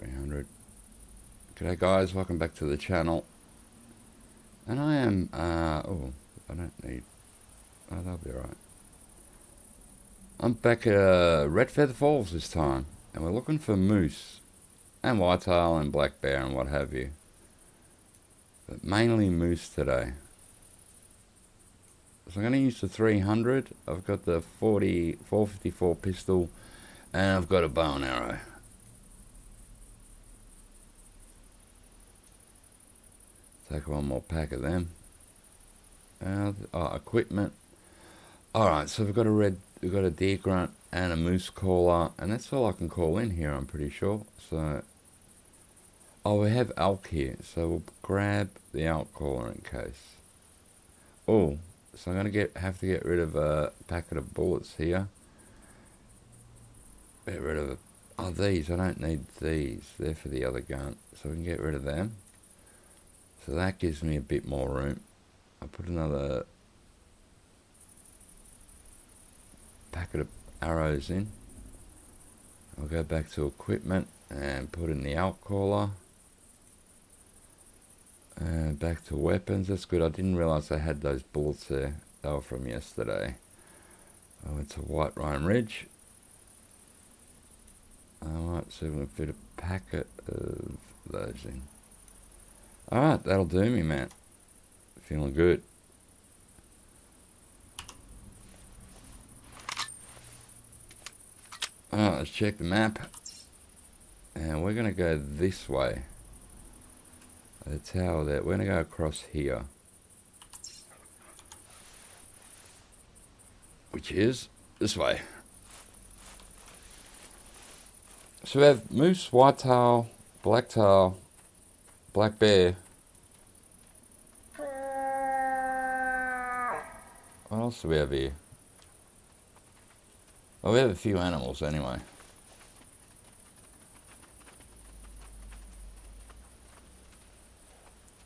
300. G'day guys, welcome back to the channel. And I am, oh, I don't need, oh, that'll be alright. I'm back at Red Feather Falls this time, and we're looking for moose, and whitetail, and black bear, and what have you. But mainly moose today. So I'm going to use the 300. I've got the 454 pistol, and I've got a bow and arrow. Take one more pack of them. Equipment. Alright, so we've got a deer grunt and a moose caller, and that's all I can call in here, I'm pretty sure. So, oh, we have elk here, so we'll grab the elk caller in case. Oh, so I'm gonna have to get rid of a packet of bullets here. Get rid of these. I don't need these. They're for the other gun, so we can get rid of them. So that gives me a bit more room. I'll put another packet of arrows in. I'll go back to equipment and put in the elk caller. And back to weapons. That's good. I didn't realise I had those bullets there. They were from yesterday. I went to White Rhine Ridge. Alright, so we're going to fit a packet of those in. Alright, that'll do me, man. Feeling good. Alright, let's check the map. And we're going to go this way. The tower there. We're going to go across here. Which is this way. So we have moose, whitetail, blacktail, black bear. What else do we have here? Well, we have a few animals anyway.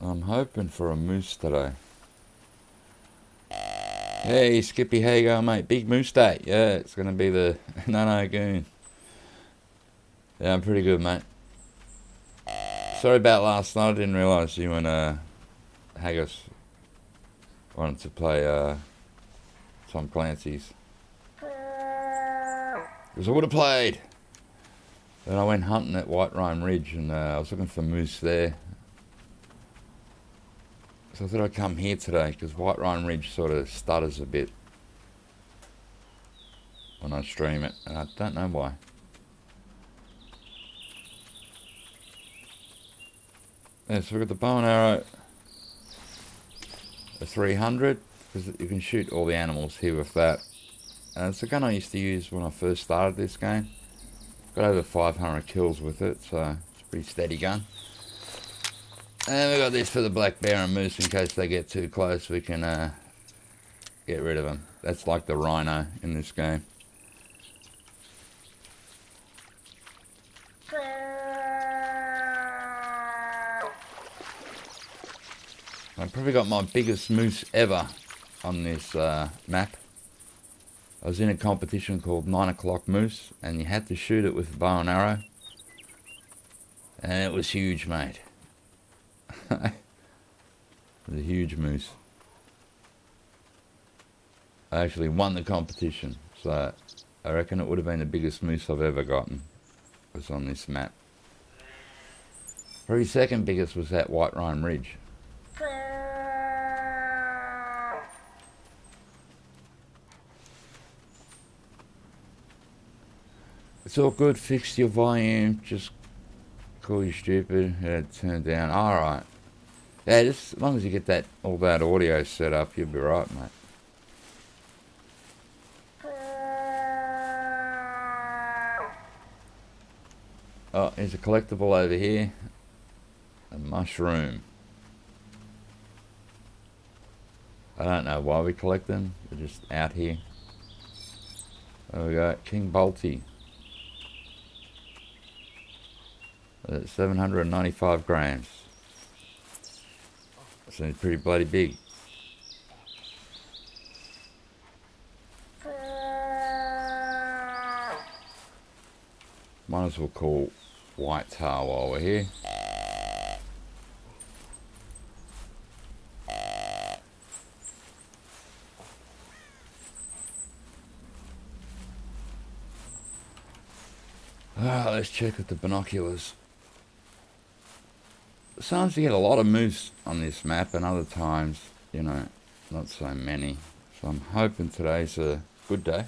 I'm hoping for a moose today. Hey, Skippy, how you going, mate? Big moose day. Yeah, it's going to be the no goon. Yeah, I'm pretty good, mate. Sorry about last night. I didn't realise you and Haggis wanted to play Tom Clancy's. Because I would have played. Then I went hunting at White Rhine Ridge, and I was looking for moose there. So I thought I'd come here today, because White Rhine Ridge sort of stutters a bit when I stream it, and I don't know why. Yeah, so we've got the bow and arrow, a 300, because you can shoot all the animals here with that. And it's a gun I used to use when I first started this game. Got over 500 kills with it, so it's a pretty steady gun. And we got this for the black bear and moose in case they get too close. We can get rid of them. That's like the rhino in this game. I've probably got my biggest moose ever on this map. I was in a competition called 9 o'clock moose, and you had to shoot it with a bow and arrow. And it was huge, mate. It was a huge moose. I actually won the competition, so I reckon it would have been the biggest moose I've ever gotten. It was on this map. Probably second biggest was at White Rhine Ridge. It's all good, fix your volume, just call you stupid, turn it down. Alright. Yeah, just as long as you get that all that audio set up, you'll be right, mate. Oh, here's a collectible over here. A mushroom. I don't know why we collect them. They're just out here. There we go. King Bolty. 795 grams. Seems pretty bloody big. Might as well call whitetail while we're here. Let's check with the binoculars. Sometimes you get a lot of moose on this map, and other times, you know, not so many. So I'm hoping today's a good day.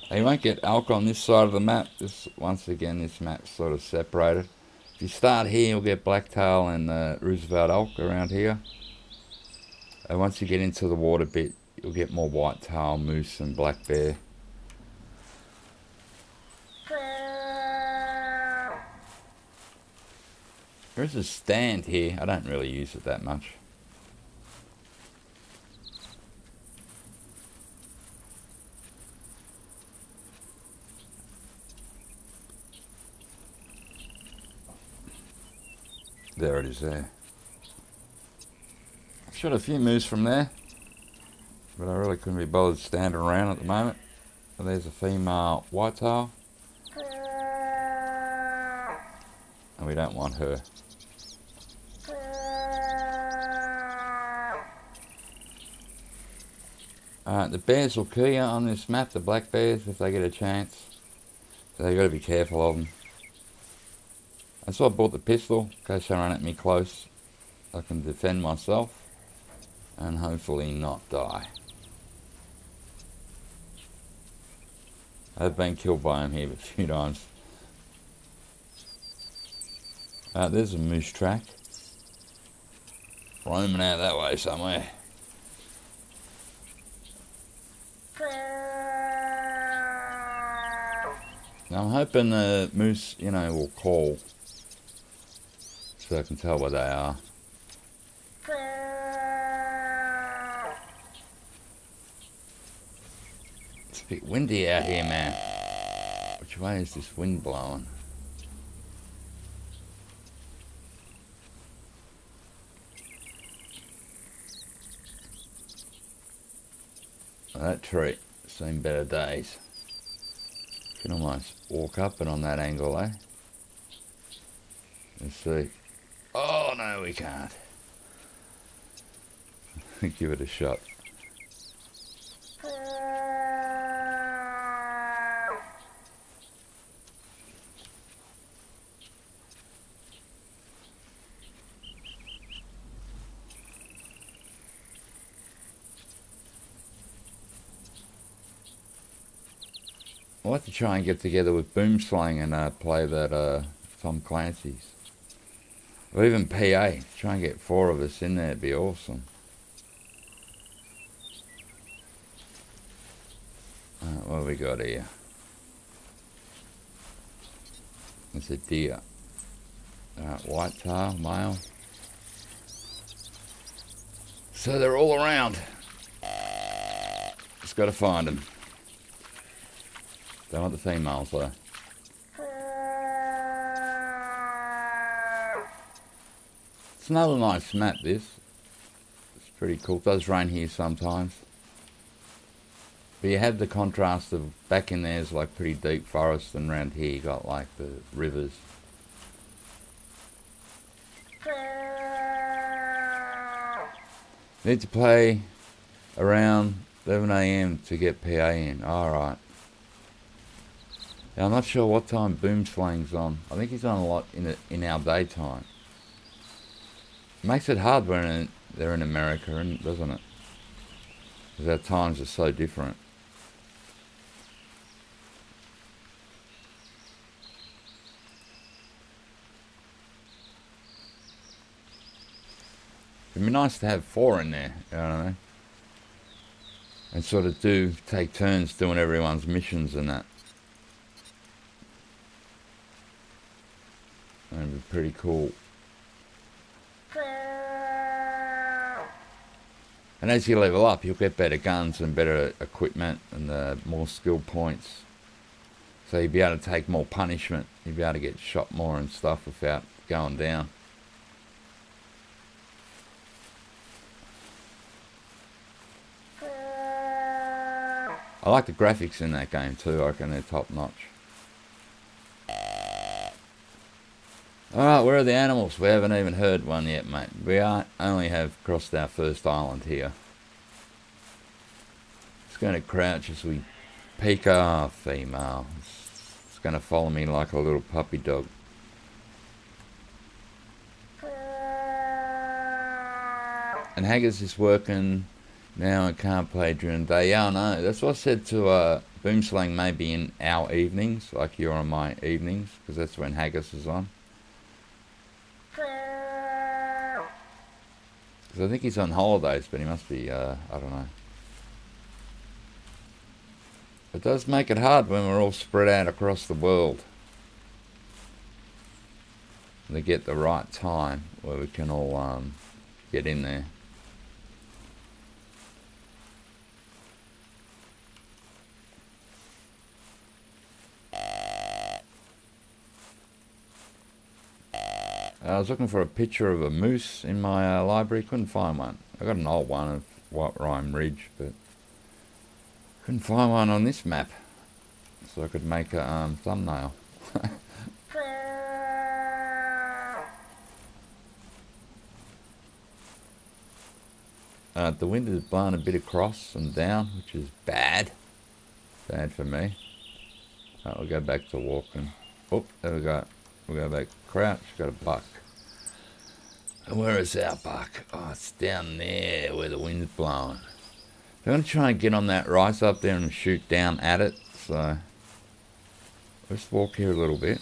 You won't get elk on this side of the map. Once again, this map's sort of separated. If you start here, you'll get blacktail and Roosevelt elk around here. And once you get into the water bit, you'll get more whitetail, moose, and black bear. There's a stand here. I don't really use it that much. There it is there. I've shot a few moose from there, but I really couldn't be bothered standing around at the moment. So there's a female whitetail, and we don't want her. The bears will kill you on this map, the black bears, if they get a chance. So you got to be careful of them. That's why I bought the pistol, in case they run at me close. I can defend myself and hopefully not die. I've been killed by him here a few times. There's a moose track. Roaming out that way somewhere. Now I'm hoping the moose, you know, will call, so I can tell where they are. It's a bit windy out here, man. Which way is this wind blowing? That tree, seen better days. Can almost walk up it on that angle, eh? Let's see. Oh no, we can't. Give it a shot. I'll have to try and get together with Boomslang and play that Tom Clancy's. Or even PA. Try and get 4 of us in there, it'd be awesome. What have we got here? It's a deer. Whitetail, male. So they're all around. Just got to find them. Don't want the females though. It's another nice map, this. It's pretty cool. It does rain here sometimes. But you have the contrast of back in there's like pretty deep forest, and around here you got like the rivers. Need to play around 11 AM to get PA in. Alright. Now, I'm not sure what time Boomslang's on. I think he's on a lot in our daytime. It makes it hard when they're in America, doesn't it? Because our times are so different. It'd be nice to have 4 in there, you know what I mean? And sort of take turns doing everyone's missions and that. That'd be pretty cool. And as you level up, you'll get better guns and better equipment and more skill points. So you'll be able to take more punishment. You'll be able to get shot more and stuff without going down. I I like the graphics in that game too. I reckon they're top notch. Alright, where are the animals? We haven't even heard one yet, mate. We only have crossed our first island here. It's going to crouch as we peek. Our female. It's going to follow me like a little puppy dog. And Haggis is working now and can't play during the day. Yeah, I know. That's what I said to Boomslang, maybe in our evenings, like you're on my evenings, because that's when Haggis is on. Because I think he's on holidays, but he must be, I don't know. It does make it hard when we're all spread out across the world to get the right time where we can all get in there. I was looking for a picture of a moose in my library. Couldn't find one. I got an old one of White Rime Ridge, but couldn't find one on this map. So I could make a thumbnail. The wind is blowing a bit across and down, which is bad. Bad for me. We'll go back to walking. Oh, there we go. We'll go back. Crouch, got a buck. And where is our buck? Oh, it's down there where the wind's blowing. I'm going to try and get on that rise up there and shoot down at it. So, let's walk here a little bit.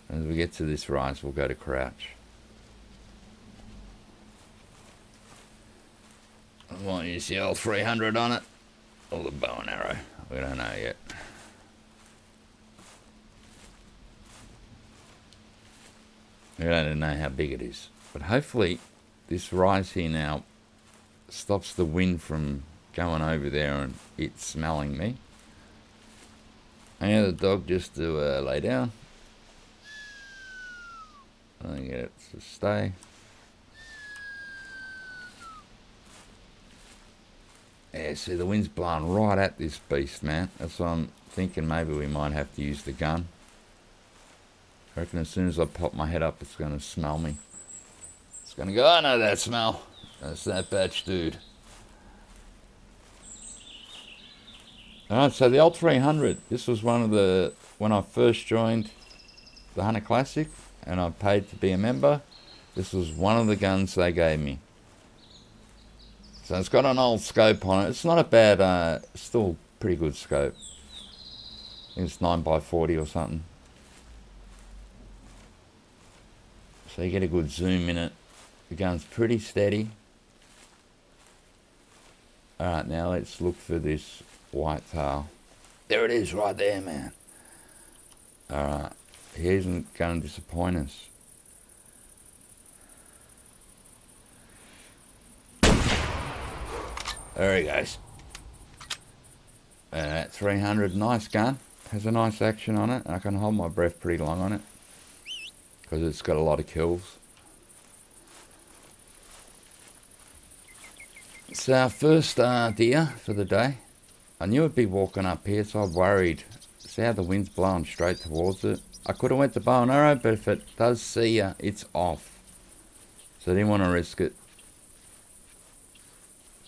As we get to this rise, we'll go to crouch. I want to use the old 300 on it. Or the bow and arrow. We don't know yet. We don't know how big it is. But hopefully this rise here now stops the wind from going over there and it smelling me. And yeah, the dog just to lay down. I get it to stay. Yeah, see, the wind's blowing right at this beast, man. That's why I'm thinking maybe we might have to use the gun. I reckon as soon as I pop my head up, it's going to smell me. It's going to go, I know that smell. That's that batch, dude. Alright, so the old 300. This was one of the, when I first joined the Hunter Classic, and I paid to be a member, this was one of the guns they gave me. So it's got an old scope on it. It's not a bad, still pretty good scope. I think it's 9x40 or something. So you get a good zoom in it. The gun's pretty steady. Alright, now let's look for this white tail. There it is, right there, man. Alright, he isn't going to disappoint us. There he goes. And that 300, nice gun. Has a nice action on it. I can hold my breath pretty long on it. Because it's got a lot of kills. It's our first deer for the day. I knew it'd be walking up here, so I worried. See how the wind's blowing straight towards it? I could have went to bow and arrow, but if it does see you, it's off. So I didn't want to risk it.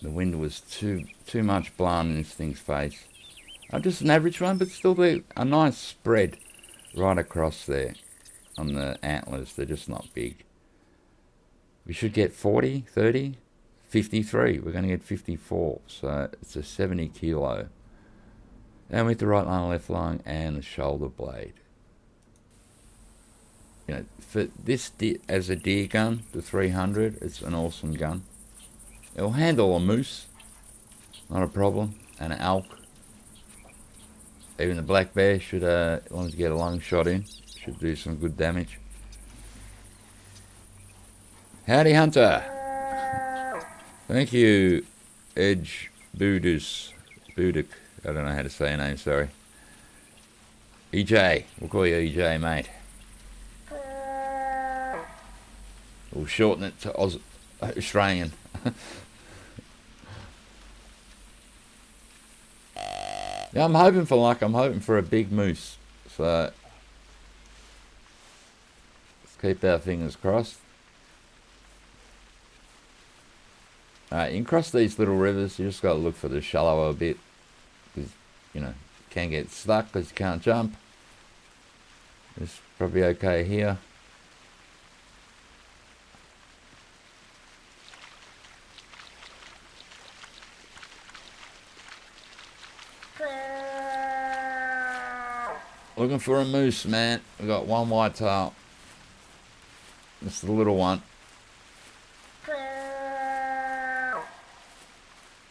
The wind was too much blowing in this thing's face. Just an average one, but still a nice spread right across there on the antlers. They're just not big. We should get 40, 30, 53. We're going to get 54. So it's a 70 kilo. And with the right line, left line, and the shoulder blade. You know, for this as a deer gun, the 300, it's an awesome gun. It'll handle a moose, not a problem, and an elk. Even the black bear should, want to get a long shot in, should do some good damage. Howdy, Hunter. Thank you, Edge Budik. I don't know how to say your name, sorry. EJ, we'll call you EJ, mate. We'll shorten it to Australian. Yeah, I'm hoping for luck. I'm hoping for a big moose. So let's keep our fingers crossed. Alright, you can cross these little rivers. You just got to look for the shallower bit. Because, you know, you can get stuck because you can't jump. It's probably okay here. Looking for a moose, man. We got one white tail. It's the little one.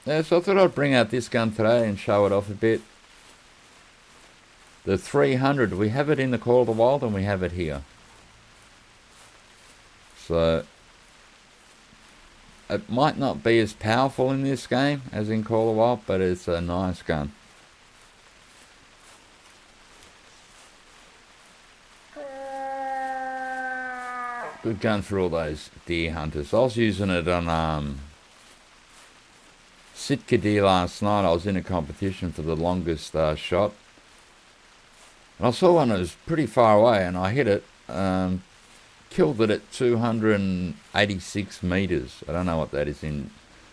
Yeah, so I thought I'd bring out this gun today and show it off a bit. The 300, we have it in the Call of the Wild and we have it here. So it might not be as powerful in this game as in Call of the Wild, but it's a nice gun. Good gun for all those deer hunters. I was using it on Sitka deer last night. I was in a competition for the longest shot. And I saw one that was pretty far away and I hit it. Killed it at 286 meters. I don't know what that is in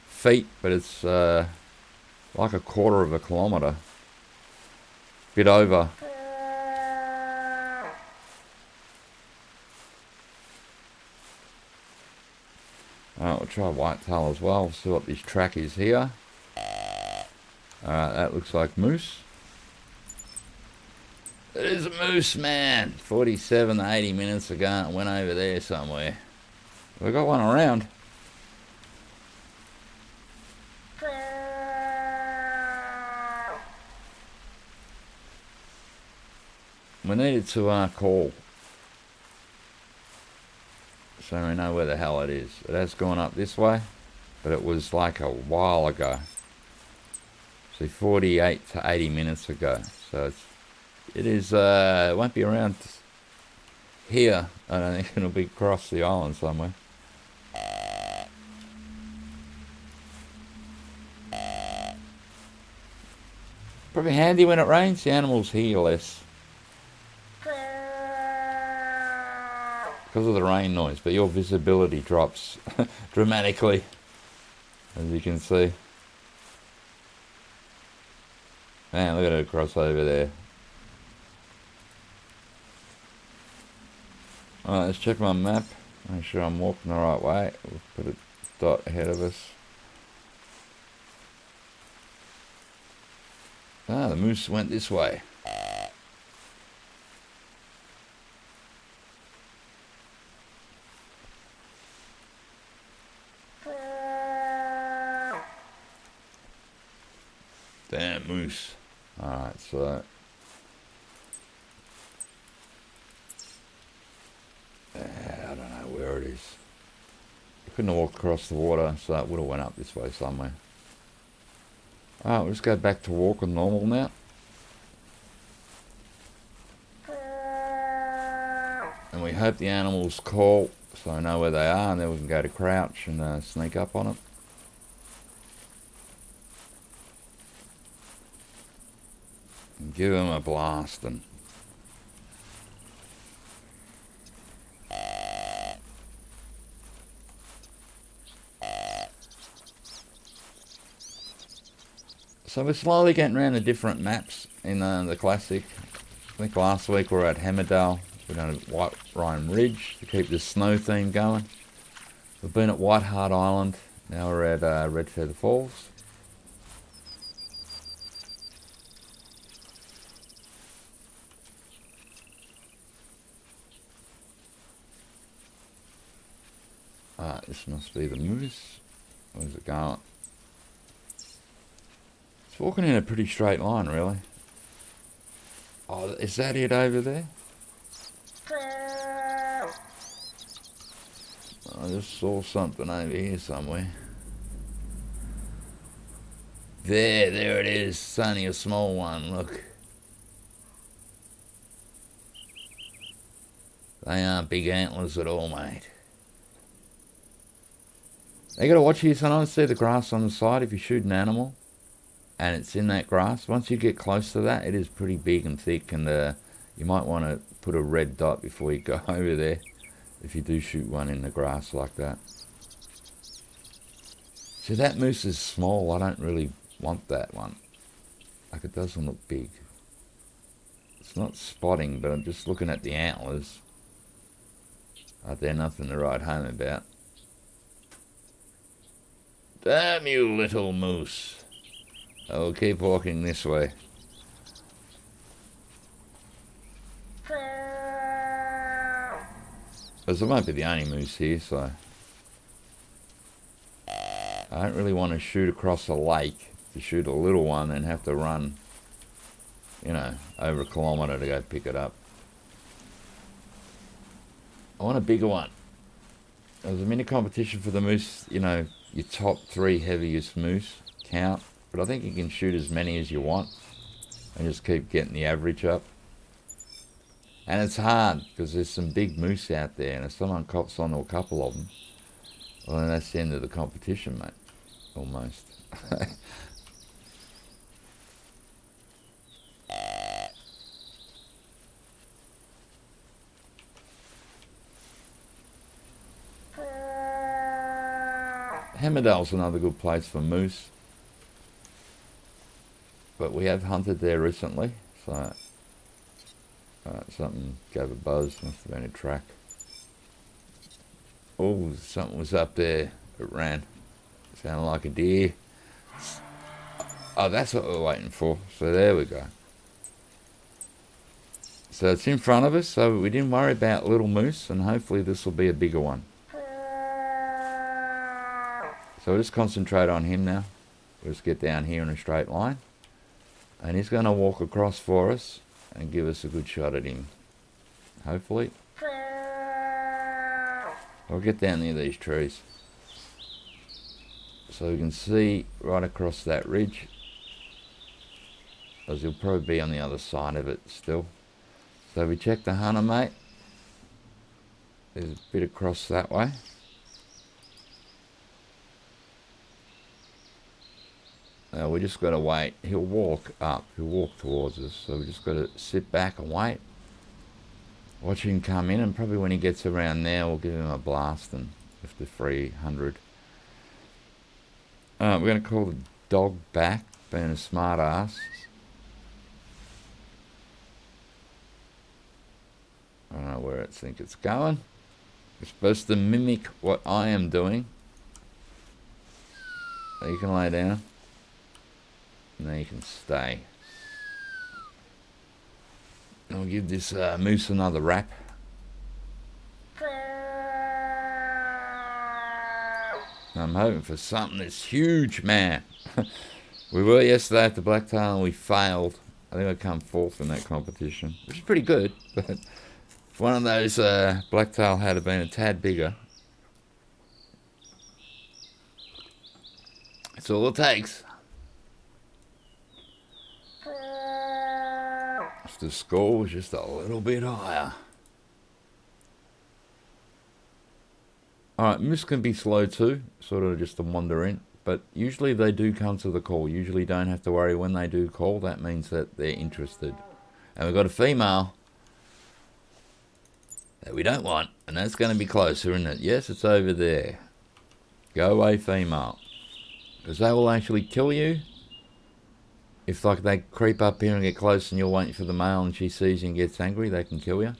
feet, but it's like a quarter of a kilometer. Bit over. Alright, we'll try whitetail as well. See what this track is here. Alright, that looks like moose. It is a moose, man. 47 to 80 minutes ago. It went over there somewhere. We got one around. We needed to call, so we know where the hell it is. It has gone up this way, but it was like a while ago. See, 48 to 80 minutes ago. So it won't be around here. I don't think it'll be across the island somewhere. Probably handy when it rains. The animals hear less because of the rain noise, but your visibility drops dramatically, as you can see. Man, look at it across over there. Alright, let's check my map. Make sure I'm walking the right way. We'll put a dot ahead of us. Ah, the moose went this way. Damn moose. Alright, so I don't know where it is. I couldn't have walked across the water, so it would have went up this way somewhere. Alright, we'll just go back to walking normal now. And we hope the animals call so I know where they are, and then we can go to crouch and sneak up on it. And give them a blasting. So we're slowly getting around to different maps in the Classic. I think last week we were at Hammerdale. We're going to White Rime Ridge to keep the snow theme going. We've been at White Hart Island. Now we're at Red Feather Falls. This must be the moose. Where's it going? It's walking in a pretty straight line, really. Oh, is that it over there? I just saw something over here somewhere. There it is. It's only a small one, look. They aren't big antlers at all, mate. You gotta watch here sometimes, see the grass on the side if you shoot an animal. and it's in that grass. Once you get close to that, it is pretty big and thick, and you might want to put a red dot before you go over there if you do shoot one in the grass like that. See, that moose is small. I don't really want that one. Like, it doesn't look big. It's not spotting, but I'm just looking at the antlers. They're nothing to write home about. Damn you, little moose. I'll keep walking this way. Because I won't be the only moose here, so I don't really want to shoot across a lake to shoot a little one and have to run, you know, over a kilometre to go pick it up. I want a bigger one. There's a mini competition for the moose, you know, your top 3 heaviest moose count, but I think you can shoot as many as you want and just keep getting the average up. And it's hard because there's some big moose out there, and if someone cops onto a couple of them, well, then that's the end of the competition, mate. Almost. Hemmerdale's another good place for moose, but we have hunted there recently, so something gave a buzz. Must have been a track. Oh, something was up there. It ran. Sounded like a deer. Oh, that's what we're waiting for. So there we go. So it's in front of us, so we didn't worry about little moose, and hopefully this will be a bigger one. So we'll just concentrate on him now. We'll just get down here in a straight line. And he's going to walk across for us and give us a good shot at him. Hopefully. I'll get down near these trees so we can see right across that ridge, as he'll probably be on the other side of it still. So we check the hunter, mate. There's a bit across that way. Now we just got to wait. He'll walk up. He'll walk towards us. So we just got to sit back and wait. Watch him come in, and probably when he gets around there, we'll give him a blast and lift the 300. We're going to call the dog back, being a smart ass. I don't know where I think it's going. It's supposed to mimic what I am doing. So you can lay down. And then you can stay. I'll give this moose another wrap. I'm hoping for something that's huge, man. We were yesterday at the Blacktail and we failed. I think I come 4th in that competition, which is pretty good. But if one of those Blacktail had been a tad bigger, that's all it takes. If the score was just a little bit higher. Alright, moose can be slow too, sort of just to wander in, but usually they do come to the call. Usually don't have to worry when they do call. That means that they're interested. And we've got a female that we don't want, and that's going to be closer, isn't it? Yes, it's over there. Go away, female. Because they will actually kill you. If like they creep up here and get close and you're waiting for the male and she sees you and gets angry, they can kill you.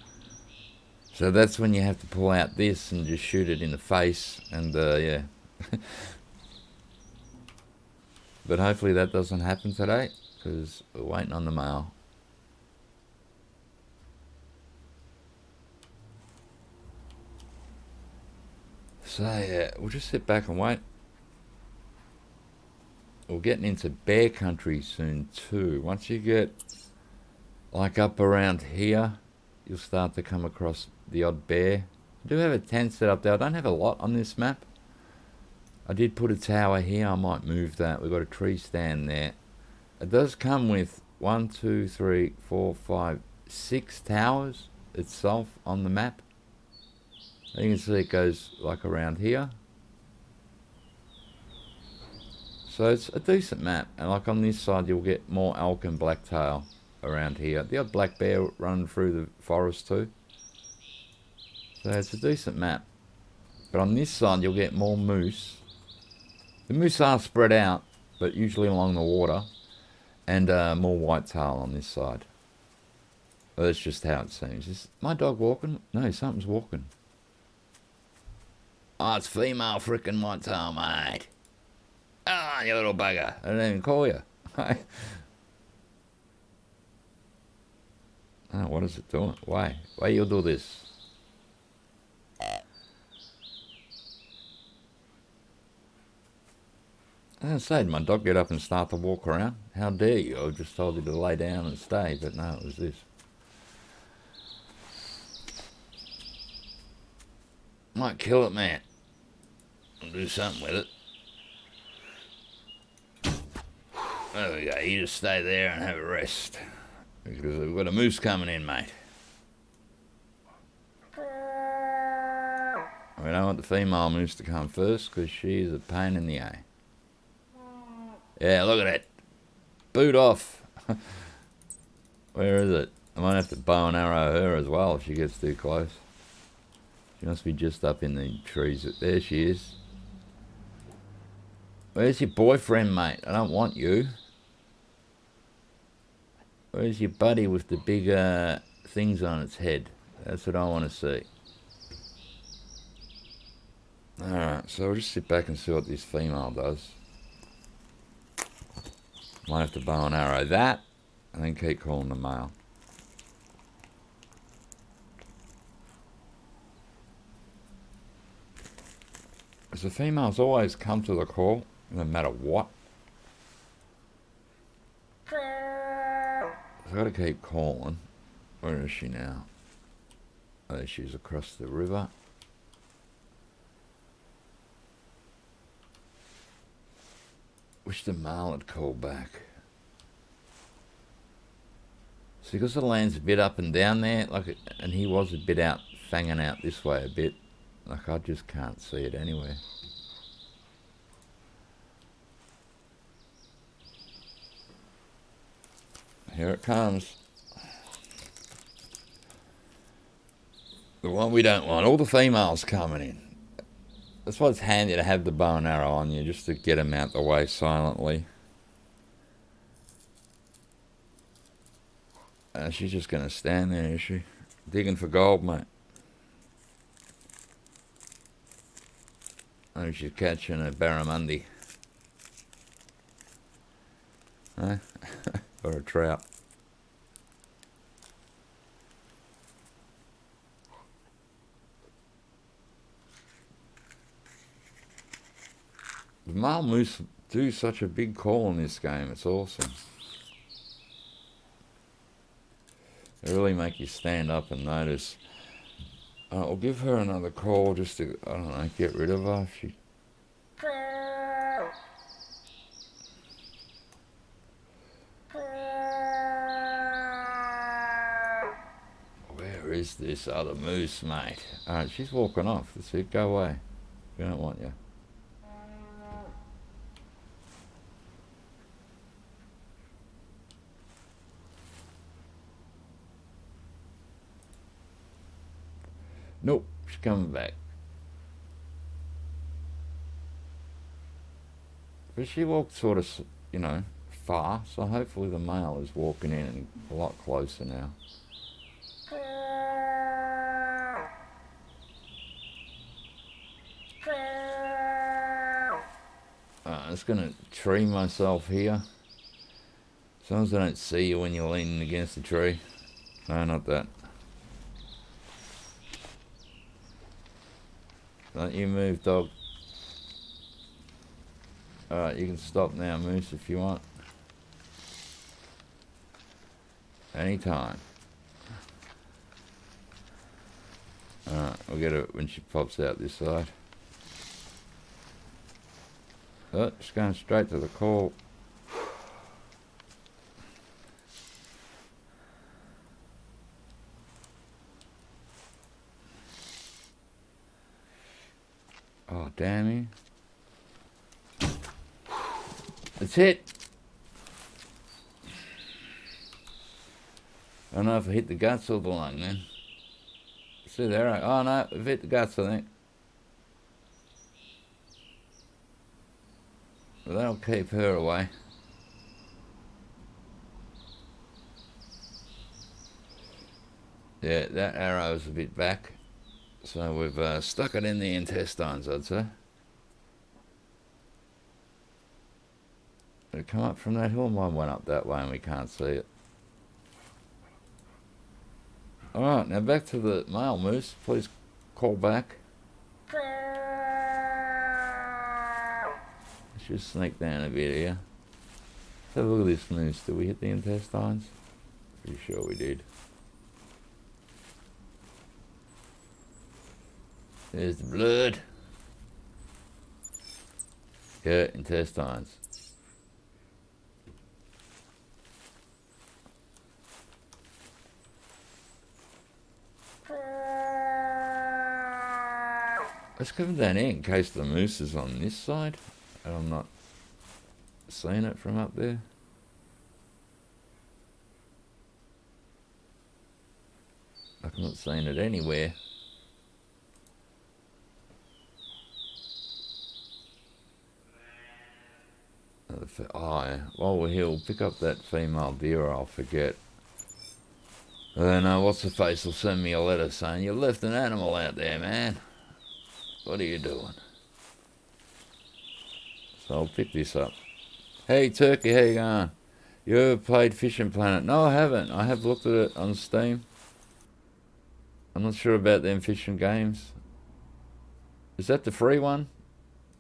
So that's when you have to pull out this and just shoot it in the face, and yeah. But hopefully that doesn't happen today, because we're waiting on the male. So yeah, we'll just sit back and wait. We're getting into bear country soon too. Once you get like up around here, you'll start to come across the odd bear. I do have a tent set up there. I don't have a lot on this map. I did put a tower here. I might move that. We've got a tree stand there. It does come with 1, 2, 3, 4, 5, 6 towers itself on the map. You can see it goes like around here. So it's a decent map, and like on this side you'll get more elk and blacktail around here. The odd black bear running through the forest too. So it's a decent map. But on this side you'll get more moose. The moose are spread out, but usually along the water. And more whitetail on this side. Well, that's just how it seems. Is my dog walking? No, something's walking. Oh, it's female frickin' whitetail, mate. Ah, oh, you little bugger. I didn't even call you. Oh, what is it doing? Why you do this? I said, my dog get up and start to walk around. How dare you? I just told you to lay down and stay, but no, it was this. Might kill it, man. I'll do something with it. There we go. You just stay there and have a rest. Because we've got a moose coming in, mate. We don't want the female moose to come first because she's a pain in the eye. Yeah, look at it. Boot off. Where is it? I might have to bow and arrow her as well if she gets too close. She must be just up in the trees. There she is. Where's your boyfriend, mate? I don't want you. Where's your buddy with the big things on its head? That's what I want to see. Alright, so we'll just sit back and see what this female does. Might have to bow and arrow that, and then keep calling the male. Because the females always come to the call, no matter what. So I've got to keep calling. Where is she now? Oh, she's across the river. Wish the male had called back. See, because the land's a bit up and down there, and he was a bit out, fanging out this way a bit. Like, I just can't see it anywhere. Here it comes. The one we don't want. All the females coming in. That's why it's handy to have the bow and arrow on you, just to get them out the way silently. She's just going to stand there, is she? Digging for gold, mate. Oh, she's catching a barramundi. Huh? Or a trout. The male moose do such a big call in this game. It's awesome. They really make you stand up and notice. I'll give her another call just to, I don't know, get rid of her. Where is this other moose, mate? Alright, she's walking off. That's it. Go away. We don't want you. Nope, she's coming back. But she walked sort of, you know, far, so hopefully the male is walking in and a lot closer now. I'm just going to tree myself here. As long as I don't see you when you're leaning against the tree. No, not that. Don't you move, dog. Alright, you can stop now, Moose, if you want. Anytime. Alright, we'll get it when she pops out this side. Oh, she's going straight to the call. Oh, damn you. It's hit. I don't know if I hit the guts or the lung then. See there? Oh no, we've hit the guts, I think. Well, that'll keep her away. Yeah, that arrow's a bit back. So we've stuck it in the intestines, I'd say. Did it come up from that hill? Mine went up that way and we can't see it. Alright, now back to the male moose. Please call back. Let's just sneak down a bit here. Let's have a look at this moose. Did we hit the intestines? Pretty sure we did. There's the blood. Yeah, intestines. Let's come down here in case the moose is on this side and I'm not seeing it from up there. Like I'm not seeing it anywhere. Oh, yeah. While we're here, we'll pick up that female deer or I'll forget. And then what's the face will send me a letter saying, you left an animal out there, man. What are you doing? So I'll pick this up. Hey Turkey, how you going? You ever played Fishing Planet? No, I haven't. I have looked at it on Steam. I'm not sure about them fishing games. Is that the free one?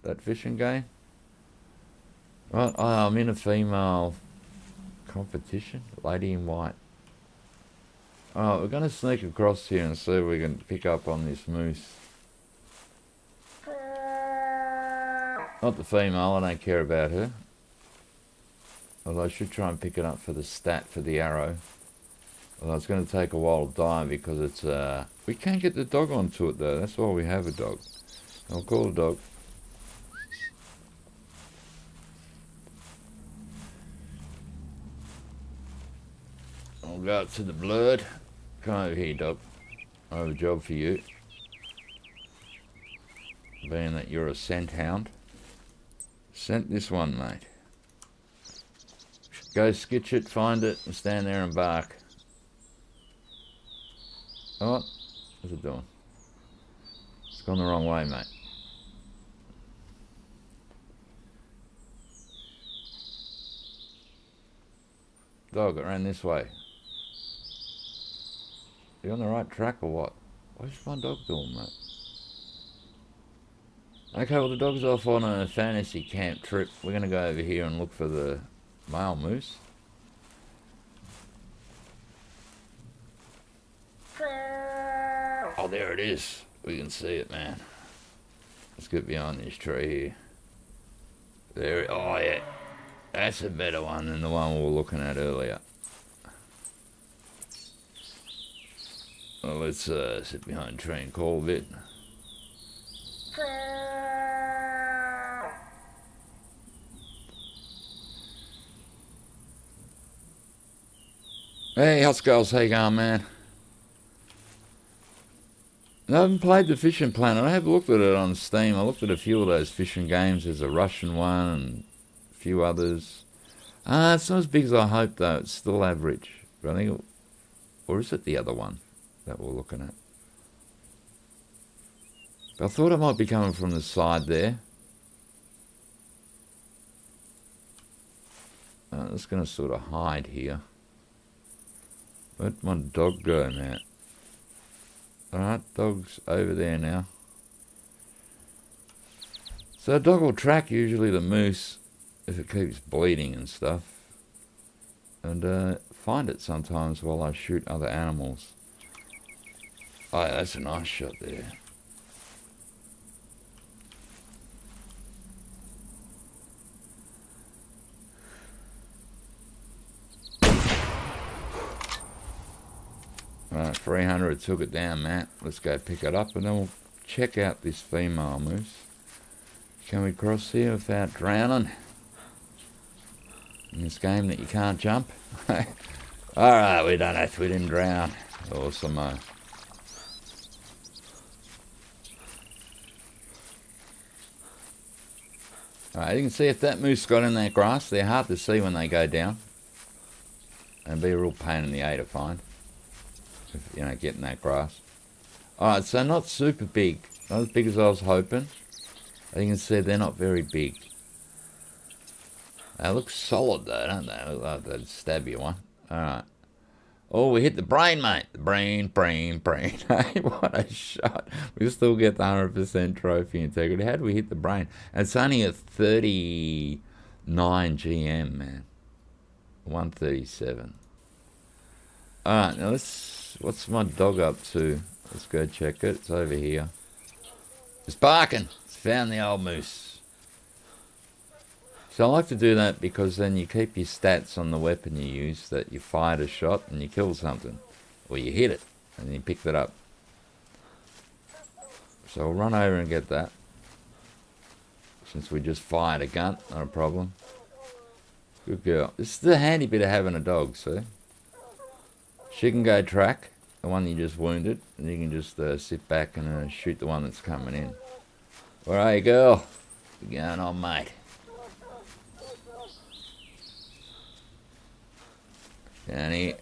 That fishing game? Right, oh, I'm in a female competition. Lady in white. Oh, we're going to sneak across here and see if we can pick up on this moose. Not the female, I don't care about her. Although I should try and pick it up for the stat for the arrow. Although it's going to take a while to die because it's... we can't get the dog onto it though, that's why we have a dog. I'll call the dog. I'll go up to the blood. Come over here, dog. I have a job for you. Being that you're a scent hound. Scent this one, mate. Go skitch it, find it, and stand there and bark. Oh, what's it doing? It's gone the wrong way, mate. Dog, it ran this way. You on the right track or what? What's my dog doing, mate? Okay, well the dog's off on a fantasy camp trip. We're going to go over here and look for the male moose. Oh, there it is. We can see it, man. Let's get behind this tree here. There, oh yeah. That's a better one than the one we were looking at earlier. Well, let's sit behind the tree and call a bit. Hey, how's girls? How you going, man? I haven't played the Fishing Planet. I have looked at it on Steam. I looked at a few of those fishing games. There's a Russian one and a few others. It's not as big as I hoped, though. It's still average. But I think, or is it the other one that we're looking at? But I thought it might be coming from the side there. I'm just going to sort of hide here. Where'd my dog go, man? Alright, dog's over there now. So a dog will track usually the moose if it keeps bleeding and stuff. And find it sometimes while I shoot other animals. Oh, that's a nice shot there. Right, 300 took it down, Matt. Let's go pick it up and then we'll check out this female moose. Can we cross here without drowning? in this game that you can't jump. Alright, we done it. We didn't drown. Awesome. Alright, you can see if that moose got in that grass, they're hard to see when they go down. And be a real pain in the A to find. If, you know, getting that grass. Alright, so not super big. Not as big as I was hoping. As you can see, they're not very big. They look solid though, don't they? They look like they'd stab you one. Alright. Oh, we hit the brain, mate. The brain. Hey, what a shot. We still get the 100% trophy integrity. How do we hit the brain? And it's only a 39 GM, man. 137. Alright, now what's my dog up to? Let's go check it. It's over here. It's barking. It's found the old moose. So I like to do that because then you keep your stats on the weapon you use, that you fired a shot and you killed something. Or you hit it and you picked it up. So I'll run over and get that. Since we just fired a gun, not a problem. Good girl. This is the handy bit of having a dog, see? She can go track, the one you just wounded, and you can just sit back and shoot the one that's coming in. Where are you, girl? What's going on, mate? Down here.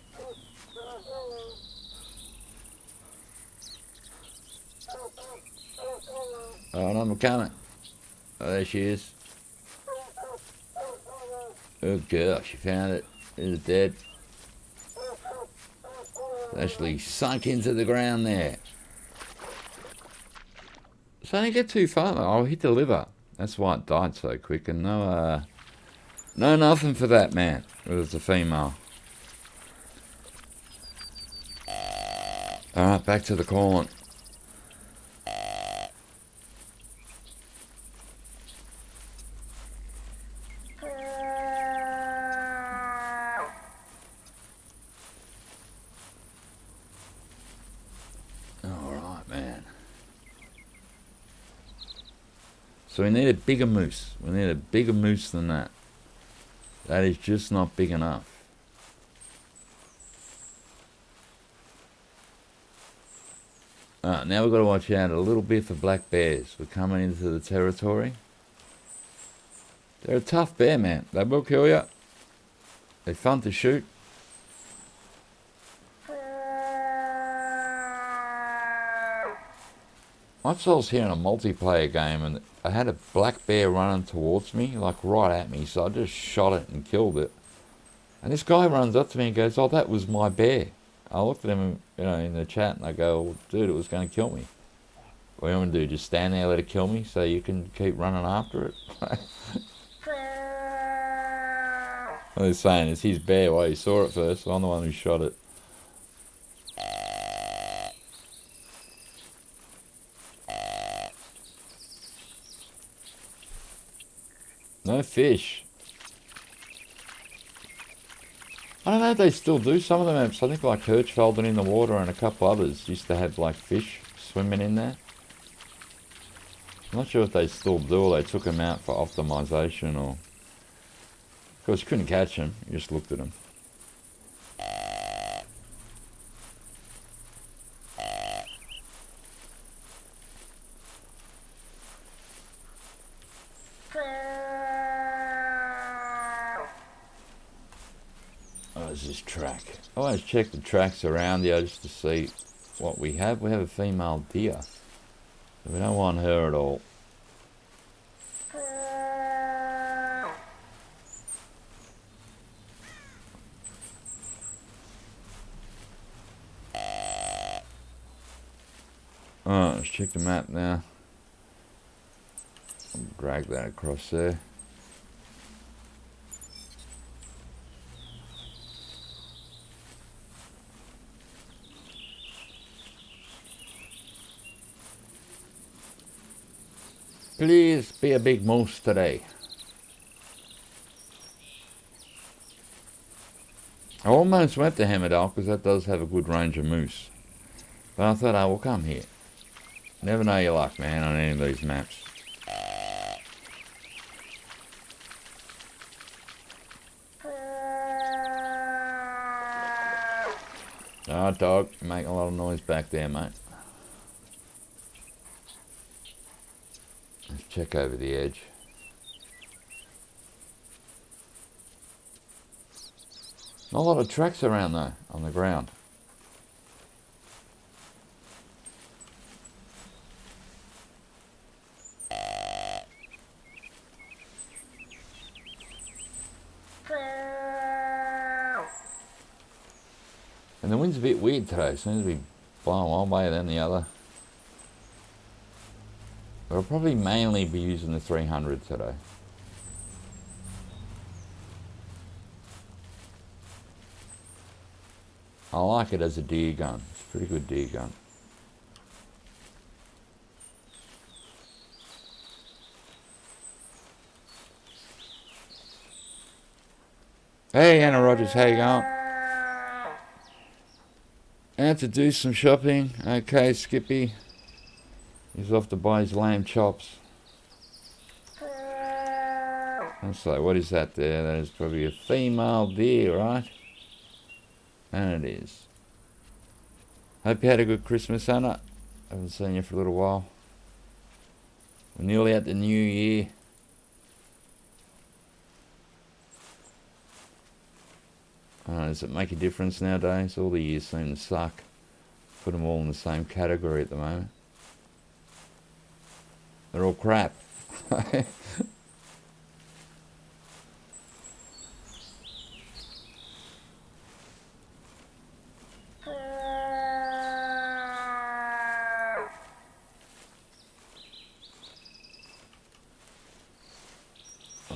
Oh, no, I'm coming. Oh, there she is. Good girl, she found it. It's dead. It's actually sunk into the ground there. So I didn't get too far though. I hit the liver. That's why it died so quick. And no nothing for that, man. It was a female. Alright, back to the calling. Alright, man. So we need a bigger moose. We need a bigger moose than that. That is just not big enough. Now we've got to watch out a little bit for black bears. We're coming into the territory. They're a tough bear, man. They will kill you. They're fun to shoot. Once I was here in a multiplayer game and I had a black bear running towards me, like right at me, so I just shot it and killed it. And this guy runs up to me and goes, "Oh, that was my bear." I looked at him, you know, in the chat and I go, "Well, dude, it was going to kill me." What are you going to do? Just stand there, let it kill me so you can keep running after it? What they're saying is his bear. Well, he saw it first, so I'm the one who shot it. No fish. I don't know if they still do. Some of them have, I think like Hirschfelden in the water and a couple others used to have like fish swimming in there. I'm not sure if they still do or they took them out for optimization or... Of course, you couldn't catch them. You just looked at them. Oh, there's this track. I always check the tracks around here just to see what we have. We have a female deer. We don't want her at all. Alright, let's check the map now. I'll drag that across there. Please be a big moose today. I almost went to Hammerdale because that does have a good range of moose. But I thought I will come here. Never know your luck, man, on any of these maps. Alright, dog. You're making a lot of noise back there, mate. Let's check over the edge. Not a lot of tracks around though, on the ground. And the wind's a bit weird today. It seems to be blowing one way then the other. But I'll probably mainly be using the 300 today. I like it as a deer gun. It's a pretty good deer gun. Hey Anna Rogers, how you going? And to do some shopping. Okay, Skippy. He's off to buy his lamb chops. And so, what is that there? That is probably a female deer, right? And it is. Hope you had a good Christmas, Anna. Haven't seen you for a little while. We're nearly at the new year. Does it make a difference nowadays? All the years seem to suck. Put them all in the same category at the moment. They're all crap. What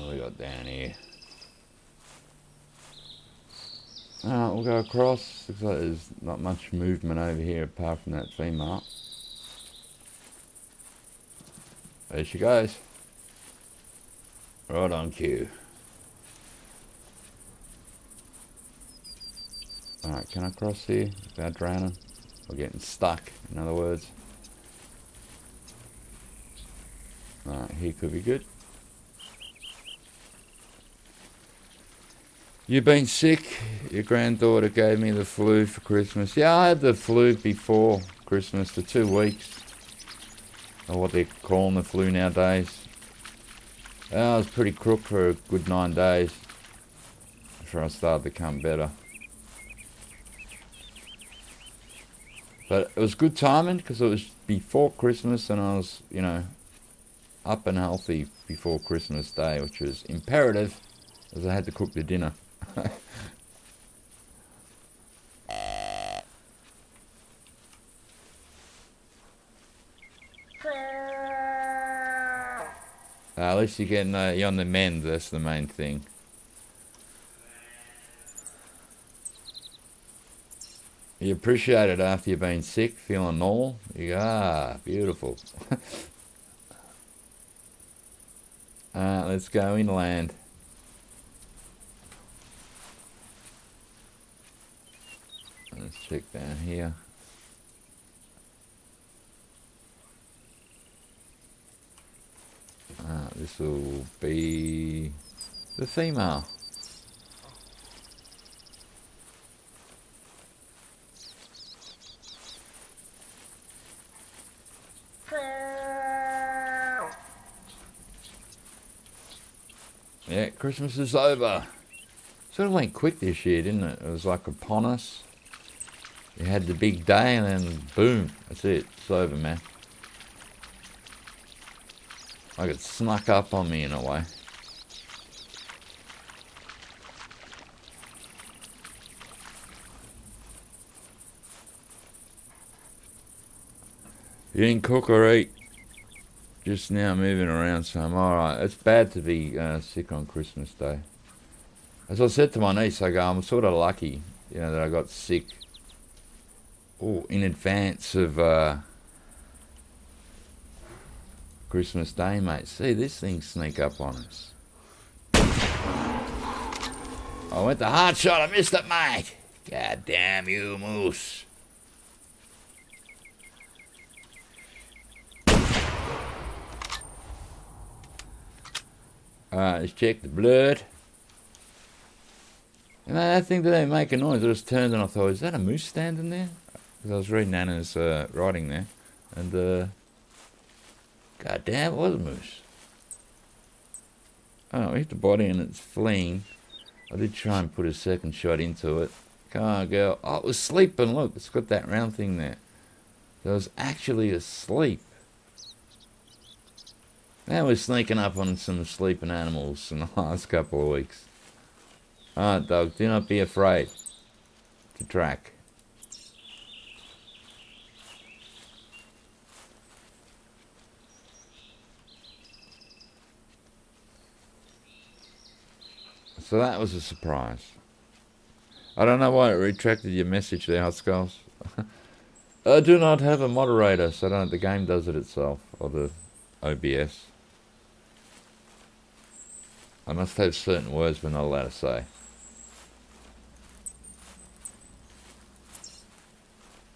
we got down here? Alright, we'll go across. Looks like there's not much movement over here apart from that female. There she goes. Right on cue. Alright, can I cross here without drowning? Or getting stuck, in other words. Alright, here could be good. You've been sick. Your granddaughter gave me the flu for Christmas. Yeah, I had the flu before Christmas for 2 weeks. Or what they're calling the flu nowadays. I was pretty crook for a good 9 days before I started to become better. But it was good timing because it was before Christmas and I was, you know, up and healthy before Christmas Day, which was imperative as I had to cook the dinner. At least you're getting you're on the mend, that's the main thing. You appreciate it after you've been sick, feeling normal. You go, beautiful. Let's go inland. Let's check down here. This will be the female. Yeah, Christmas is over. Sort of went quick this year, didn't it? It was like upon us. You had the big day and then boom, that's it. It's over, man. Like it snuck up on me in a way. You didn't cook or eat? Just now moving around some. Alright, it's bad to be sick on Christmas Day. As I said to my niece, I go, I'm sort of lucky, you know, that I got sick in advance of Christmas Day, mate. See, this thing sneak up on us. I went the hard shot, I missed it, mate. God damn you, moose. Alright, let's check the blood. And that thing didn't make a noise. I just turned and I thought, is that a moose standing there? Because I was reading Anna's writing there. And, god damn, it was a moose. Oh, we hit the body and it's fleeing. I did try and put a second shot into it. Come on, girl. Oh, it was sleeping. Look, it's got that round thing there. So it was actually asleep. Now we're sneaking up on some sleeping animals in the last couple of weeks. Alright, dog, do not be afraid to track. So that was a surprise. I don't know why it retracted your message there, Hot Skulls. I do not have a moderator, so the game does it itself, or the OBS. I must have certain words we're not allowed to say.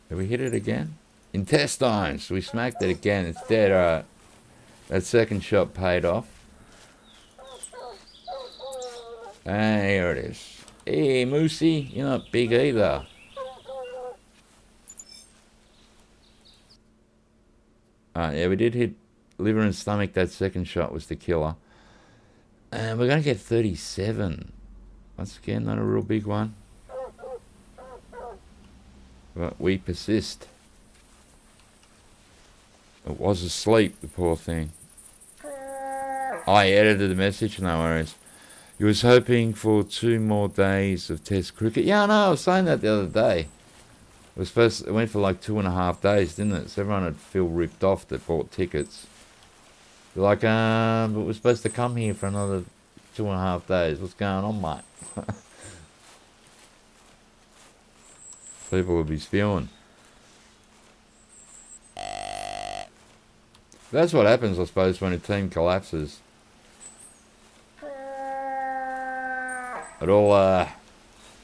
Did we hit it again? Intestines! We smacked it again. It's dead, alright. That second shot paid off. And here it is. Hey, Moosey, you're not big either. Yeah, we did hit liver and stomach. That second shot was the killer. And we're going to get 37. Once again, not a real big one. But we persist. It was asleep, the poor thing. I edited the message, no worries. You was hoping for 2 more days of Test cricket. Yeah, I know, I was saying that the other day. It went for like 2.5 days, didn't it? So everyone would feel ripped off that bought tickets. They're like, but we're supposed to come here for another 2.5 days. What's going on, mate? People would be spewing. That's what happens, I suppose, when a team collapses. It all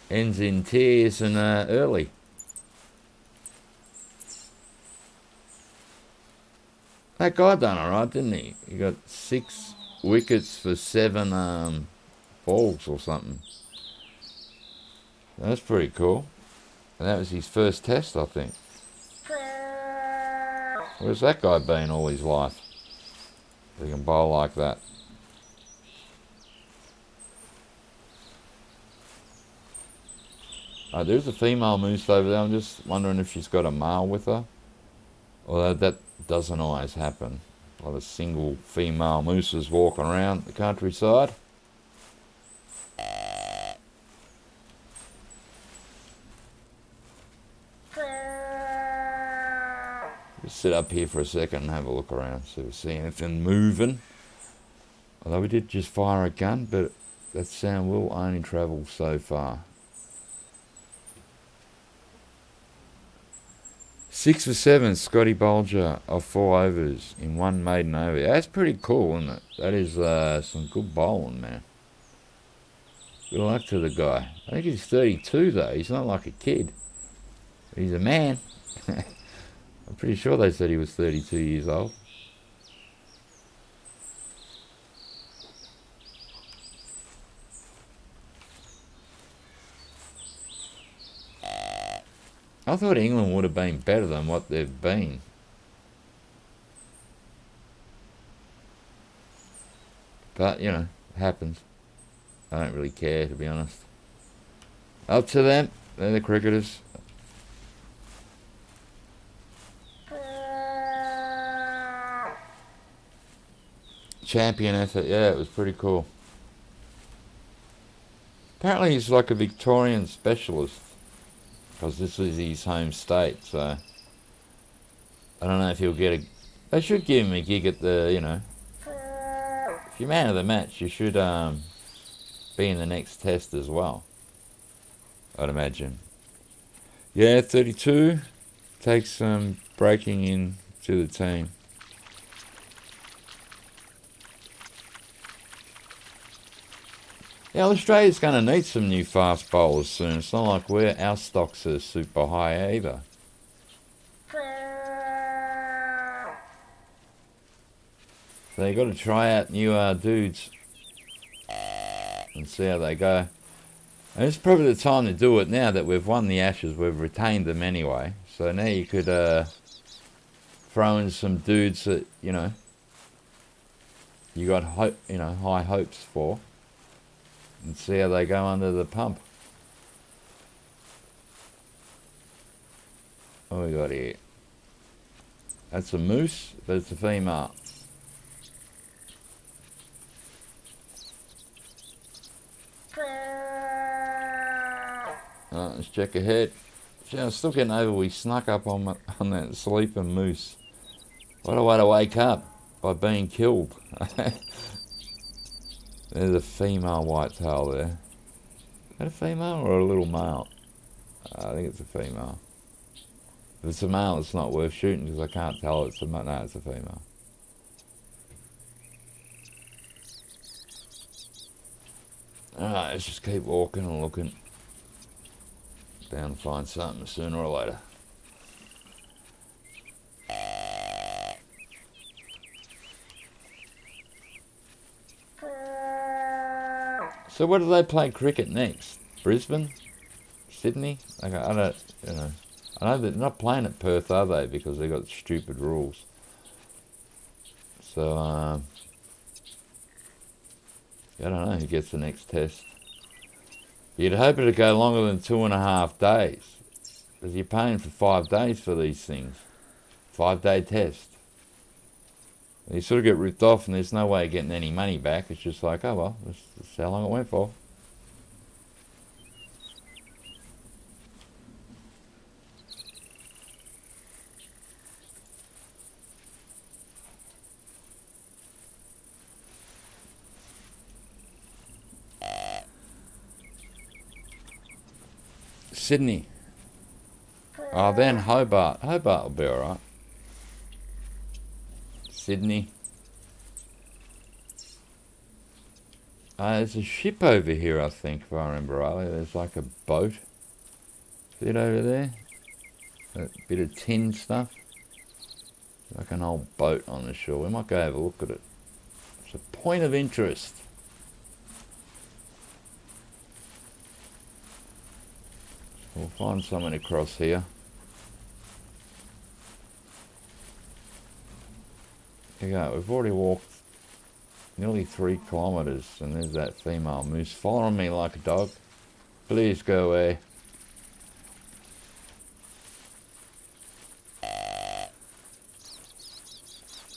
ends in tears and early. That guy done alright, didn't he? He got 6 wickets for 7 balls or something. That's pretty cool. And that was his first test, I think. Where's that guy been all his life? He can bowl like that. There's a female moose over there. I'm just wondering if she's got a male with her. Although that doesn't always happen. A lot of single female mooses walking around the countryside. Just sit up here for a second and have a look around, see if we see anything moving. Although we did just fire a gun, but that sound will only travel so far. 6 for 7, Scotty Bolger of 4 overs in 1 maiden over. That's pretty cool, isn't it? That is some good bowling, man. Good luck to the guy. I think he's 32 though. He's not like a kid. He's a man. I'm pretty sure they said he was 32 years old. I thought England would have been better than what they've been. But, you know, it happens. I don't really care, to be honest. Up to them. They're the cricketers. Champion effort. Yeah, it was pretty cool. Apparently he's like a Victorian specialist. Because this is his home state, so I don't know if he'll get a... They should give him a gig at the, you know... If you're man of the match, you should be in the next test as well, I'd imagine. Yeah, 32. Takes some breaking in to the team. Yeah, Australia's going to need some new fast bowlers soon. It's not like our stocks are super high either. So you got to try out new dudes and see how they go. And it's probably the time to do it now that we've won the Ashes. We've retained them anyway. So now you could throw in some dudes that, you know, you got high hopes for, and see how they go under the pump. What we got here? That's a moose, but it's a female. Let's check ahead. See, I'm still getting over we snuck up on that sleeping moose. What a way to wake up by being killed. There's a female whitetail there. Is that a female or a little male? I think it's a female. If it's a male, it's not worth shooting because I can't tell it's a male. No, it's a female. Alright, let's just keep walking and looking. Bound to find something sooner or later. So where do they play cricket next? Brisbane? Sydney? Okay, I don't, you know. I know they're not playing at Perth, are they? Because they've got stupid rules. So, I don't know who gets the next test. You'd hope it'd go longer than 2.5 days. Because you're paying for 5 days for these things. 5-day test. And you sort of get ripped off and there's no way of getting any money back. It's just like, oh well, that's how long it went for. Sydney. Oh, then Hobart. Hobart will be alright. Sydney. There's a ship over here, I think, if I remember rightly. There's like a boat. See it over there? A bit of tin stuff. Like an old boat on the shore. We might go have a look at it. It's a point of interest. We'll find something across here. There you go. We've already walked nearly 3 kilometres and there's that female moose following me like a dog. Please go away.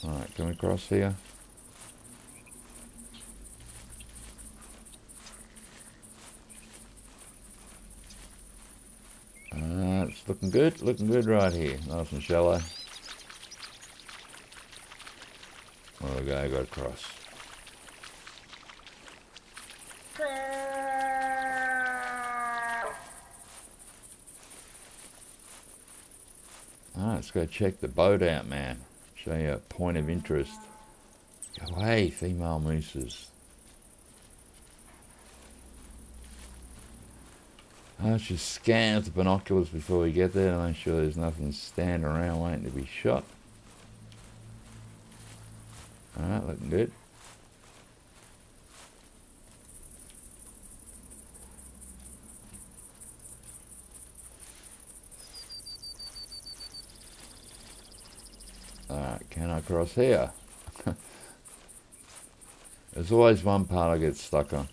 Alright, can we cross here? It's looking good right here. Nice and shallow. There we go, got across. Alright, let's go check the boat out, man. Show you a point of interest. Go away, female mooses. Let's just scan with the binoculars before we get there to make sure there's nothing standing around waiting to be shot. Alright, looking good. Alright, can I cross here? There's always one part I get stuck on.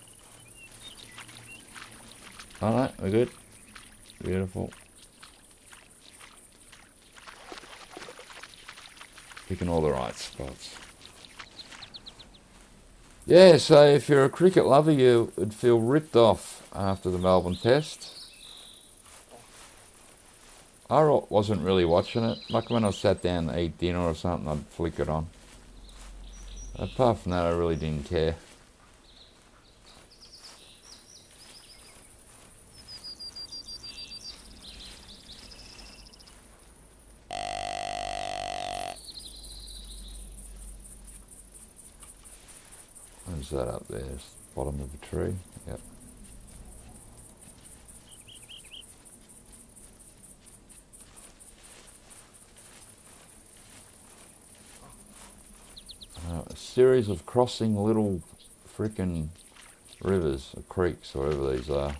Alright, we're good. Beautiful. Picking all the right spots. Yeah, so if you're a cricket lover, you would feel ripped off after the Melbourne Test. I wasn't really watching it. Like when I sat down to eat dinner or something, I'd flick it on. Apart from that, I really didn't care. What's that up there? It's the bottom of the tree. Yep. A series of crossing little frickin' rivers or creeks, or whatever these are.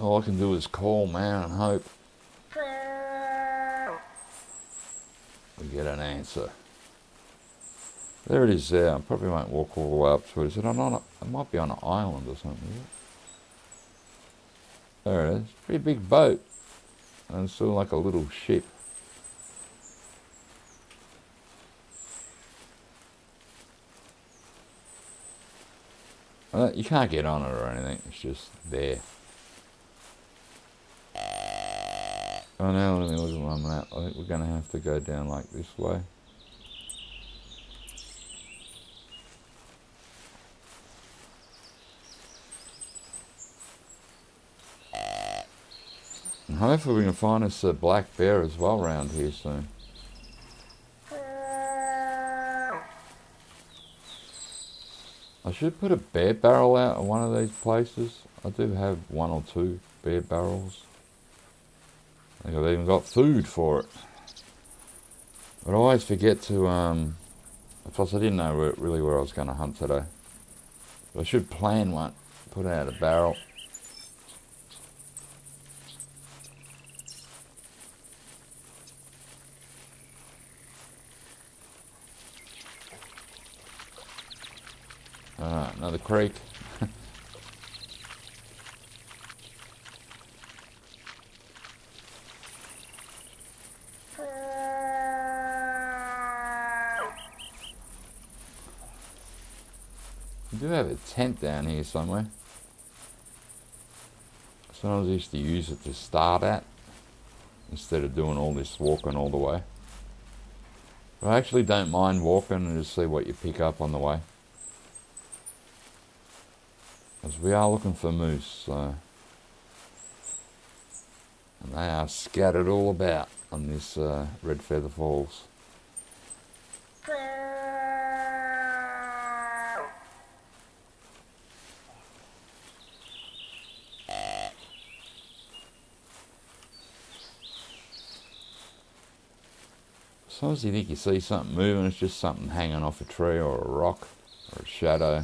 All I can do is call, man, and hope we get an answer. There it is there. I probably won't walk all the way up to it. Is it might be on an island or something, is it? There it is. Pretty big boat. And it's sort of like a little ship. You can't get on it or anything. It's just there. Oh, now let me look at my map. I think we're going to have to go down like this way. And hopefully we can find us a black bear as well around here soon. I should put a bear barrel out in one of these places. I do have 1 or 2 bear barrels. I think I've even got food for it. But I always forget to, plus I didn't know really where I was going to hunt today. But I should plan one, put out a barrel. Another creek. I do have a tent down here somewhere. Sometimes I used to use it to start at instead of doing all this walking all the way. But I actually don't mind walking and just see what you pick up on the way. As we are looking for moose, so. And they are scattered all about on this Red Feather Falls. Sometimes you think you see something moving, it's just something hanging off a tree or a rock or a shadow.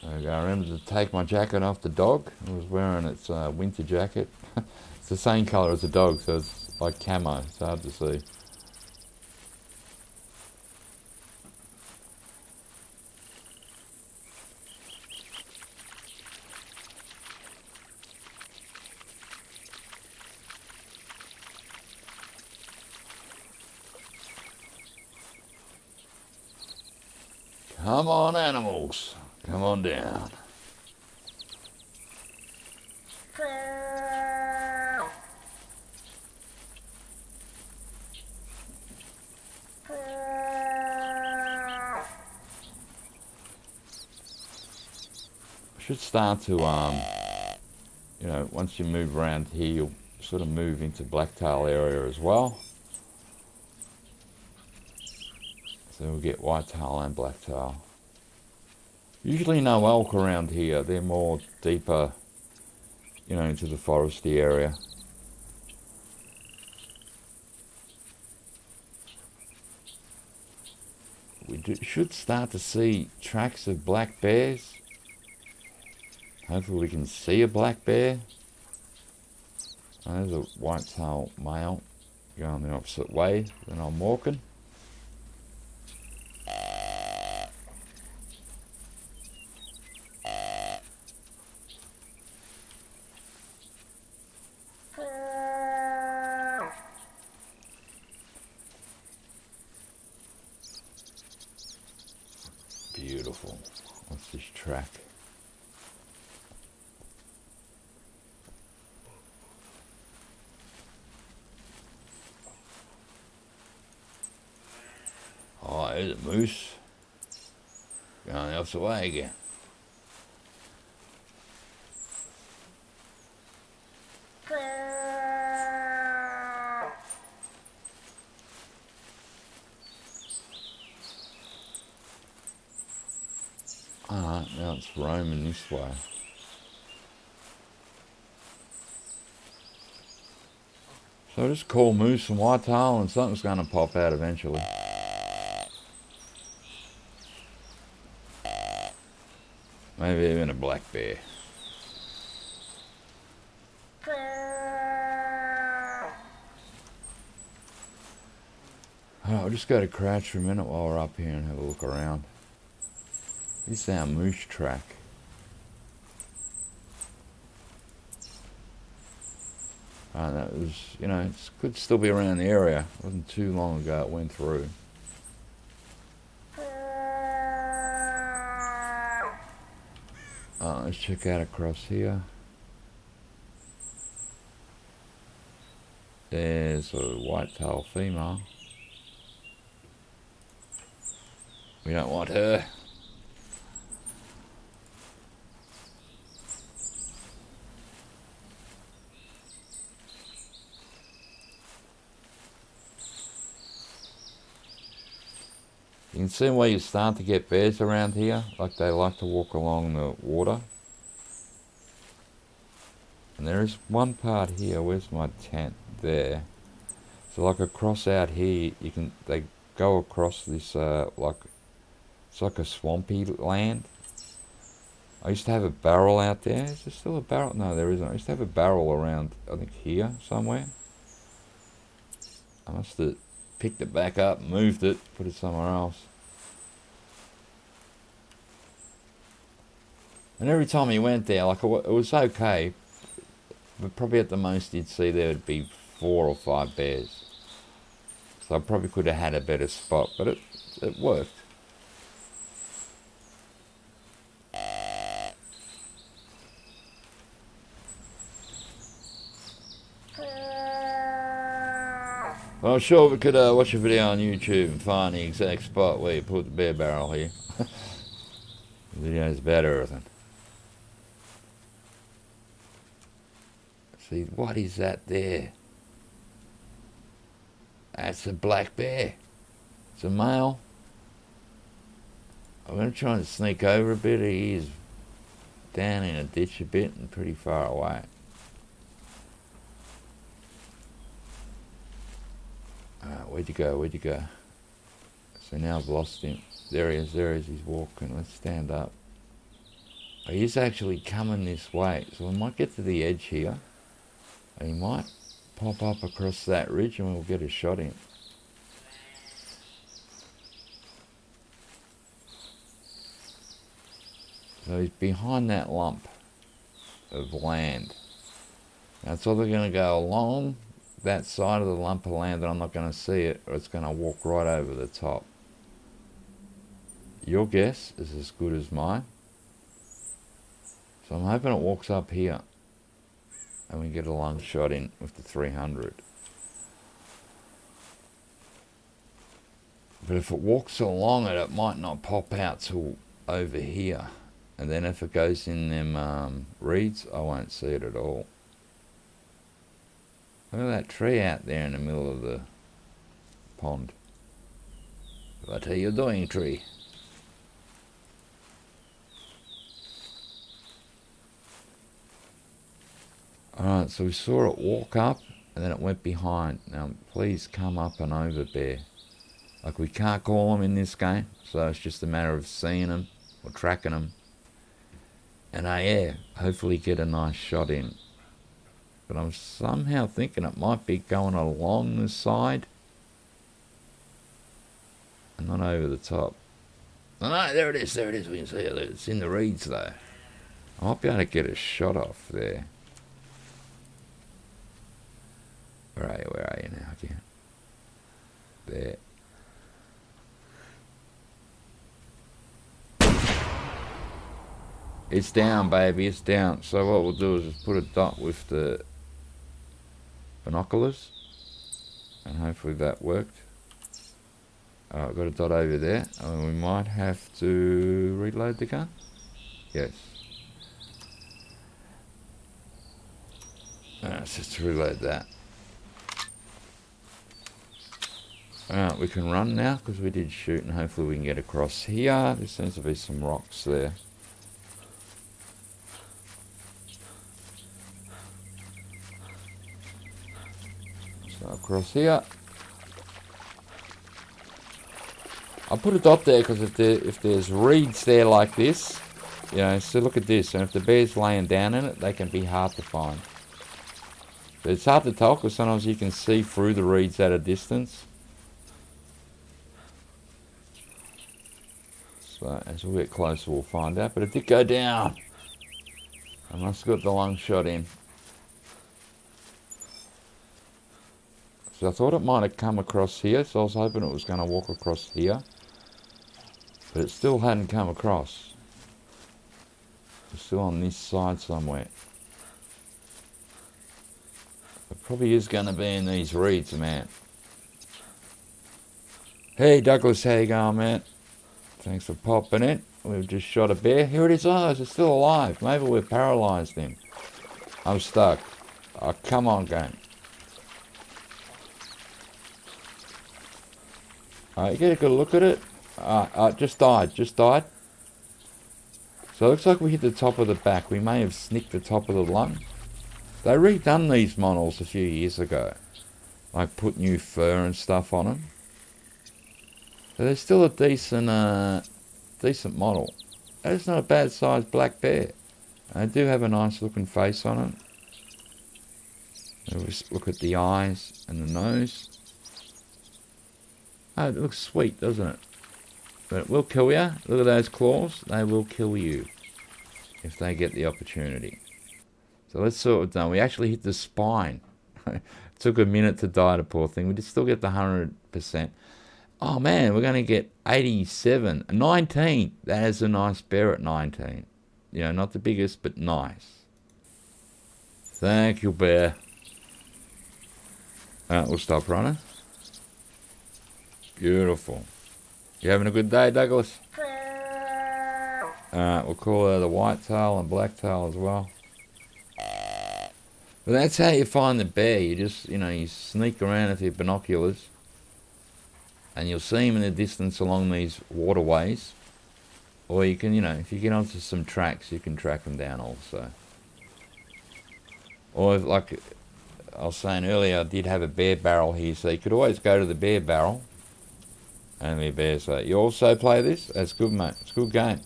There we go. I remember to take my jacket off the dog. It was wearing its winter jacket. It's the same colour as the dog, so it's like camo. It's hard to see. Come on, animals. Come on down. Should start to, you know, once you move around here, you'll sort of move into blacktail area as well. So we'll get whitetail and blacktail. Usually no elk around here. They're more deeper, you know, into the foresty area. We should start to see tracks of black bears. Hopefully we can see a black bear. There's a whitetail male going the opposite way than I'm walking. Beautiful. What's this track? Oh, there's a moose. Going the opposite way again. Alright, now it's roaming this way. So just call moose and whitetail and something's going to pop out eventually. Maybe even a black bear. I'll just go to crouch for a minute while we're up here and have a look around. This is our moose track. That was, you know, it could still be around the area. It wasn't too long ago it went through. Let's check out across here. There's a whitetail female. We don't want her. You can see where you start to get bears around here, like they like to walk along the water. And there is one part here, where's my tent? There. So like across out here, they go across this, it's like a swampy land. I used to have a barrel out there. Is there still a barrel? No, there isn't. I used to have a barrel around, I think here somewhere. I must have picked it back up, moved it, put it somewhere else. And every time you went there, like it was okay, but probably at the most you'd see there would be 4 or 5 bears. So I probably could have had a better spot, but it worked. Well, sure, we could watch a video on YouTube and find the exact spot where you put the bear barrel here. The video's about everything. See, what is that there? That's a black bear. It's a male. I'm going to try and sneak over a bit. He is down in a ditch a bit and pretty far away. Where'd you go? Where'd you go? So now I've lost him. There he is, he's walking. Let's stand up. Oh, he's actually coming this way. So we might get to the edge here. And he might pop up across that ridge and we'll get a shot in. So he's behind that lump of land. Now it's either going to go along that side of the lump of land that I'm not going to see it, or it's going to walk right over the top. Your guess is as good as mine. So I'm hoping it walks up here and we get a long shot in with the 300. But if it walks along it, it might not pop out till over here. And then if it goes in them reeds, I won't see it at all. Look at that tree out there in the middle of the pond. What are you doing, tree? Alright, so we saw it walk up and then it went behind. Now please come up and over, bear. Like we can't call them in this game, so it's just a matter of seeing them or tracking them. And yeah, hopefully get a nice shot in. But I'm somehow thinking it might be going along the side and not over the top. Oh no, there it is, we can see it. It's in the reeds though. I might be able to get a shot off there. Where are you now again? There. It's down, baby, it's down. So what we'll do is just put a dot with the binoculars and hopefully that worked. I've got a dot over there and we might have to reload the gun. Yes. Let's just reload that. Alright, we can run now because we did shoot and hopefully we can get across here. There seems to be some rocks there. So across here. I put a dot there because if there's reeds there like this, you know, so look at this, and if the bear's laying down in it, they can be hard to find. But it's hard to tell because sometimes you can see through the reeds at a distance. So as we get closer, we'll find out. But it did go down. I must have got the long shot in. So I thought it might have come across here, so I was hoping it was going to walk across here. But it still hadn't come across. It's still on this side somewhere. It probably is going to be in these reeds, man. Hey Douglas, how you going, man? Thanks for popping in. We've just shot a bear. Here it is. Oh, it's still alive. Maybe we've paralysed him. I'm stuck. Oh, come on, game. Alright, get a good look at it. Just died. So it looks like we hit the top of the back. We may have snicked the top of the lung. They redone these models a few years ago. Like put new fur and stuff on them. So they're still a decent model. It's not a bad sized black bear. They do have a nice looking face on it. Just look at the eyes and the nose. Oh, it looks sweet, doesn't it? But it will kill you. Look at those claws. They will kill you if they get the opportunity. So let's see what we've done. We actually hit the spine. It took a minute to die, the poor thing. We did still get the 100%. Oh man, we're going to get 87. 19. That is a nice bear at 19. You know, not the biggest, but nice. Thank you, bear. We'll stop running. Beautiful. You having a good day, Douglas? We'll call her the whitetail and blacktail as well. But that's how you find the bear. You just, you know, you sneak around with your binoculars and you'll see him in the distance along these waterways. Or you can, you know, if you get onto some tracks, you can track them down also. Or if, like I was saying earlier, I did have a bear barrel here, so you could always go to the bear barrel. And the bears say, you also play this? That's good, mate. It's a good game.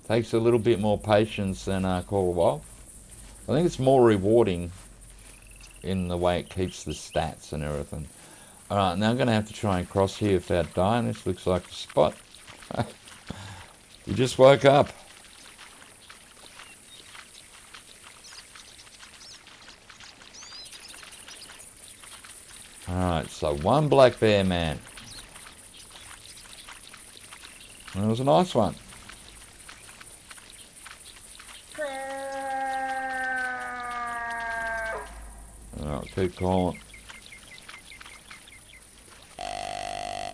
Takes a little bit more patience than Call of Wild. I think it's more rewarding in the way it keeps the stats and everything. Alright, now I'm going to have to try and cross here without dying. This looks like a spot. You just woke up. Alright, so one black bear, man. And it was a nice one. Alright, keep calling.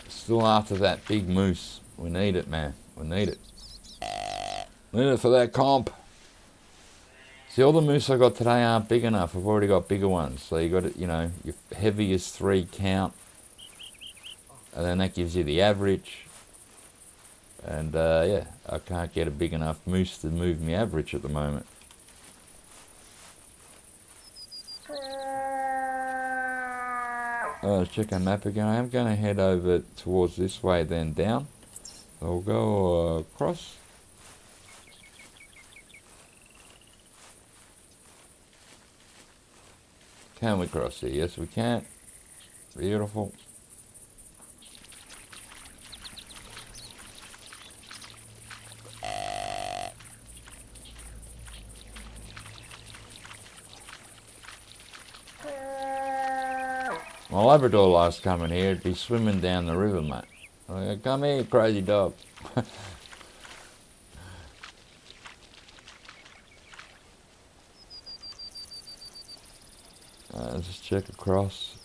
Still after that big moose. We need it, man. We need it. Need it for that comp. See, all the moose I got today aren't big enough. I've already got bigger ones. So you got it, you know, your heaviest 3 count. And then that gives you the average. And yeah, I can't get a big enough moose to move me average at the moment. Let's check our map again. I am going to head over towards this way, then down. So we'll go across. Can we cross here? Yes, we can. Beautiful. My Labrador last coming here, it'd be swimming down the river, mate. I go, come here, crazy dog. Let's just check across.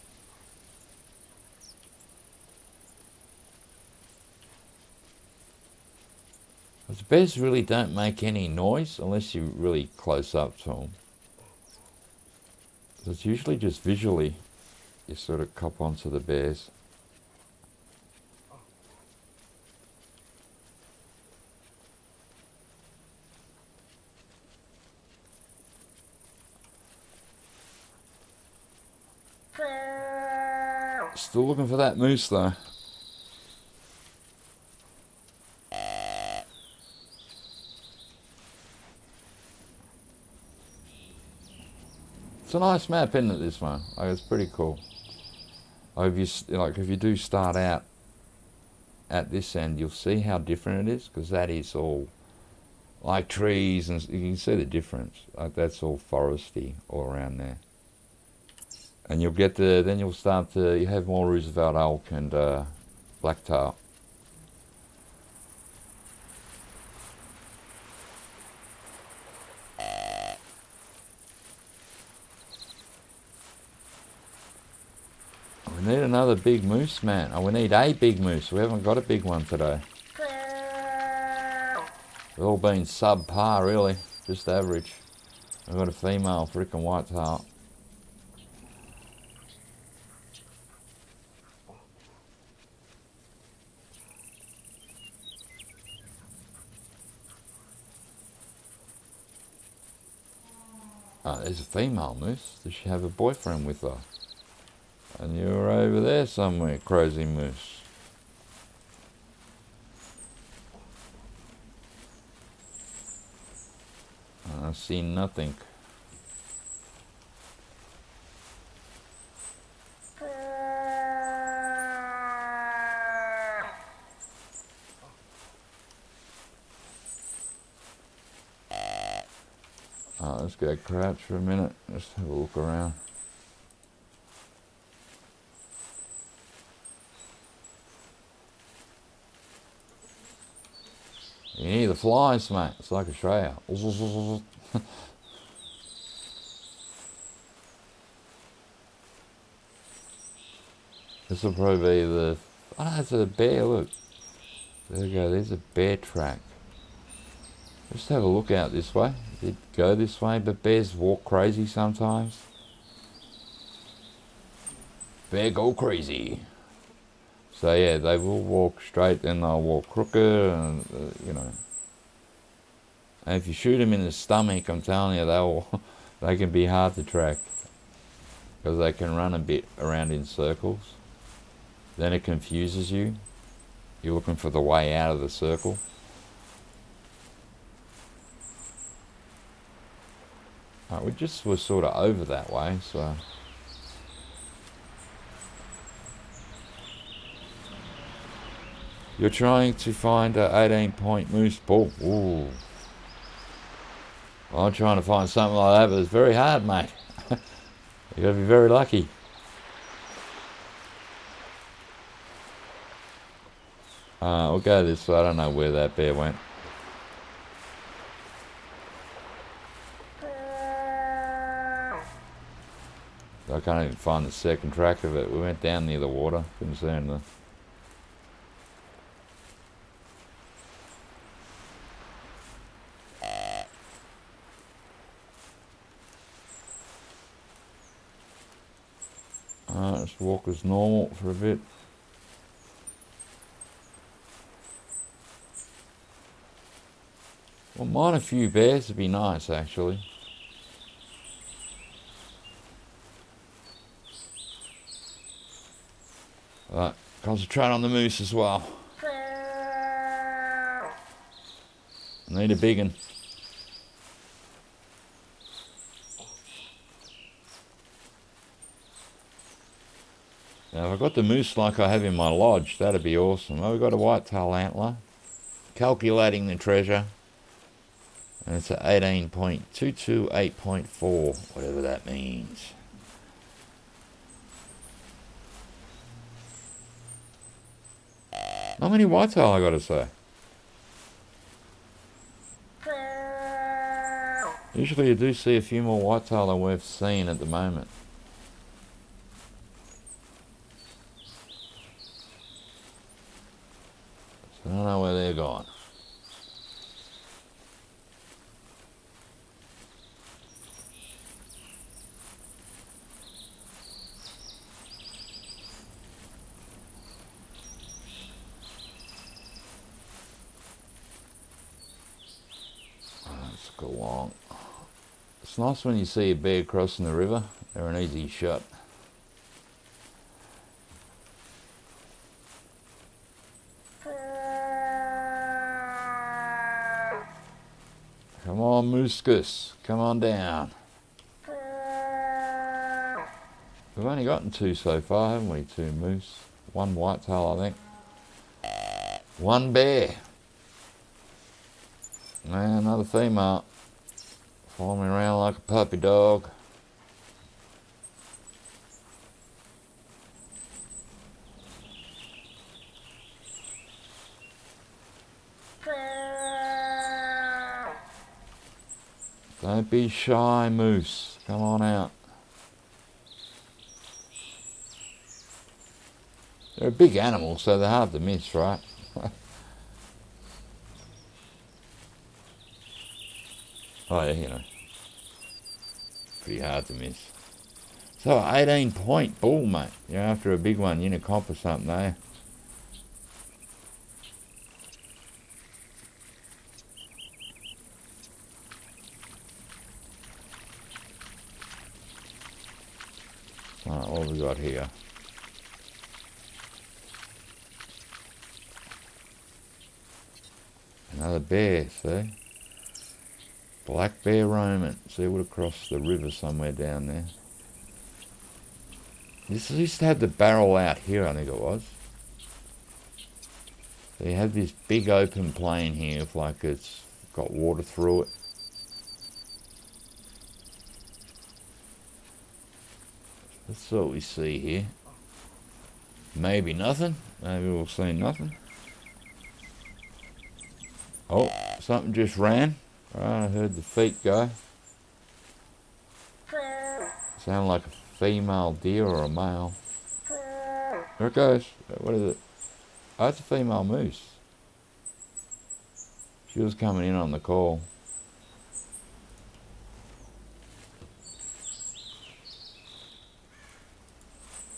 The bears really don't make any noise unless you're really close up to them. So it's usually just visually you sort of cop onto the bears. Still looking for that moose though. It's a nice map, isn't it, this one? Like, it's pretty cool. Like, if you do start out at this end, you'll see how different it is, because that is all like trees, and you can see the difference. Like, that's all foresty all around there. And you'll get then you'll start to, you have more Roosevelt elk and blacktail. We need another big moose, man. Oh, we need a big moose. We haven't got a big one today. They've all been subpar, really. Just average. We've got a female frickin' whitetail. Oh, there's a female moose. Does she have a boyfriend with her? And you're over there somewhere, crazy moose. I see nothing. Let's go crouch for a minute. Just have a look around. You hear the flies, mate. It's like Australia. This will probably be the... Oh, no, it's a bear, look. There we go, there's a bear track. Just have a look out this way. It did go this way, but bears walk crazy sometimes. Bear go crazy. So yeah, they will walk straight, then they'll walk crooked, and you know. And if you shoot them in the stomach, I'm telling you, they can be hard to track, because they can run a bit around in circles. Then it confuses you. You're looking for the way out of the circle. We're sort of over that way, so. You're trying to find an 18-point moose bull. Ooh. Well, I'm trying to find something like that, but it's very hard, mate. You gotta be very lucky. We'll go this way. I don't know where that bear went. I can't even find the second track of it. We went down near the water. Couldn't see anything. Let's walk as normal for a bit. Well, mine a few bears would be nice, actually. Right, concentrate on the moose as well. Need a big one. Now, if I got the moose like I have in my lodge, that'd be awesome. Oh, we've got a whitetail antler. Calculating the treasure. And it's at 18.22, 8.4, whatever that means. Not many whitetail, I gotta say. Usually you do see a few more whitetail than we've seen at the moment. So I don't know where they're going. Let's go along. It's nice when you see a bear crossing the river. They're an easy shot. Come on, Mooskus. Come on down. We've only gotten 2 so far, haven't we? 2 moose. 1 whitetail, I think. 1 bear. Man, another female. Following me around like a puppy dog. Don't be shy, moose. Come on out. They're a big animal, so they're hard to miss, right? Oh yeah, you know. Pretty hard to miss. So 18-point bull, mate. You're after a big one, unicomp or something, eh? Alright, what have we got here? Another bear, see? Black bear roaming. See, it would have crossed the river somewhere down there. This used to have the barrel out here, I think it was. So you have this big open plain here, if like it's got water through it. Let's see what we see here. Maybe nothing. Maybe we'll see nothing. Oh, something just ran. Right, I heard the feet go. Sound like a female deer or a male. There it goes. What is it? Oh, it's a female moose. She was coming in on the call.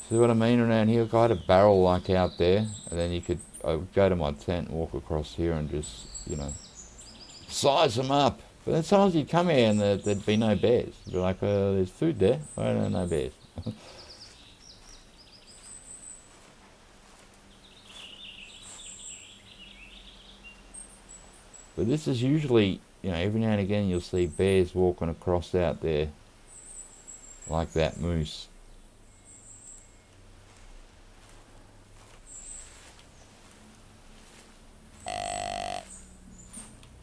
See what I mean around here? I had a barrel like out there, and then you could I would go to my tent and walk across here and just, you know, size them up. But then sometimes you'd come here and there'd be no bears. You'd be like, there's food there. I don't know, no bears. But this is usually, you know, every now and again you'll see bears walking across out there like that moose.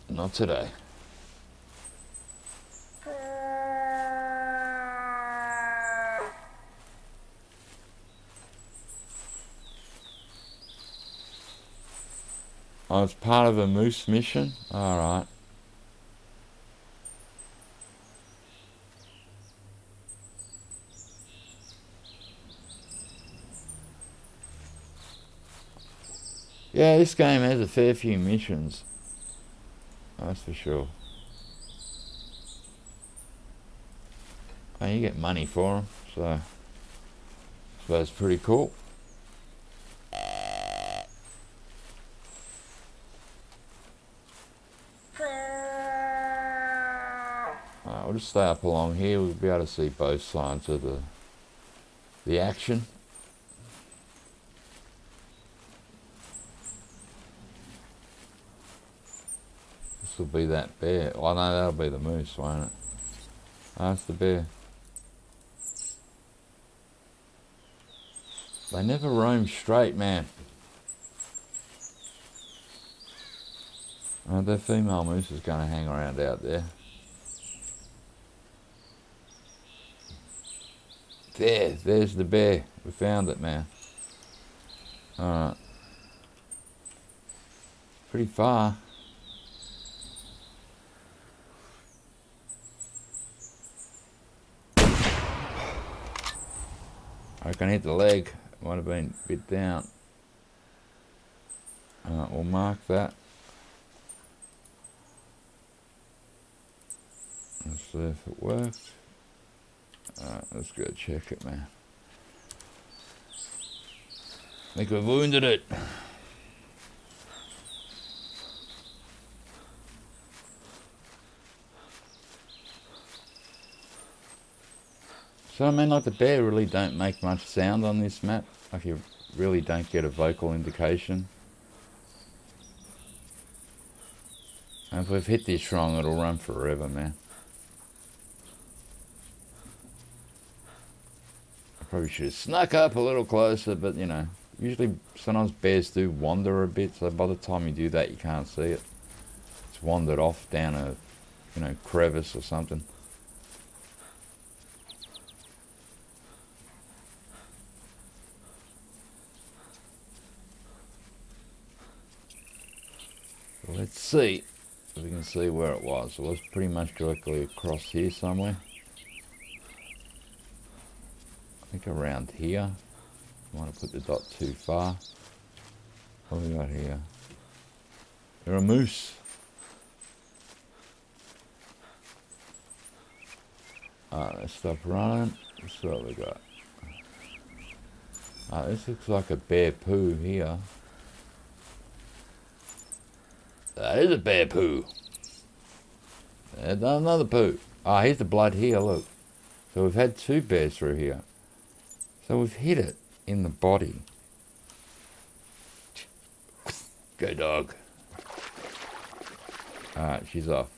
Not today. Oh, it's part of a moose mission? Alright. Yeah, this game has a fair few missions. That's for sure. And you get money for them, so I suppose it's pretty cool. Alright, we'll just stay up along here. We'll be able to see both sides of the action. Will be that bear. Oh no, that'll be the moose, won't it? Oh, it's the bear. They never roam straight, man. Oh, the female moose is going to hang around out there. There's the bear. We found it, man. Alright. Pretty far. I can hit the leg. Might have been a bit down. Alright, we'll mark that. Let's see if it worked. Alright, let's go check it, man. I think we've wounded it. So I mean, like the bear really don't make much sound on this map. Like you really don't get a vocal indication. And if we've hit this wrong, it'll run forever, man. I probably should have snuck up a little closer, but you know, usually sometimes bears do wander a bit, so by the time you do that, you can't see it. It's wandered off down a, you know, crevice or something. Let's see if we can see where it was. It was pretty much directly across here somewhere. I think around here. I want to put the dot too far. What have we got here? There are moose. Alright, let's stop running. Let's see what we got. This looks like a bear poo here. That is a bear poo. There's another poo. Ah, here's the blood here, look. So we've had 2 bears through here. So we've hit it in the body. Go dog. Alright, she's off.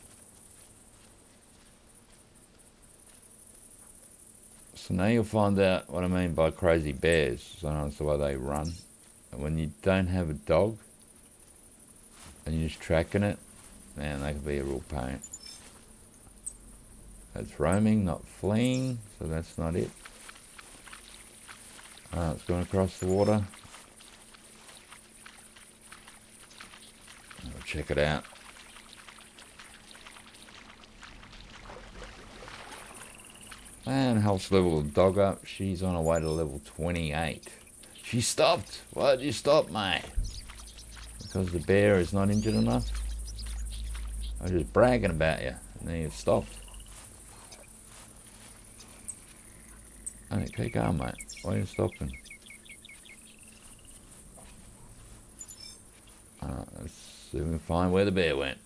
So now you'll find out what I mean by crazy bears. Sometimes the way they run. And when you don't have a dog, and you're just tracking it, man, that could be a real pain. That's roaming, not fleeing, so that's not it. Alright, it's going across the water. We'll check it out. And helps level the dog up. She's on her way to level 28. She stopped. Why'd you stop, mate? Because the bear is not injured enough? I was just bragging about you, and then you stopped. Hey, keep going, mate. Why are you stopping? Let's see if we can find where the bear went.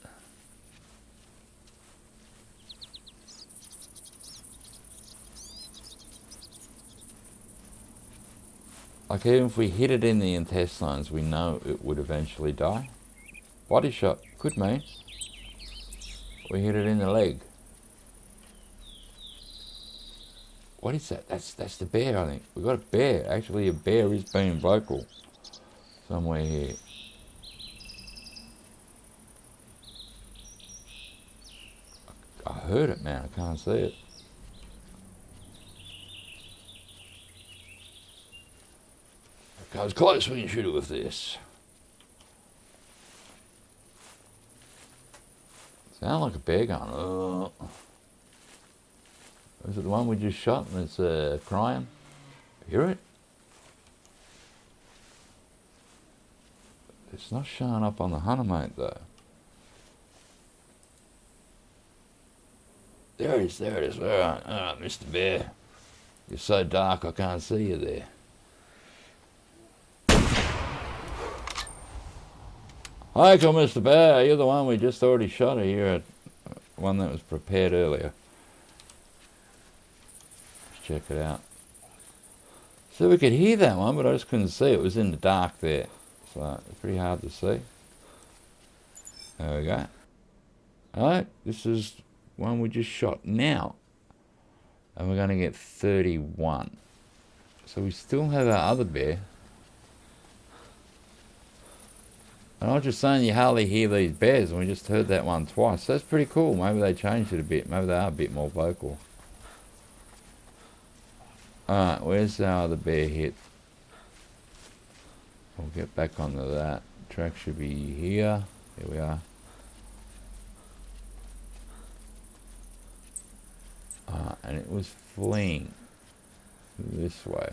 Like, even if we hit it in the intestines, we know it would eventually die. Body shot, could mean we hit it in the leg. What is that? That's the bear, I think. We got a bear. Actually, a bear is being vocal somewhere here. I heard it, man. I can't see it. Goes close, we can shoot it with this. Sound like a bear going, oh. Is it the one we just shot and it's crying? Hear it? It's not showing up on the hunter mate though. There it is, there it is. Alright, Mr. Bear. You're so dark I can't see you there. Hi, Mr. Bear. You're the one we just already shot here at one that was prepared earlier. Let's check it out. So we could hear that one, but I just couldn't see. It was in the dark there. So it's pretty hard to see. There we go. Alright, this is one we just shot now. And we're going to get 31. So we still have our other bear. And I was just saying you hardly hear these bears, and we just heard that one twice. So that's pretty cool. Maybe they changed it a bit. Maybe they are a bit more vocal. Alright, where's our other bear hit? We'll get back onto that. Track should be here. Here we are. And it was fleeing this way.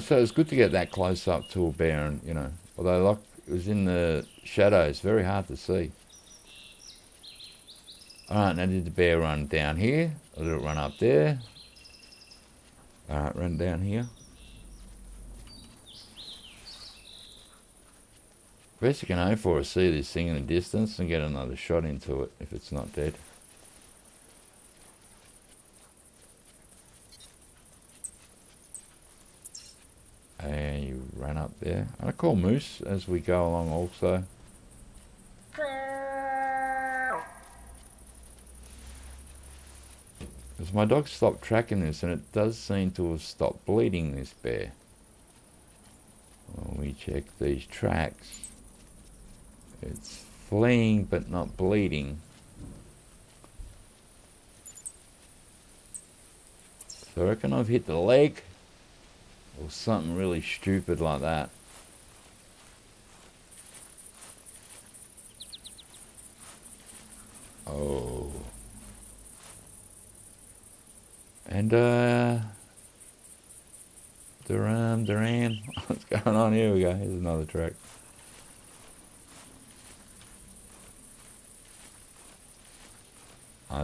So it's good to get that close up to a bear, and you know, although like it was in the shadows, very hard to see. Alright, now did the bear run down here? Or did it run up there? Alright, run down here. Best you can hope for is see this thing in the distance and get another shot into it if it's not dead. And you run up there. I call moose as we go along also. Because my dog stopped tracking this, and it does seem to have stopped bleeding, this bear. When we check these tracks, it's fleeing but not bleeding. So I reckon I've hit the leg or something really stupid like that. Oh. And Duran. What's going on? Here we go. Here's another track.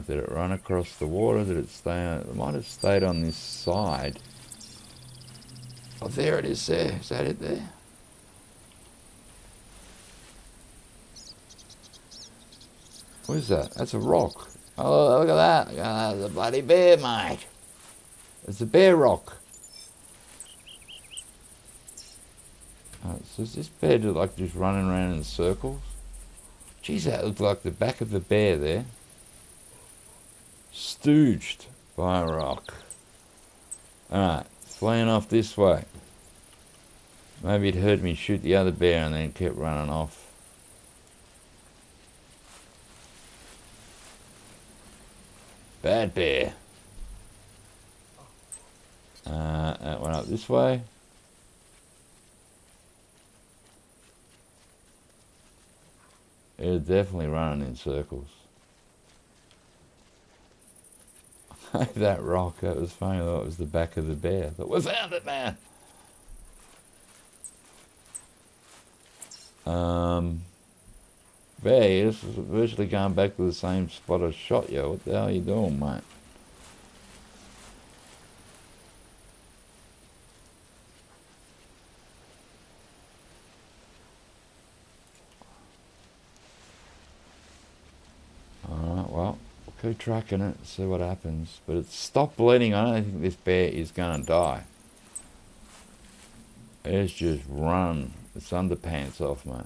Did it run across the water? Did it stay on? It might have stayed on this side. Oh, there it is there. Is that it there? What is that? That's a rock. Oh, look at that. Look at that. That's a bloody bear, mate. It's a bear rock. So is this bear like just running around in circles? Geez, that looked like the back of the bear there. Stooged by a rock. Alright, flying off this way. Maybe it heard me shoot the other bear and then kept running off. Bad bear. That went up this way. It was definitely running in circles. That rock, that was funny. I thought it was the back of the bear. But we found it, man. Bear, this is virtually going back to the same spot I shot you. What the hell are you doing, mate? Alright, well, we'll keep tracking it, see what happens. But it's stopped bleeding. I don't think this bear is going to die. It's just run its underpants off, mate.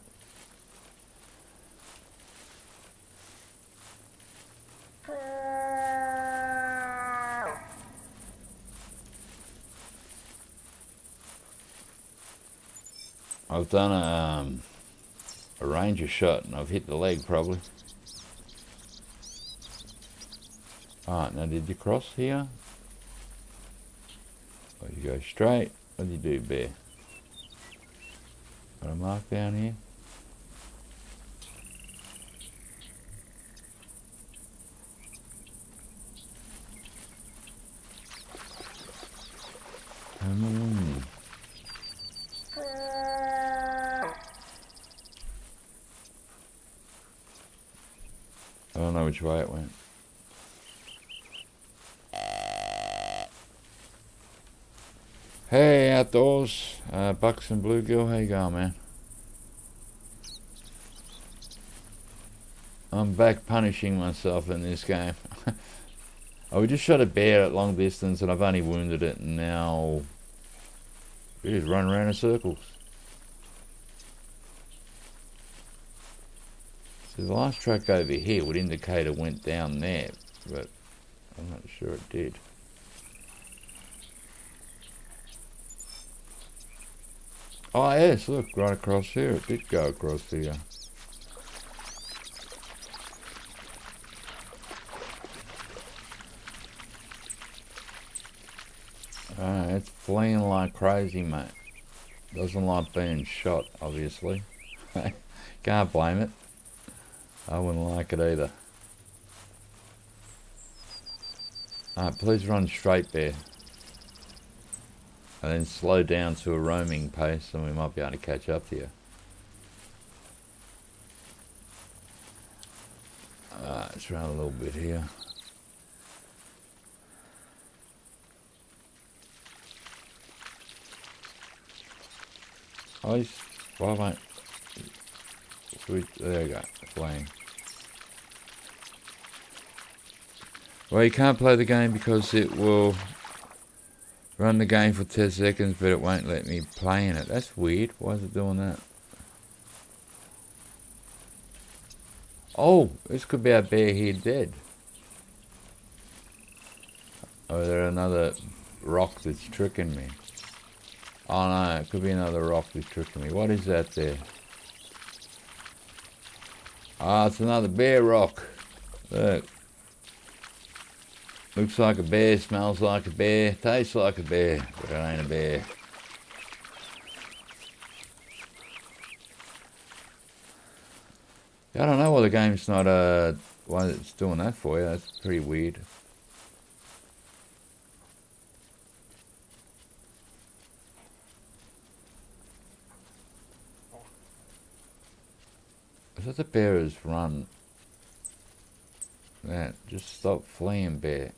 I've done a ranger shot and I've hit the leg probably. Alright, now did you cross here? Or you go straight? What do you do, bear? Got a mark down here? I don't know which way it went. Hey, outdoors, Bucks and Bluegill, how you going, man? I'm back punishing myself in this game. We just shot a bear at long distance and I've only wounded it, and now we just run around in circles. So the last track over here would indicate it went down there, but I'm not sure it did. Oh yes, look, right across here. It did go across here. It's fleeing like crazy, mate. Doesn't like being shot, obviously. Can't blame it. I wouldn't like it either. Alright, please run straight there. And then slow down to a roaming pace and we might be able to catch up to you. Let's run a little bit here. Oh, he's... Why won't... There you go, playing. Well, you can't play the game because it will Run the game for 10 seconds, but it won't let me play in it. That's weird. Why is it doing that? Oh, this could be our bear here dead. Oh, there another rock that's tricking me. Oh no, it could be another rock that's tricking me. What is that there? Ah, it's another bear rock. Look. Looks like a bear, smells like a bear, tastes like a bear, but it ain't a bear. I don't know why the game's not, why it's doing that for you. That's pretty weird. I thought the bear has run. Man, just stop fleeing, bear.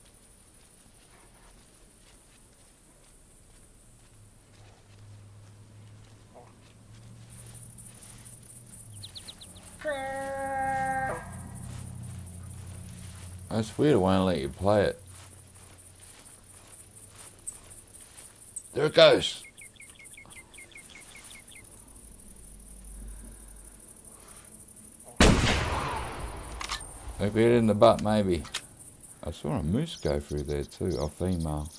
That's weird, it won't let you play it. There it goes. Maybe hit it in the butt, maybe. I saw a moose go through there too, a female.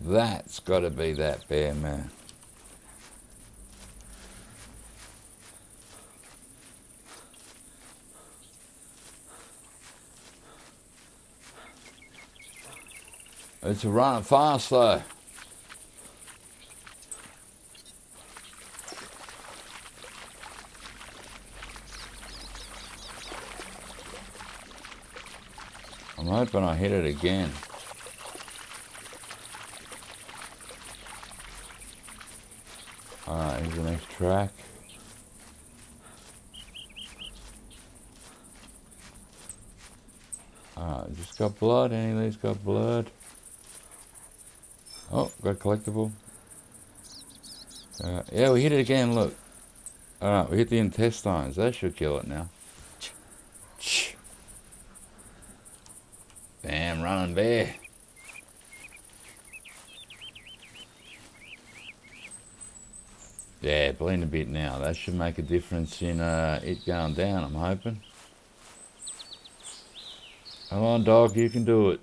That's got to be that bear, man. It's running fast though. I'm hoping I hit it again. Alright, here's the next track. Alright, just got blood. Any of these got blood? Oh, got a collectible. Yeah, we hit it again, look. Alright, we hit the intestines. That should kill it now. Damn, running bear. Yeah, bleeding a bit now. That should make a difference in it going down, I'm hoping. Come on, dog, you can do it.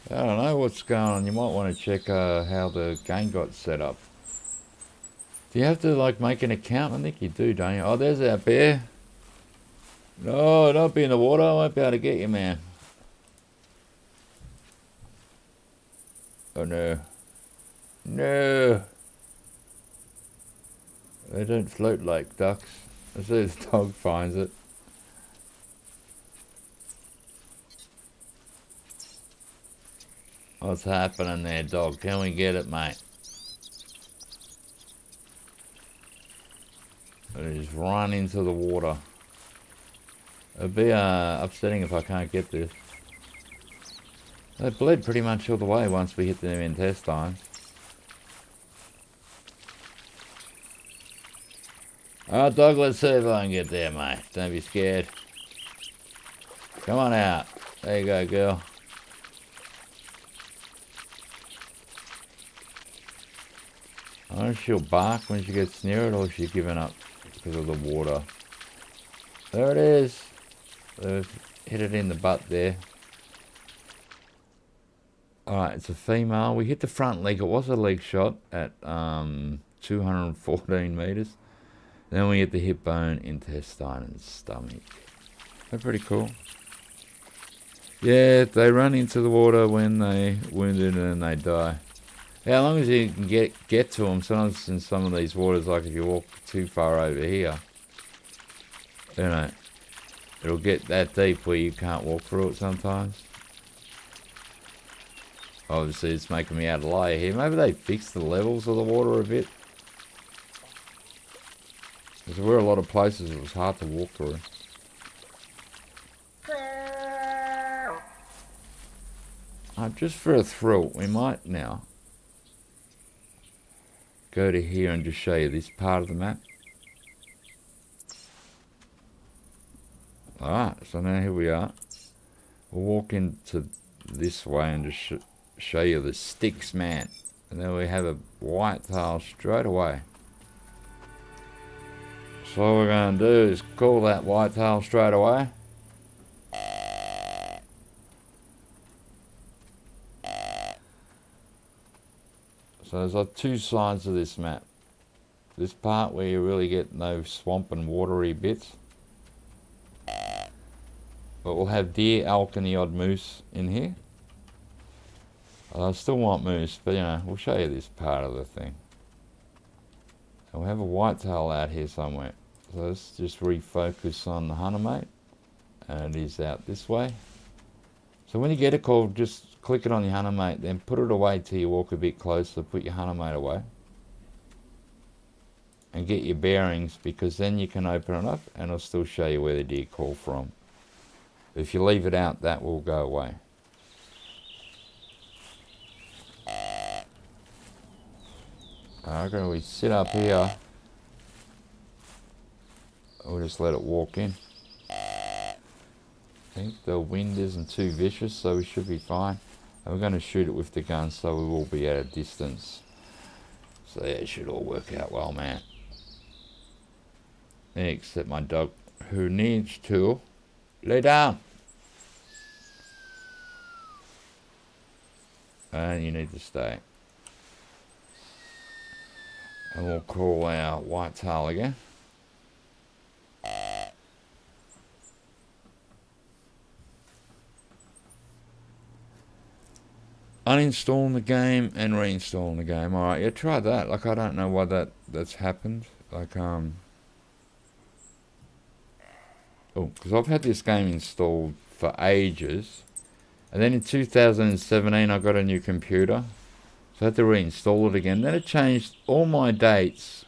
I don't know what's going on. You might want to check how the game got set up. Do you have to like make an account? I think you do, don't you? Oh, there's our bear. No, don't be in the water. I won't be able to get you, man. Oh no. No. They don't float like ducks. As soon as the dog finds it. What's happening there, dog? Can we get it, mate? They just run into the water. It'd be upsetting if I can't get this. They bled pretty much all the way once we hit them intestines. Alright, dog, let's see if I can get there, mate. Don't be scared. Come on out. There you go, girl. I don't know if she'll bark when she gets near it or she's giving up because of the water. There it is. They've hit it in the butt there. Alright, it's a female. We hit the front leg. It was a leg shot at 214 meters. Then we hit the hip bone, intestine, and stomach. They're pretty cool. Yeah, they run into the water when they wounded and they die. Yeah, as long as you can get to them. Sometimes in some of these waters, like if you walk too far over here, you know, it'll get that deep where you can't walk through it sometimes. Obviously, it's making me out of lie here. Maybe they fixed the levels of the water a bit. Because there were a lot of places it was hard to walk through. Just for a thrill, we might now. go to here and just show you this part of the map. Alright, so now here we are. We'll walk into this way and just show you the sticks, man. And then we have a whitetail straight away. So what we're going to do is call that whitetail straight away. So there's like two sides of this map. This part where you really get no swamp and watery bits. But we'll have deer, elk and the odd moose in here. I still want moose, but you know, we'll show you this part of the thing. And we'll have a whitetail out here somewhere. So let's just refocus on the hunter, mate. And it is out this way. So when you get a call, just click it on your hunter, mate, then put it away till you walk a bit closer, put your hunter, mate, away. And get your bearings, because then you can open it up and it'll still show you where the deer call from. If you leave it out, that will go away. Okay, we sit up here. We'll just let it walk in. I think the wind isn't too vicious, so we should be fine. And we're going to shoot it with the gun, so we will be at a distance. So yeah, it should all work out well, man. Except my dog, who needs to lay down. And you need to stay. And we'll call our whitetail again. Uninstalling the game and reinstalling the game. Alright, yeah, try that. Like, I don't know why that's happened. Like, oh, because I've had this game installed for ages. And then in 2017, I got a new computer. So I had to reinstall it again. Then it changed all my dates.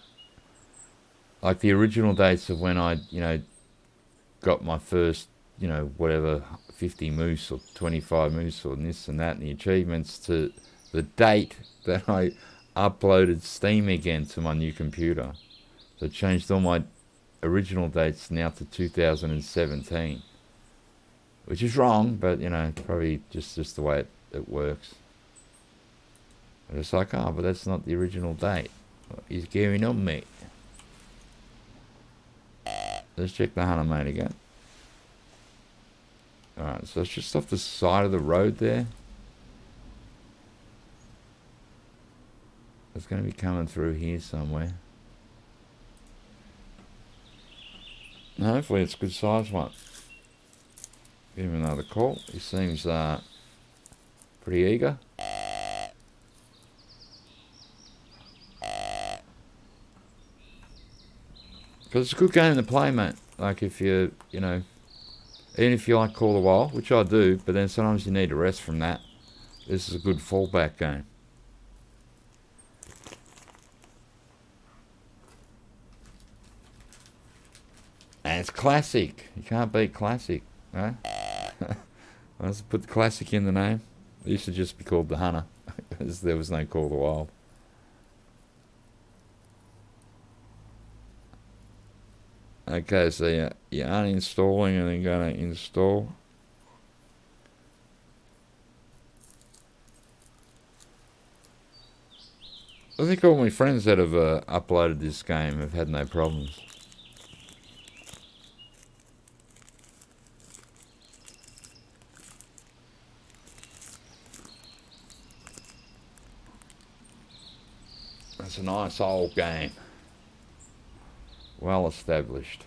Like the original dates of when I, you know, got my first, you know, whatever, 50 moose or 25 moose or this and that, and the achievements to the date that I uploaded Steam again to my new computer. So it changed all my original dates now to 2017. Which is wrong, but, you know, probably just the way it works. And it's like, oh, but that's not the original date. He's gearing on me. Let's check the hunter, mate, again. Alright, so it's just off the side of the road there. It's going to be coming through here somewhere. No, hopefully it's a good size one. Give him another call. He seems pretty eager. Because it's a good game to play, mate. Like if you know, even if you like Call of the Wild, which I do, but then sometimes you need a rest from that. This is a good fallback game. And it's classic. You can't beat classic, right? Let's put the classic in the name. It used to just be called the Hunter, because there was no Call of the Wild. Okay, so you're uninstalling and then going to install. I think all my friends that have uploaded this game have had no problems. It's a nice old game. Well established.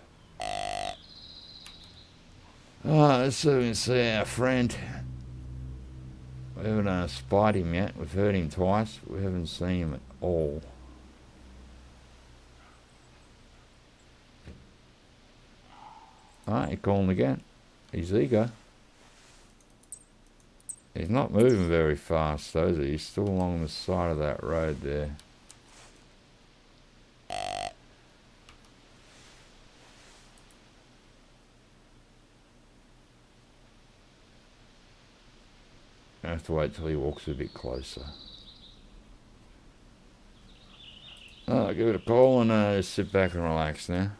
Let's see our friend. We haven't spied him yet. We've heard him twice. We haven't seen him at all. Alright, you're calling again. He's eager. He's not moving very fast though, is he? He's still along the side of that road there. I have to wait till he walks a bit closer. Alright, give it a call and just sit back and relax now.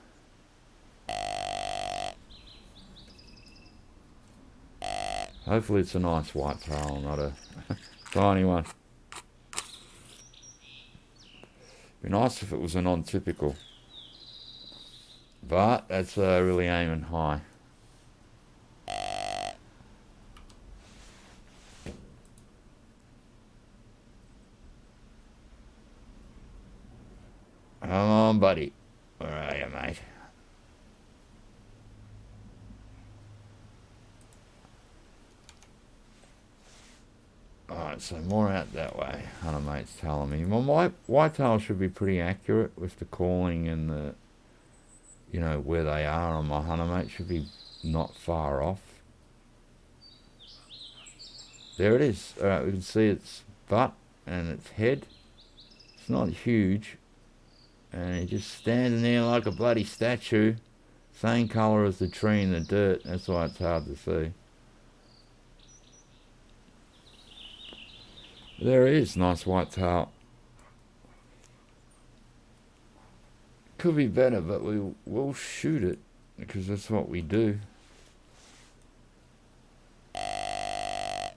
Hopefully it's a nice white tail, not a tiny one. Be nice if it was a non-typical. But that's really aiming high. Come on, buddy. Where are you, mate? Alright, so more out that way. Hunter mate's telling me. Well, my whitetail should be pretty accurate with the calling and the, you know, where they are on my hunter mate. Should be not far off. There it is. Alright, we can see its butt and its head. It's not huge. And he's just standing there like a bloody statue. Same colour as the tree in the dirt. That's why it's hard to see. There he is, nice white tail. Could be better, but we will shoot it because that's what we do. But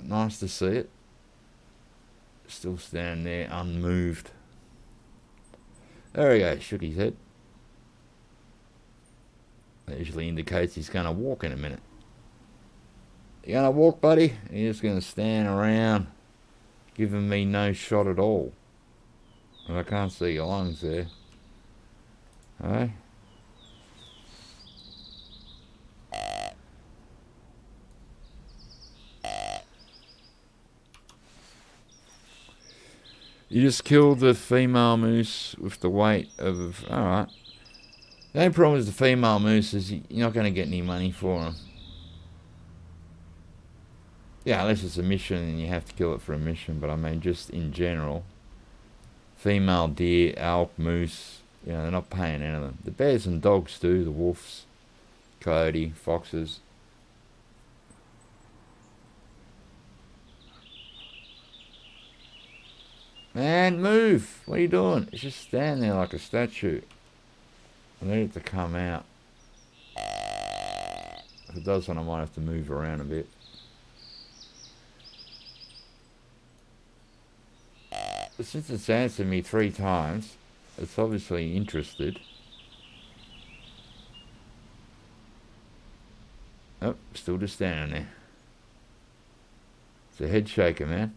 nice to see it. Still standing there, unmoved. There he goes, shook his head. That usually indicates he's going to walk in a minute. You gonna walk, buddy? You're just gonna stand around giving me no shot at all. And I can't see your lungs there. Hey? You just killed the female moose with the weight of... Alright. The only problem with the female moose is you're not going to get any money for them. Yeah, unless it's a mission and you have to kill it for a mission, but I mean just in general. Female deer, elk, moose, you know, they're not paying anything. The bears and dogs do, the wolves, coyote, foxes. Man, move! What are you doing? It's just standing there like a statue. I need it to come out. If it doesn't, I might have to move around a bit. But since it's answered me 3 times, it's obviously interested. Oh, still just standing there. It's a head shaker, man.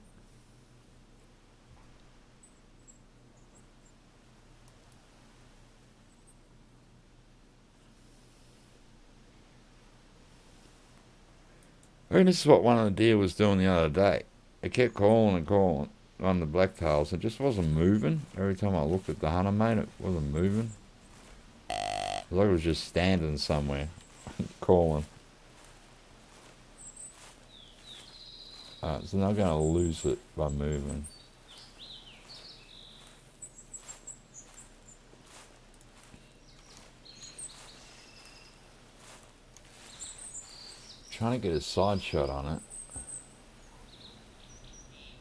I mean, this is what one of the deer was doing the other day. It kept calling and calling on the blacktails. It just wasn't moving. Every time I looked at the hunter mate, it wasn't moving. It was like it was just standing somewhere, calling. So now I'm going to lose it by moving. Trying to get a side shot on it.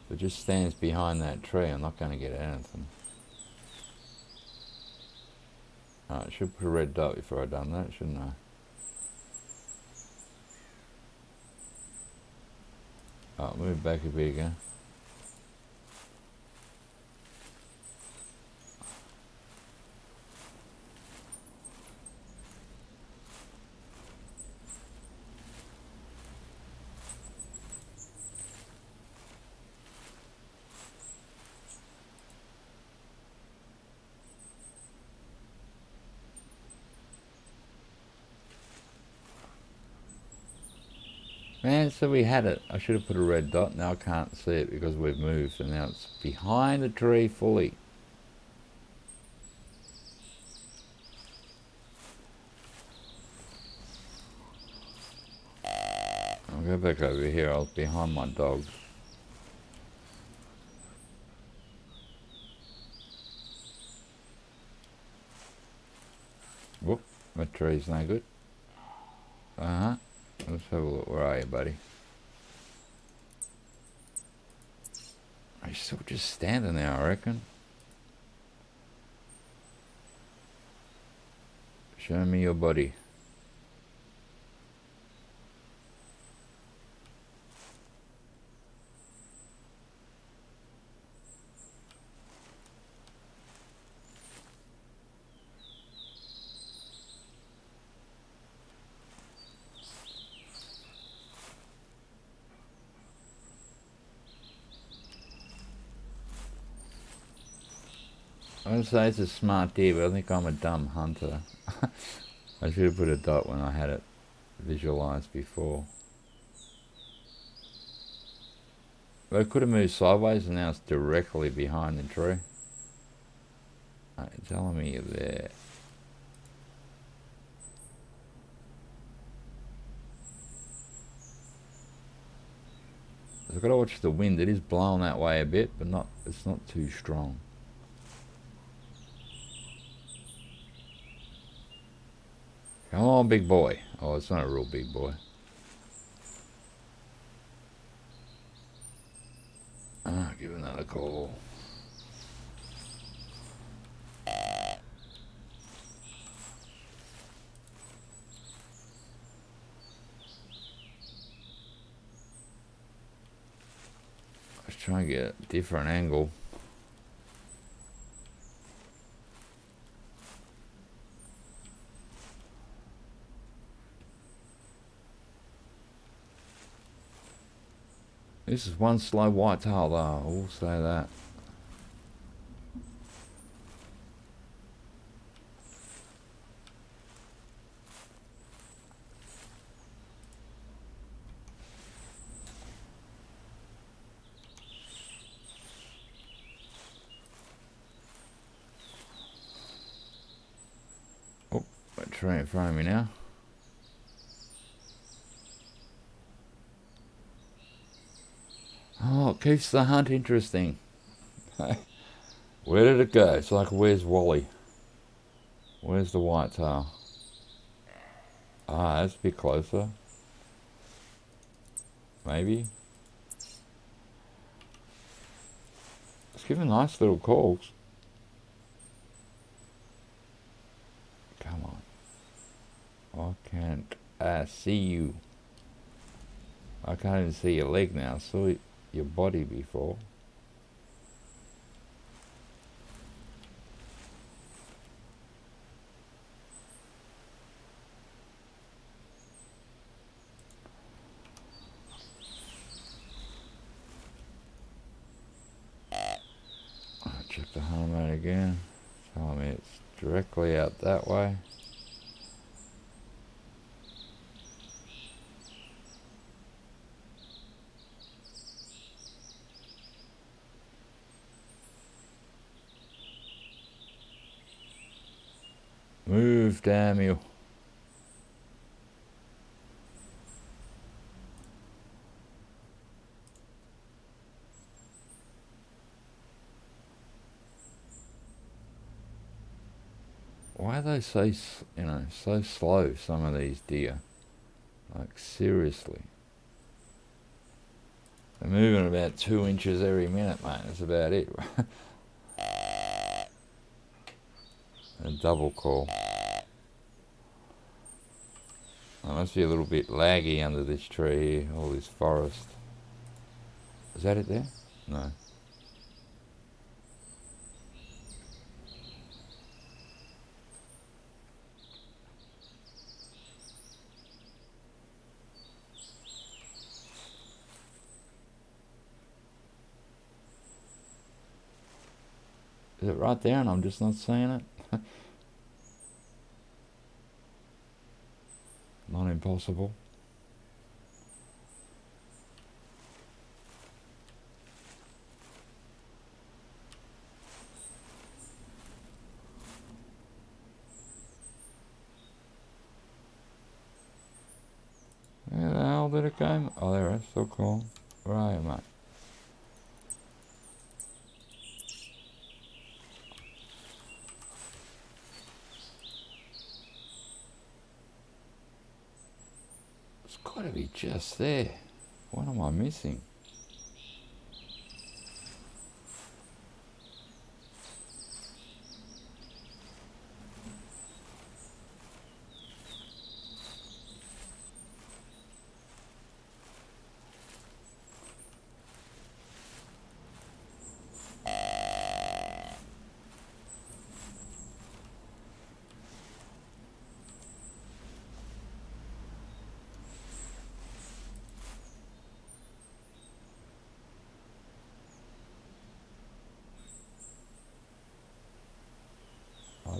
If it just stands behind that tree, I'm not going to get anything. Alright, I should put a red dot before I've done that, shouldn't I? Alright, move back a bit again. Man, so we had it. I should have put a red dot. Now I can't see it because we've moved. And now it's behind the tree fully. I'll go back over here. I was behind my dogs. Whoop, my tree's no good. Uh-huh. Let's have a look. Where are you, buddy? he's still just standing there, I reckon. Show me your body. I would say it's a smart deer, but I think I'm a dumb hunter. I should have put a dot when I had it visualized before. But I could have moved sideways and now it's directly behind the tree. It's telling me you're there. I've got to watch the wind. It is blowing that way a bit, but it's not too strong. Come on, big boy. Oh, it's not a real big boy. Give another call. Let's try and get a different angle. This is one slow whitetail though, I will say that. Oh, that tree in front of me now. Oh, it keeps the hunt interesting. Where did it go? It's like, where's Wally? Where's the whitetail? Ah, that's a bit closer. Maybe. It's giving nice little calls. Come on. I can't see you. I can't even see your leg now. I saw your body before. I'll check the home mode again. Tell me it's directly out that way. Move, damn you. Why are they so, so slow, some of these deer? Like, seriously. They're moving about 2 inches every minute, mate. That's about it. A double call. It must be a little bit laggy under this tree here, all this forest. Is that it there? No. Is it right there and I'm just not seeing it? Not impossible. Where the hell did it go? Oh, there it is. So cool. Where are you, mate? It's got to be just there. What am I missing?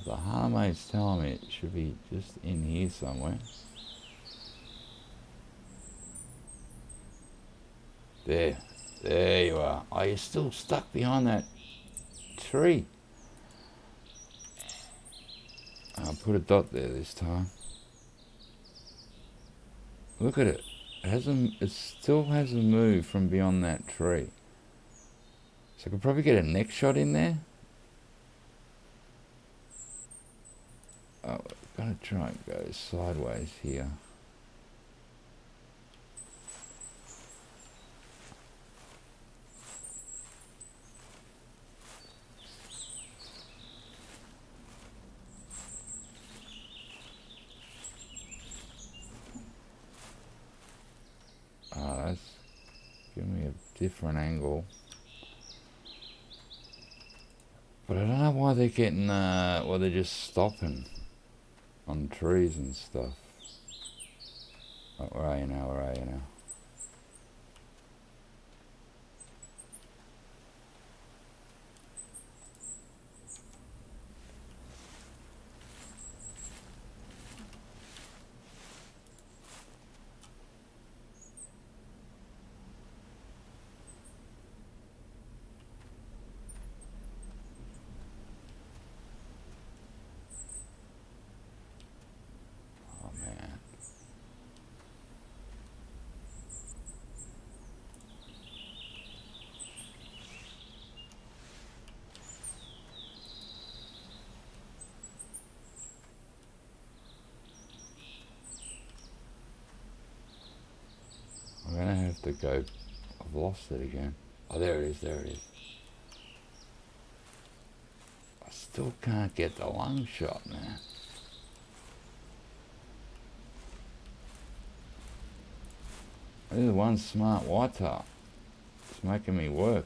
But the hunter mate's telling me it should be just in here somewhere. There. There you are. Oh, you're still stuck behind that tree. I'll put a dot there this time. Look at it. It still hasn't moved from beyond that tree. So I could probably get a neck shot in there. Oh, I'm gonna try and go sideways here. Oh, that's giving me a different angle. But I don't know why they're getting, well, they're just stopping on trees and stuff. Oh, where are you now? Where are you now? Oh, man. I'm gonna have to go. I've lost it again. Oh, there it is, there it is. I still can't get the lung shot, man. This is one smart whitetail. It's making me work.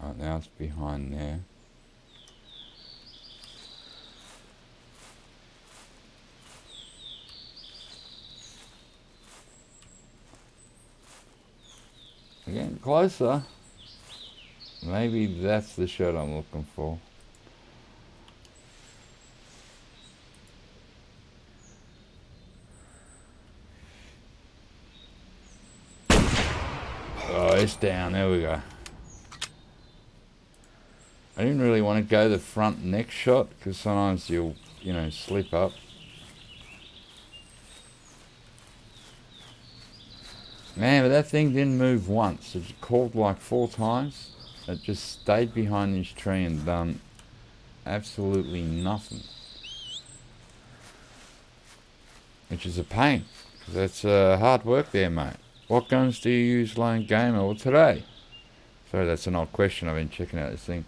Right, now it's behind there. Getting closer. Maybe that's the shot I'm looking for. Oh, it's down. There we go. I didn't really want to go the front neck shot because sometimes you'll, slip up. Man, but that thing didn't move once. It called like 4 times. It just stayed behind this tree and done absolutely nothing. Which is a pain, because that's hard work there, mate. What guns do you use lone gamer? Well, today. Sorry, that's an odd question. I've been checking out this thing.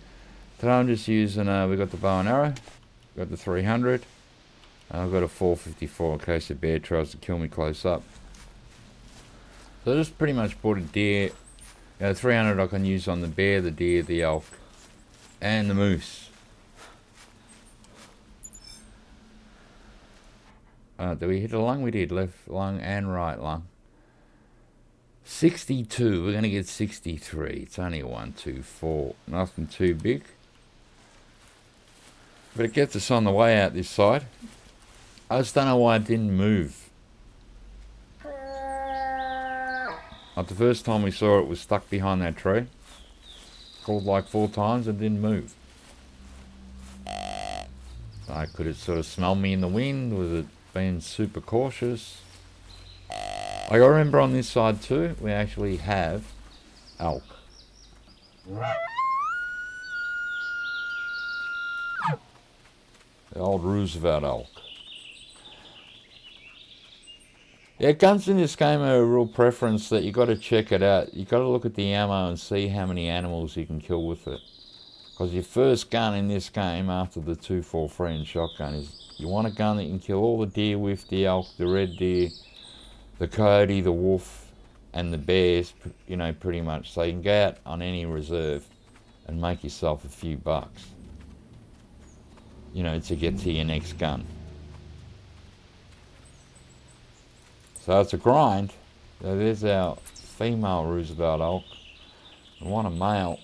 Today I'm just using, we got the bow and arrow, got the 300, and I've got a 454 in case the bear tries to kill me close up. So I just pretty much bought a deer. 300 I can use on the bear, the deer, the elk, and the moose. Did we hit a lung? We did. Left lung and right lung. 62. We're going to get 63. It's only a 1, 2, 4. Nothing too big. But it gets us on the way out this side. I just don't know why it didn't move. Like the first time we saw it was stuck behind that tree. Called like 4 times and didn't move. So could it sort of smell me in the wind? Was it being super cautious? Like I remember on this side too, we actually have elk. The old Roosevelt elk. Yeah, guns in this game are a real preference that you got to check it out. You got to look at the ammo and see how many animals you can kill with it. Because your first gun in this game after the 243 and shotgun is you want a gun that you can kill all the deer with, the elk, the red deer, the coyote, the wolf, and the bears, you know, pretty much. So you can go out on any reserve and make yourself a few bucks, you know, to get to your next gun. So it's a grind. So there's our female Roosevelt elk. I want a male.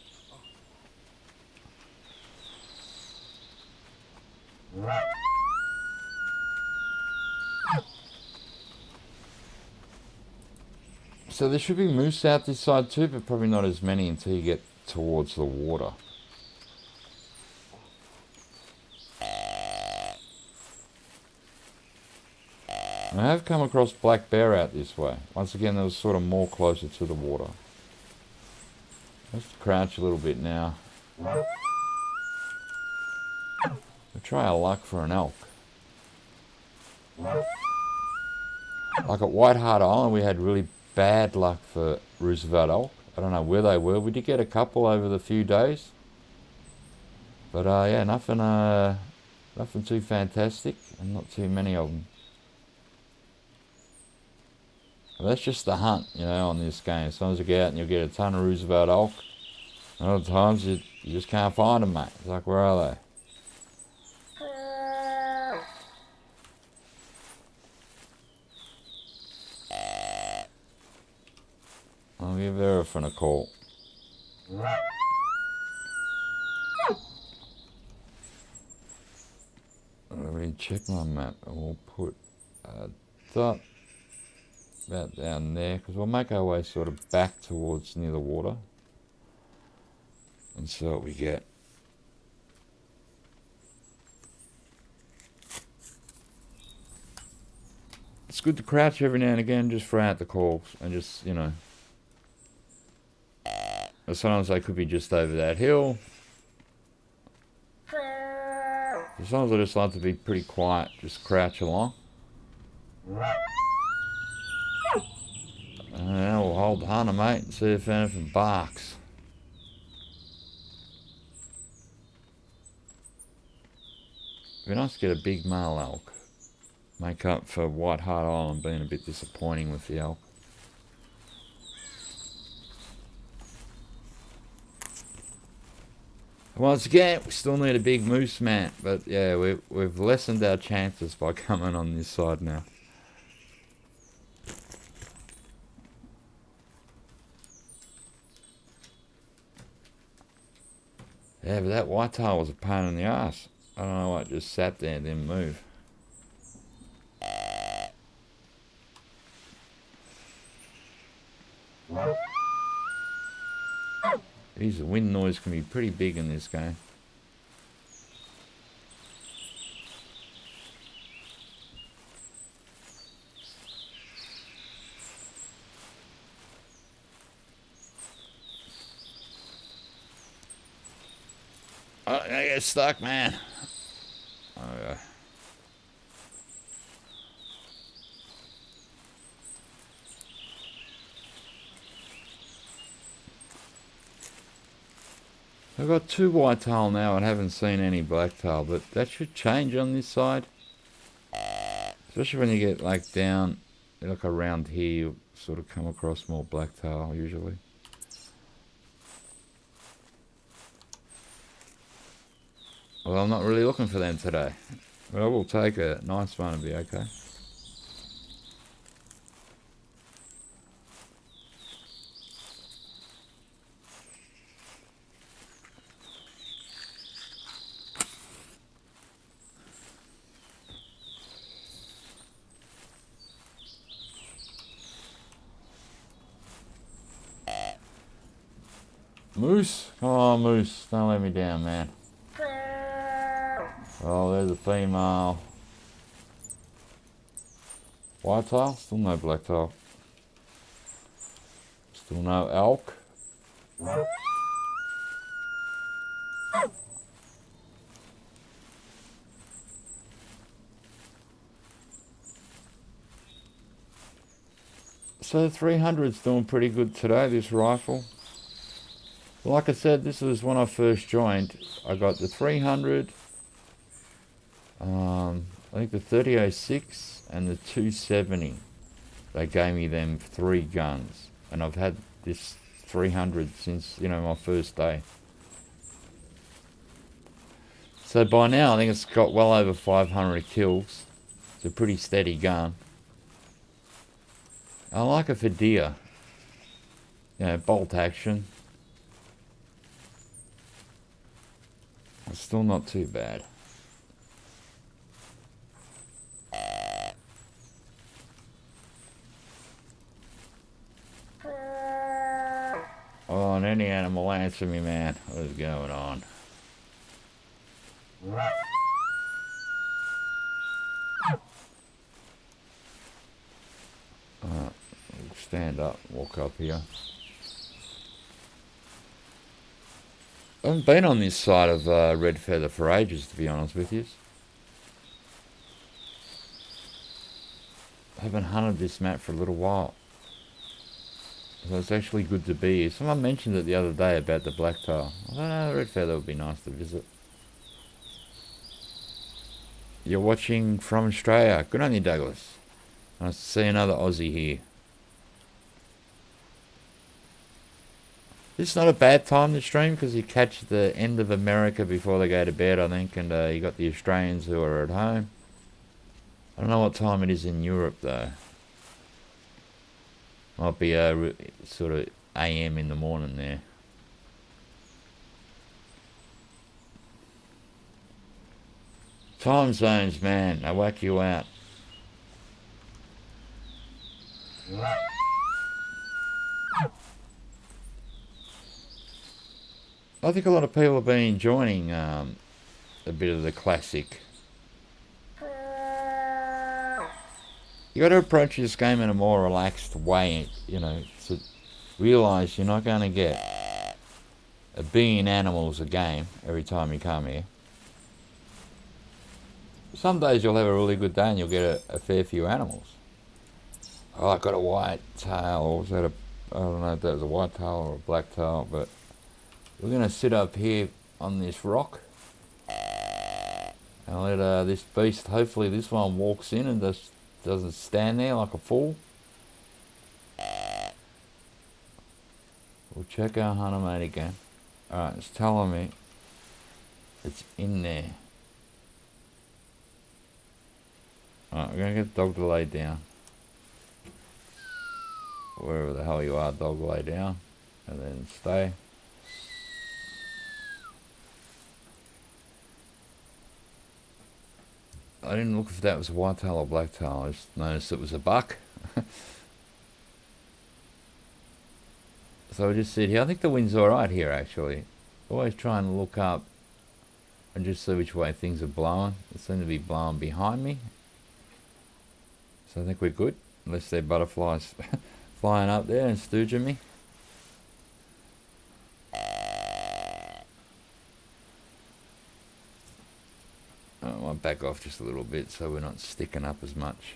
So there should be moose out this side too, but probably not as many until you get towards the water. I have come across black bear out this way. Once again, that was sort of more closer to the water. Let's crouch a little bit now. We'll try our luck for an elk. Like at White Hart Island, we had really bad luck for Roosevelt elk. I don't know where they were. We did get a couple over the few days. But yeah, nothing too fantastic and not too many of them. Well, that's just the hunt, you know, on this game. Sometimes you get out and you'll get a ton of Roosevelt elk. And other times you just can't find them, mate. It's like, where are they? I'll give everything a call. Let me check my map and we'll put a dot about down there, because we'll make our way sort of back towards near the water and see what we get. It's good to crouch every now and again just for out the calls and just, you know, sometimes they could be just over that hill. Sometimes I just like to be pretty quiet, just crouch along. And then we'll hold the hunter, mate, and see if anything barks. It'd be nice to get a big male elk. Make up for White Hart Island being a bit disappointing with the elk. Once again, we still need a big moose, man. But yeah, we've lessened our chances by coming on this side now. Yeah, but that whitetail was a pain in the ass. I don't know why it just sat there and didn't move. Geez, the wind noise can be pretty big in this game. Oh, I get stuck, man. Okay. I've got two whitetail now and haven't seen any blacktail, but that should change on this side. Especially when you get like down, like around here, you sort of come across more blacktail usually. Well, I'm not really looking for them today, but I will take a nice one and be okay. Moose? Come on, Moose. Don't let me down, man. Oh, there's a female. Whitetail? Still no blacktail. Still no elk. So the 300's doing pretty good today, this rifle. Like I said, this was when I first joined. I got the 300, I think the 3006 and the 270. They gave me them 3 guns. and I've had this 300 since, you know, my first day. So by now I think it's got well over 500 kills. It's a pretty steady gun. I like it for deer. You know, bolt action. It's still not too bad. Oh, and any animal answer me, man. What is going on? Stand up, walk up here. I haven't been on this side of Red Feather for ages, to be honest with you. I haven't hunted this map for a little while. So it's actually good to be here. Someone mentioned it the other day about the blacktail. I don't know, Red Feather would be nice to visit. You're watching from Australia. Good on you, Douglas. Nice to see another Aussie here. This is not a bad time to stream because you catch the end of America before they go to bed, I think, and you got the Australians who are at home. I don't know what time it is in Europe though. Might be sort of AM in the morning there. Time zones, man, they whack you out. I think a lot of people have been enjoying a bit of the classic. You got to approach this game in a more relaxed way, you know, to realise you're not going to get 1 billion animals a game every time you come here. Some days you'll have a really good day and you'll get a fair few animals. Oh, I got a white tail, or was that I don't know if that was a white tail or a black tail, but we're going to sit up here on this rock and let this beast, hopefully this one walks in and just doesn't stand there like a fool. We'll check our hunter mate again. Alright, it's telling me it's in there. Alright, we're going to get the dog to lay down. Wherever the hell you are, dog, lay down. And then stay. I didn't look if that was a whitetail or blacktail. I just noticed it was a buck. So I just sit here. I think the wind's alright here actually. Always trying to look up and just see which way things are blowing. They seem to be blowing behind me. So I think we're good. Unless they're butterflies flying up there and stooging me. I might back off just a little bit so we're not sticking up as much.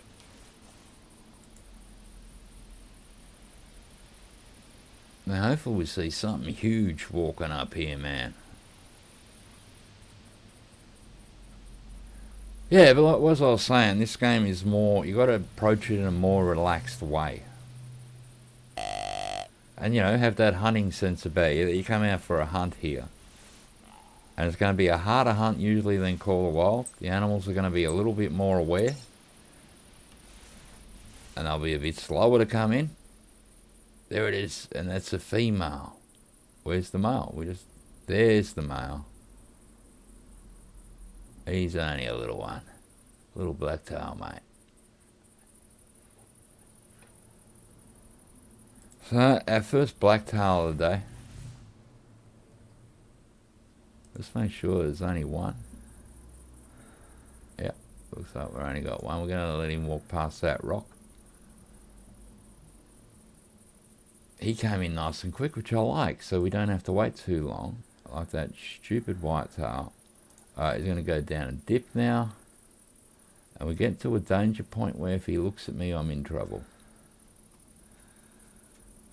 Now hopefully we see something huge walking up here, man. Yeah, but like as I was saying, this game is more, you got to approach it in a more relaxed way. And you know, have that hunting sense about you, that you come out for a hunt here. And it's going to be a harder hunt usually than Call of Wild. The animals are going to be a little bit more aware. And they'll be a bit slower to come in. There it is. And that's a female. Where's the male? There's the male. He's only a little one. Little blacktail, mate. So, our first blacktail of the day. Let's make sure there's only one. Yeah, looks like we've only got one. We're going to let him walk past that rock. He came in nice and quick, which I like, so we don't have to wait too long. I like that stupid whitetail. Alright, he's going to go down and dip now. And we get to a danger point where if he looks at me, I'm in trouble.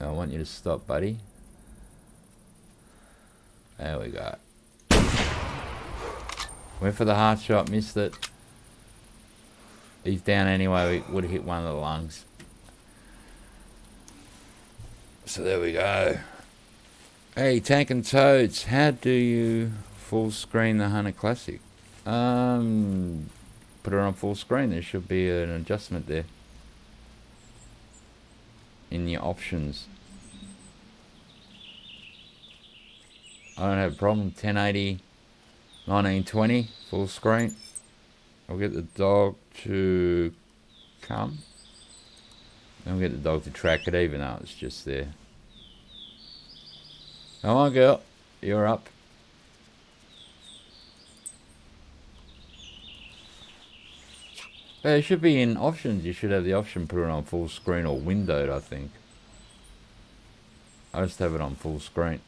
I want you to stop, buddy. There we go. Went for the heart shot, missed it. He's down anyway, we would have hit one of the lungs. So there we go. Hey, Tank and Toads, how do you full screen the Hunter Classic? Put it on full screen. There should be an adjustment there in your options. I don't have a problem. 1080, 1920, full screen. I'll get the dog to come. I'll get the dog to track it even though it's just there. Come on, girl. You're up. Yeah, it should be in options. You should have the option put it on full screen or windowed, I think. I just have it on full screen.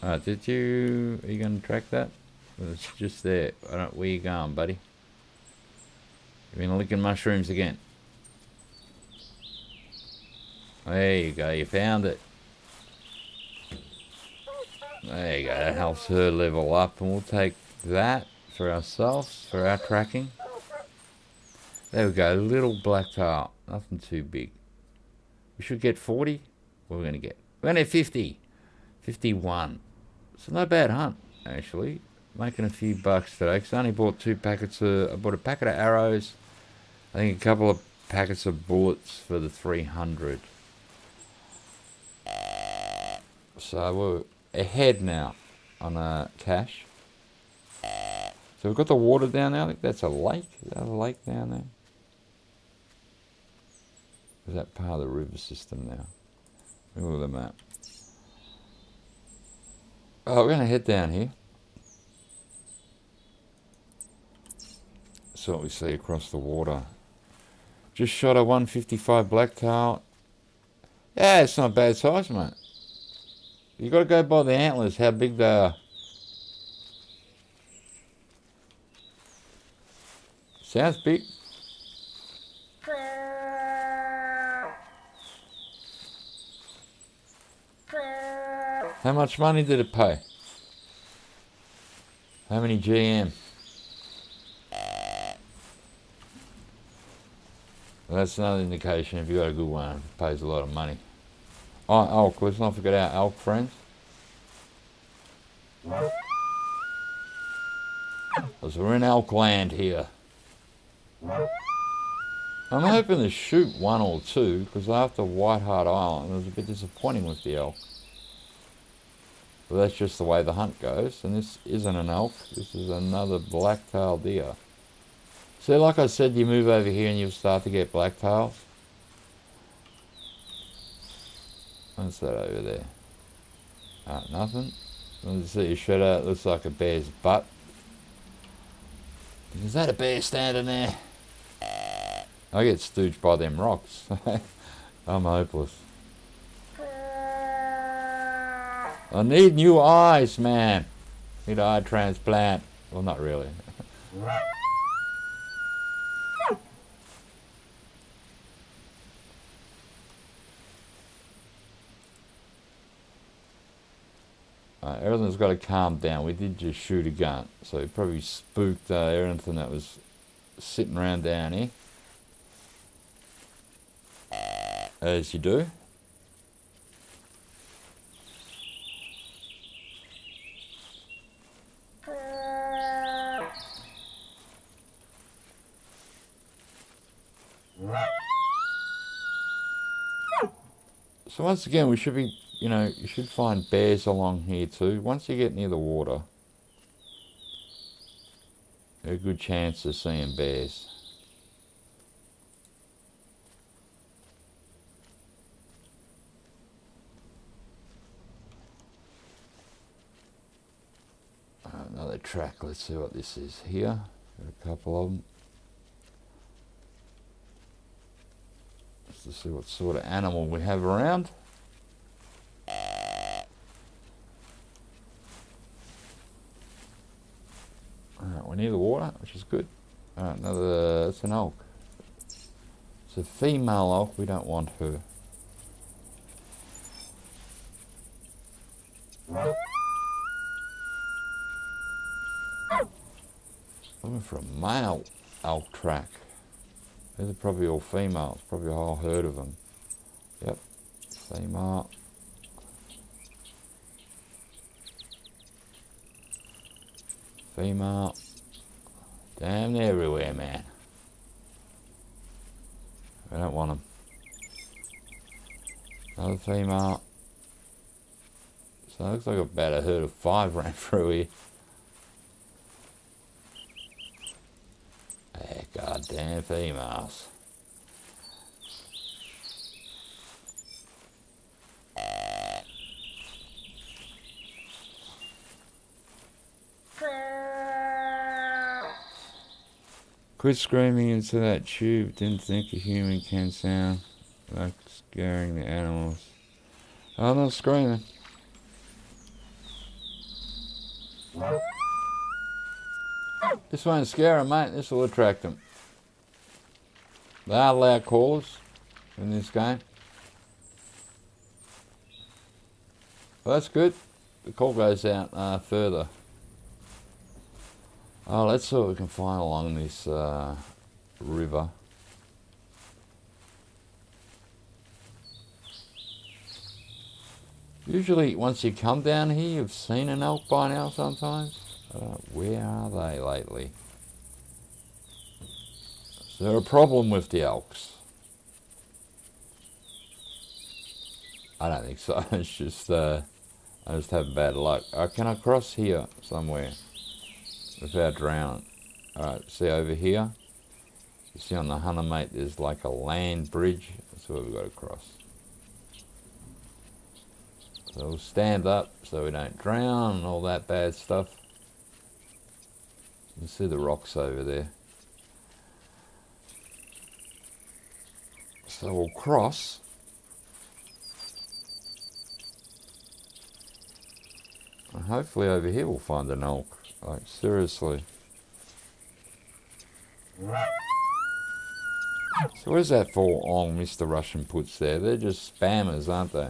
Are you going to track that? Well, it's just there. Where you going, buddy? You've been licking mushrooms again. There you go, you found it. There you go, that helps her level up, and we'll take that for ourselves, for our tracking. There we go, little black tail, nothing too big. We should get 40. What are we going to get? We're going to get 50. 51. It's not a bad hunt, actually. Making a few bucks today, because I only bought 2 packets of... I bought a packet of arrows, I think a couple of packets of bullets for the 300. So we're ahead now on cash. So we've got the water down there. I think that's a lake. Is that a lake down there? Is that part of the river system now? Look at the map. Oh, we're going to head down here. So what we see across the water. Just shot a 155 blacktail. Yeah, it's not a bad size, mate. You got to go by the antlers, how big they are. Sounds big. How much money did it pay? How many GM? Well, that's another indication if you got a good one, it pays a lot of money. Oh, elk. Let's not forget our elk friends. So we're in elk land here. I'm hoping to shoot 1 or 2, because after White Hart Island it was a bit disappointing with the elk. But that's just the way the hunt goes, and this isn't an elk, this is another black-tailed deer. So like I said, you move over here and you'll start to get blacktails. What's that over there? Nothing. Let's see a shadow. It looks like a bear's butt. Is that a bear standing there? I get stooged by them rocks. I'm hopeless. I need new eyes, man. Need an eye transplant. Well, not really. Everything's got to calm down. We did just shoot a gun, so it probably spooked everything that was sitting around down here. As you do. So once again, we should be, you should find bears along here too. Once you get near the water, there's a good chance of seeing bears. Another track, let's see what this is here. Got a couple of them. To see what sort of animal we have around. Alright, we're near the water, which is good. Alright, it's an elk. It's a female elk, we don't want her. Looking for a male elk track. These are probably all females, probably a whole herd of them. Yep. Female. Female. Damn, they're everywhere, man. I don't want them. Another female. So it looks like about a herd of 5 ran through here. Yeah, goddamn females. Quit screaming into that tube. Didn't think a human can sound like scaring the animals. I'm not screaming. This won't scare them, mate. This will attract them. They are loud callers in this game. Well, that's good. The call goes out further. Oh, let's see what we can find along this river. Usually, once you come down here, you've seen an elk by now sometimes. Where are they lately? Is there a problem with the elks? I don't think so. It's just, I just have bad luck. Can I cross here somewhere without drowning? Alright, see over here? You see on the Hunter, mate, there's like a land bridge. That's where we've got to cross. So we'll stand up so we don't drown and all that bad stuff. You can see the rocks over there. So we'll cross. And hopefully over here we'll find an elk. Like, seriously. So what is that for on Mr. Russian puts there? They're just spammers, aren't they?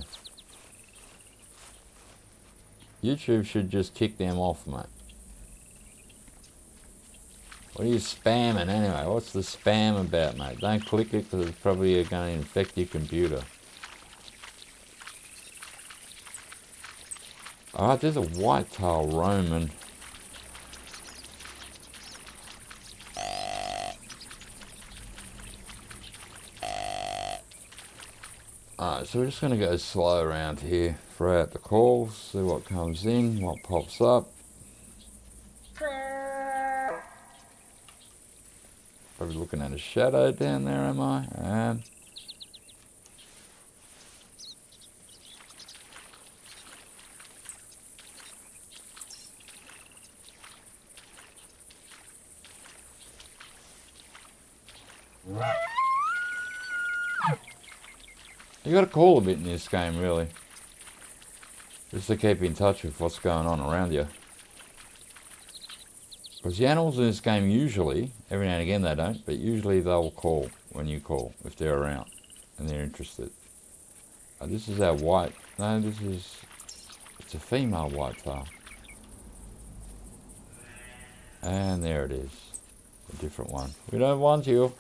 YouTube should just kick them off, mate. What are you spamming anyway? What's the spam about, mate? Don't click it because it's probably going to infect your computer. Alright, there's a white-tailed Roman. Alright, so we're just going to go slow around here, throw out the calls, see what comes in, what pops up. Probably looking at a shadow down there, am I? I am. You got to call a bit in this game, really, just to keep in touch with what's going on around you. Because the animals in this game usually, every now and again they don't, but usually they'll call when you call, if they're around and they're interested. This is our white, no, it's a female whitetail. And there it is, a different one. We don't want you.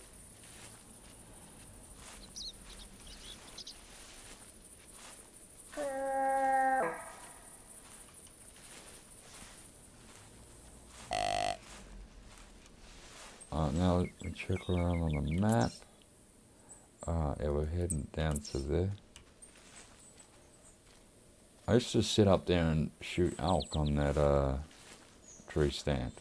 Now let me check around on the map. Yeah, we're heading down to there. I used to sit up there and shoot elk on that tree stand.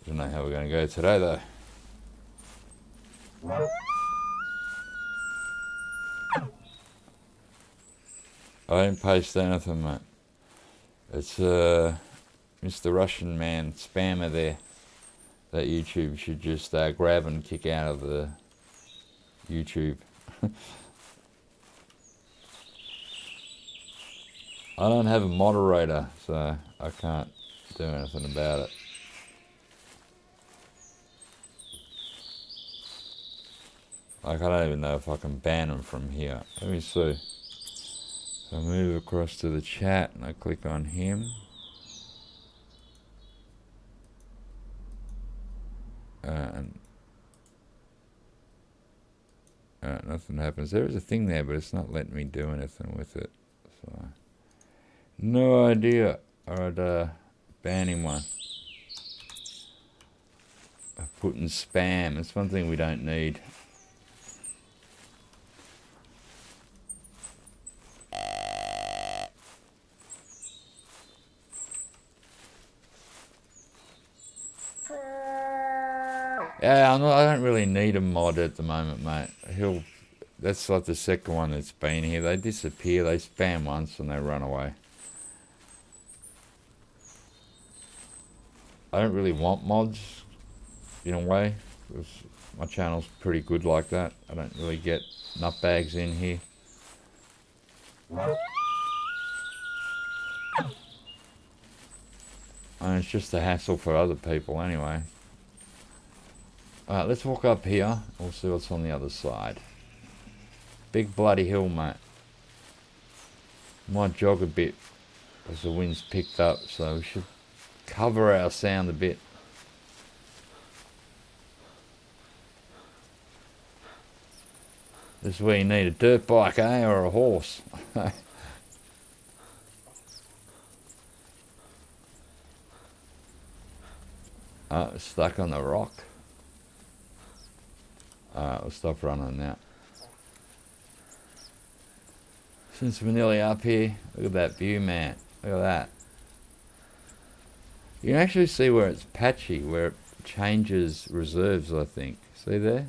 Don't know how we're going to go today though. I didn't paste anything, mate. It's Mr. Russian man spammer there that YouTube should just grab and kick out of the YouTube. I don't have a moderator, so I can't do anything about it. Like, I don't even know if I can ban them from here. Let me see. So I move across to the chat and I click on him. And Nothing happens. There is a thing there, but it's not letting me do anything with it. So, no idea. Alright, banning one. Putting spam. It's one thing we don't need. Yeah, I don't really need a mod at the moment, mate. That's like the second one that's been here. They disappear, they spam once and they run away. I don't really want mods, in a way, because my channel's pretty good like that. I don't really get nutbags in here. And it's just a hassle for other people anyway. Alright, let's walk up here. We'll see what's on the other side. Big bloody hill, mate. Might jog a bit as the wind's picked up, so we should cover our sound a bit. This is where you need a dirt bike, eh? Or a horse. Stuck on the rock. Alright, we'll stop running now. Since we're nearly up here, look at that view, man. Look at that. You can actually see where it's patchy, where it changes reserves, I think. See there?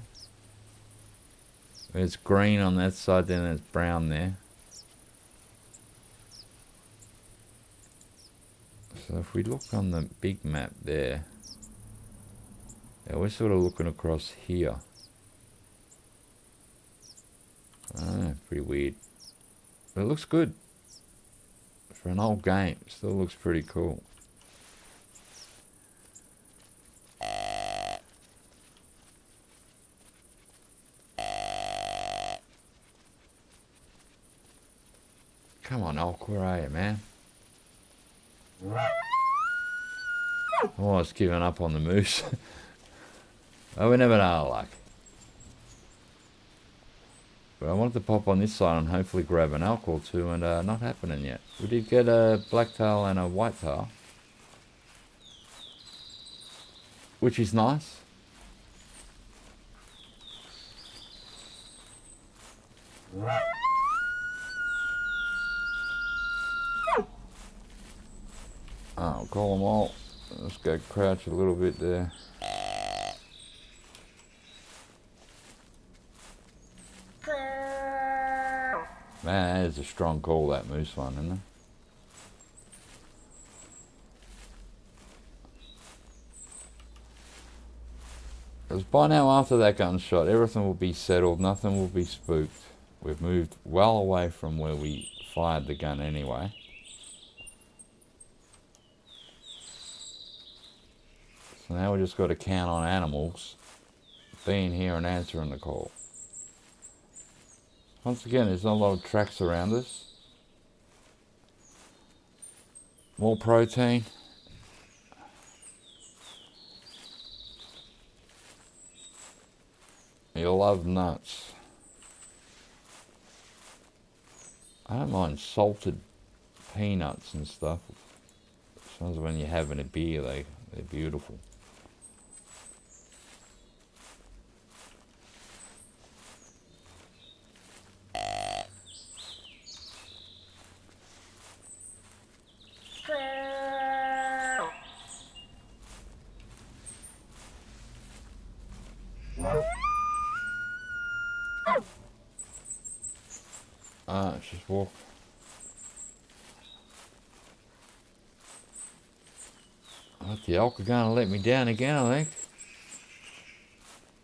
It's green on that side, then it's brown there. So if we look on the big map there, yeah, we're sort of looking across here. Pretty weird. But it looks good. For an old game, it still looks pretty cool. Come on, Elk, where are you, man? Oh, I was giving up on the moose. Oh, we never know, like. But I wanted to pop on this side and hopefully grab an elk or two, and not happening yet. We did get a blacktail and a whitetail, which is nice. I'll call them all. Let's go crouch a little bit there. Man, that is a strong call, that moose one, isn't it? Because by now, after that gunshot, everything will be settled, nothing will be spooked. We've moved well away from where we fired the gun anyway. So now we just got to count on animals being here and answering the call. Once again, there's not a lot of tracks around us. More protein. You'll love nuts. I don't mind salted peanuts and stuff. Sometimes when you're having a beer, they're beautiful. Just walk. The elk are going to let me down again, I think.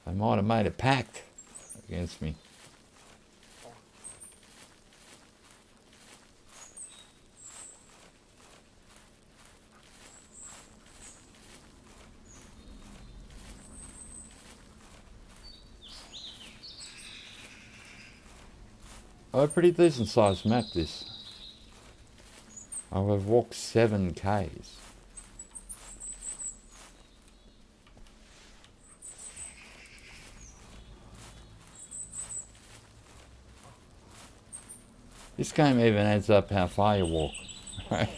They might have made a pact against me. Oh, a pretty decent sized map, this. I've walked 7 Ks. This game even adds up how far you walk. Right?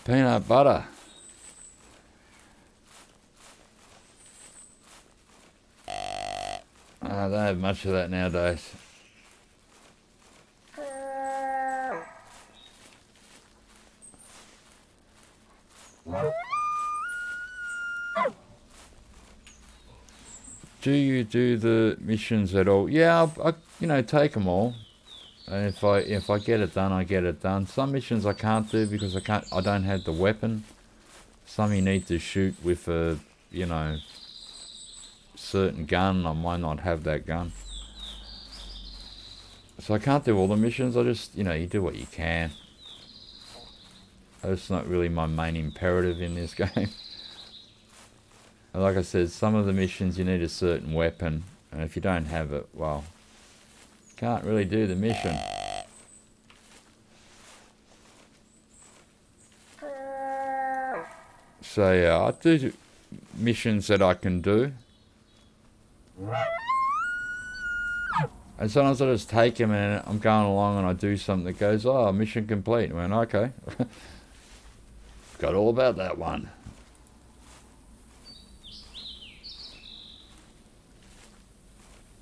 Peanut butter. I don't have much of that nowadays. Do you do the missions at all? Yeah, I you know, take them all. And if I get it done, I get it done. Some missions I can't do because I don't have the weapon. Some you need to shoot with a, you know, certain gun. I might not have that gun. So I can't do all the missions. I just, you know, you do what you can. That's not really my main imperative in this game. And like I said, some of the missions you need a certain weapon. And if you don't have it, well, can't really do the mission. So yeah, I do missions that I can do. And sometimes I just take them and I'm going along and I do something that goes, oh, mission complete. I went, okay. Forgot all about that one.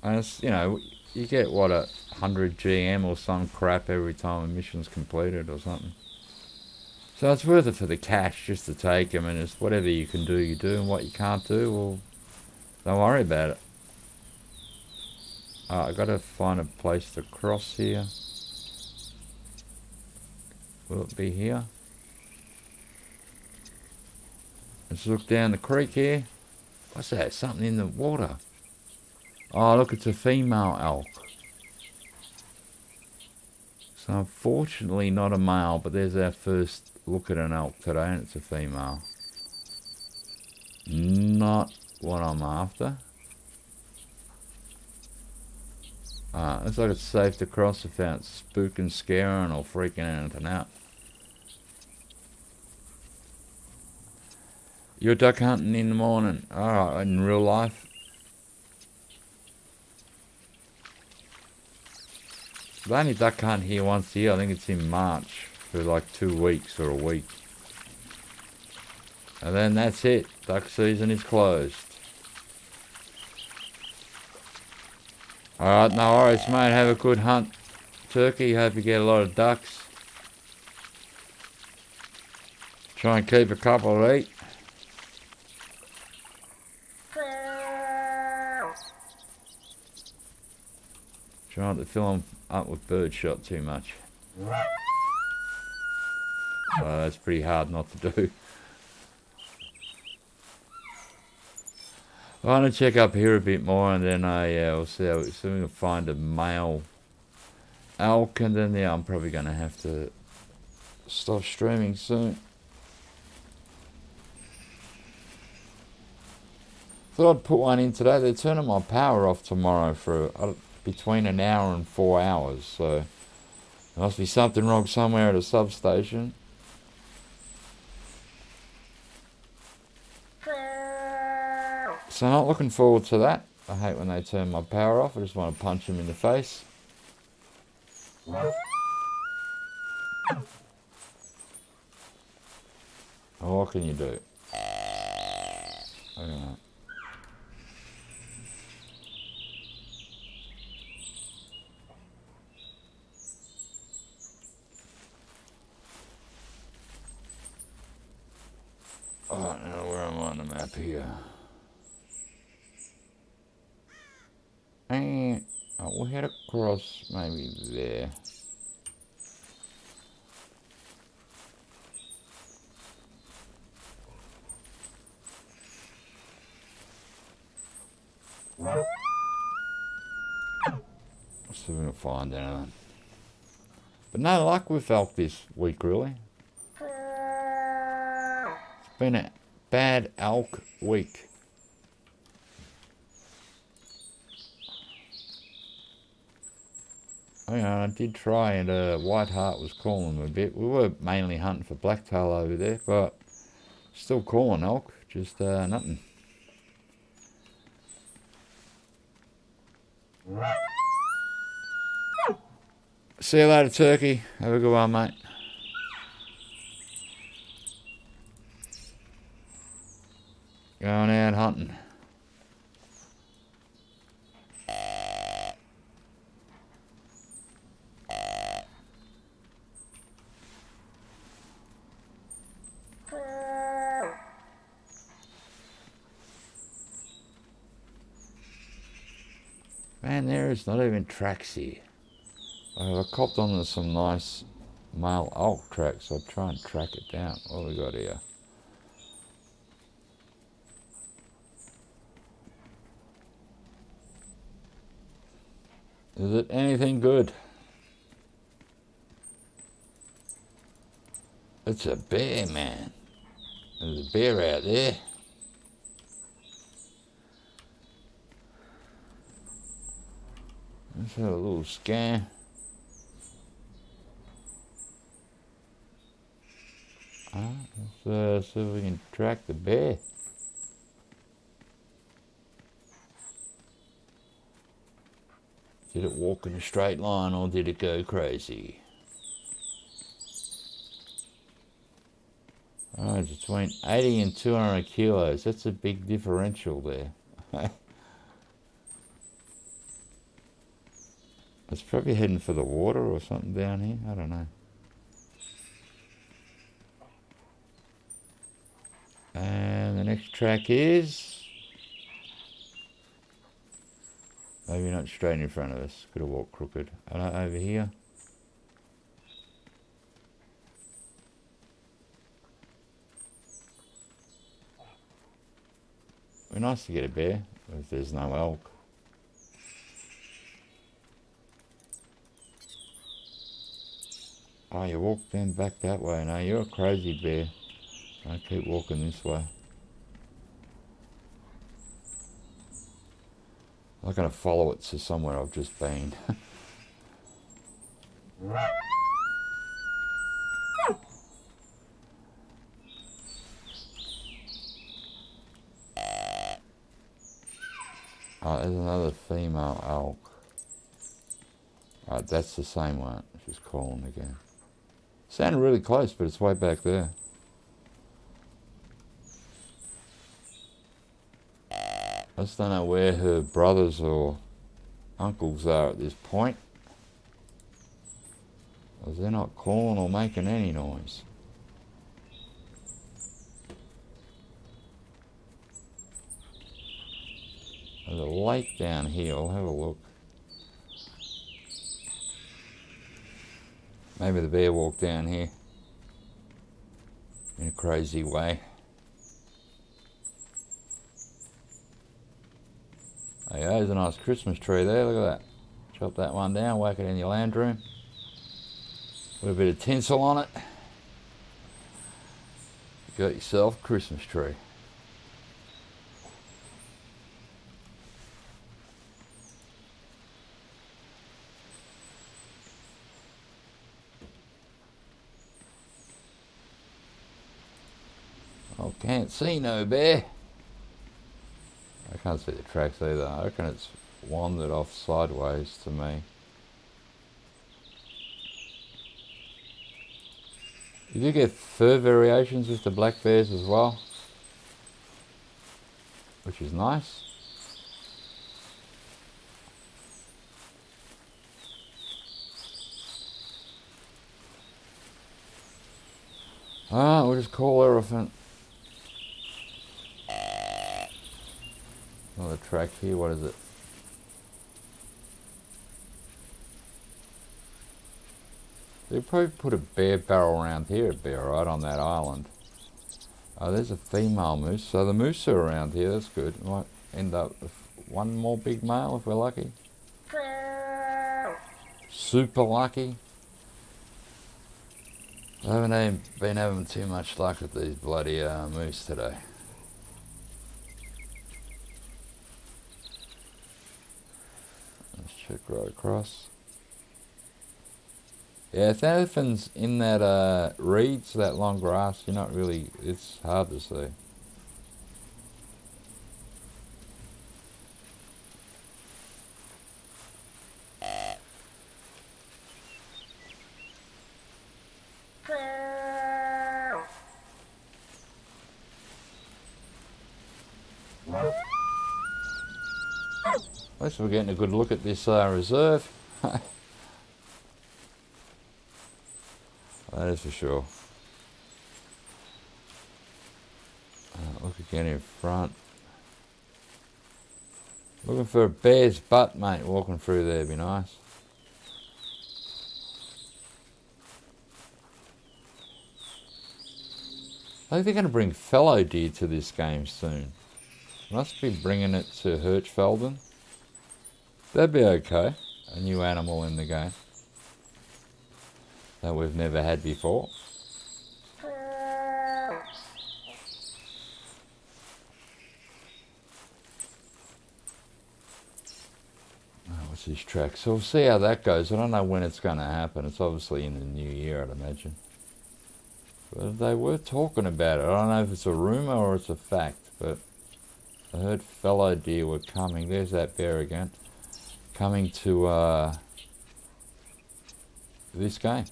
And it's, you know, you get, what, 100 GM or some crap every time a mission's completed or something. So it's worth it for the cash just to take them, and it's whatever you can do, you do, and what you can't do, well, don't worry about it. I gotta find a place to cross here. Will it be here? Let's look down the creek here. What's that? Something in the water. Oh, look, it's a female elk. So unfortunately not a male, but there's our first look at an elk today, and it's a female. Not what I'm after. Looks like it's safe to cross without spooking, scaring, or freaking anything out. You're duck hunting in the morning. Alright, in real life. I only duck hunt here once a year. I think it's in March for like 2 weeks or a week. And then that's it. Duck season is closed. Alright, no worries, mate. Have a good hunt, turkey. Hope you get a lot of ducks. Try and keep a couple to eat. Try not to fill them up with birdshot too much. That's pretty hard not to do. I'm going to check up here a bit more, and then we'll see how we can find a male elk, and then I'm probably going to have to stop streaming soon. Thought I'd put one in today. They're turning my power off tomorrow for between an hour and 4 hours, so there must be something wrong somewhere at a substation. So I'm not looking forward to that. I hate when they turn my power off. I just want to punch them in the face. Oh, what can you do? I don't know. I don't know where I'm on the map here. And we'll head across maybe there. See if we can find anything. But no luck with elk this week, really. It's been a bad elk week. Oh, yeah, I did try, and White Heart was calling them a bit. We were mainly hunting for blacktail over there, but still calling elk, just nothing. See you later, Turkey. Have a good one, mate. Going out hunting. Man, there is not even tracks here. I copped onto some nice male elk tracks, so I'll try and track it down. What have we got here? Is it anything good? It's a bear, man. There's a bear out there. Let's have a little scan. Let's see if we can track the bear. Did it walk in a straight line or did it go crazy? Oh, it's between 80 and 200 kilos. That's a big differential there. It's probably heading for the water or something down here. I don't know. And the next track is... maybe not straight in front of us. Could have walked crooked. Over here. It'd be nice to get a bear if there's no elk. Oh, you walk then back that way. No, you're a crazy bear. I keep walking this way. I'm not going to follow it to somewhere I've just been. Oh, there's another female elk. Alright, that's the same one. She's calling again. Sounded really close, but it's way back there. I just don't know where her brothers or uncles are at this point. Because they're not calling or making any noise. There's a lake down here. I'll have a look. Maybe the bear walked down here in a crazy way. There you go, there's a nice Christmas tree there, look at that. Chop that one down, whack it in your land room. Put a bit of tinsel on it. You got yourself a Christmas tree. I can't see no bear. I can't see the tracks either. I reckon it's wandered off sideways to me. You do get fur variations with the black bears as well, which is nice. Alright, we'll just call elephant. Another track here, what is it? They'll probably put a bear barrel around here, it'd be alright on that island. Oh, there's a female moose, so the moose are around here, that's good. Might end up with one more big male if we're lucky. Super lucky. I haven't been having too much luck with these bloody moose today. Let's check right across. Yeah, if anything's in that reeds, that long grass, you're not really, it's hard to see. At least we're getting a good look at this reserve. That is for sure. Look again in front. Looking for a bear's butt, mate, walking through there, be nice. I think they're going to bring fallow deer to this game soon. Must be bringing it to Hirschfelden. That'd be okay. A new animal in the game that we've never had before. What's this track? So we'll see how that goes. I don't know when it's going to happen. It's obviously in the new year, I'd imagine. But they were talking about it. I don't know if it's a rumour or it's a fact, but I heard fallow deer were coming. There's that bear again. Coming to this game.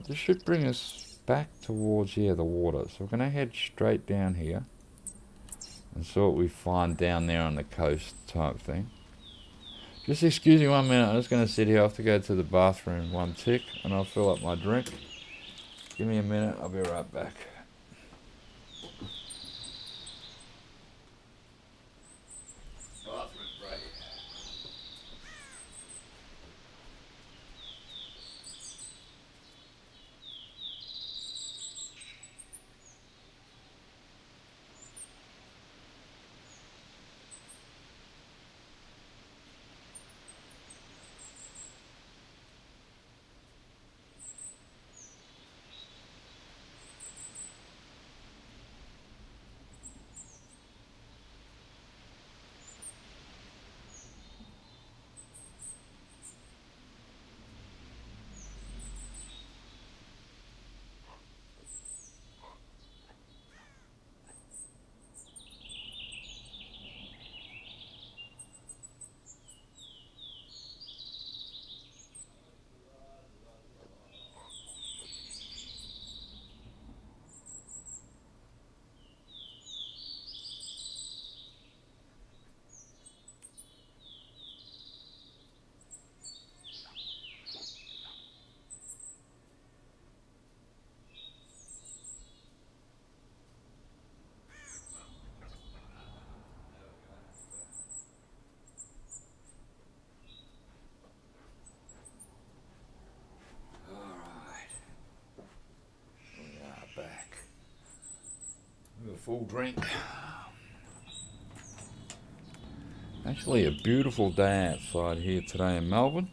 This should bring us back towards, the water. So we're going to head straight down here and see what we find down there on the coast type thing. Just excuse me 1 minute. I'm just going to sit here. I have to go to the bathroom 1 tick and I'll fill up my drink. Give me a minute. I'll be right back. Full drink. Actually a beautiful day outside here today in Melbourne.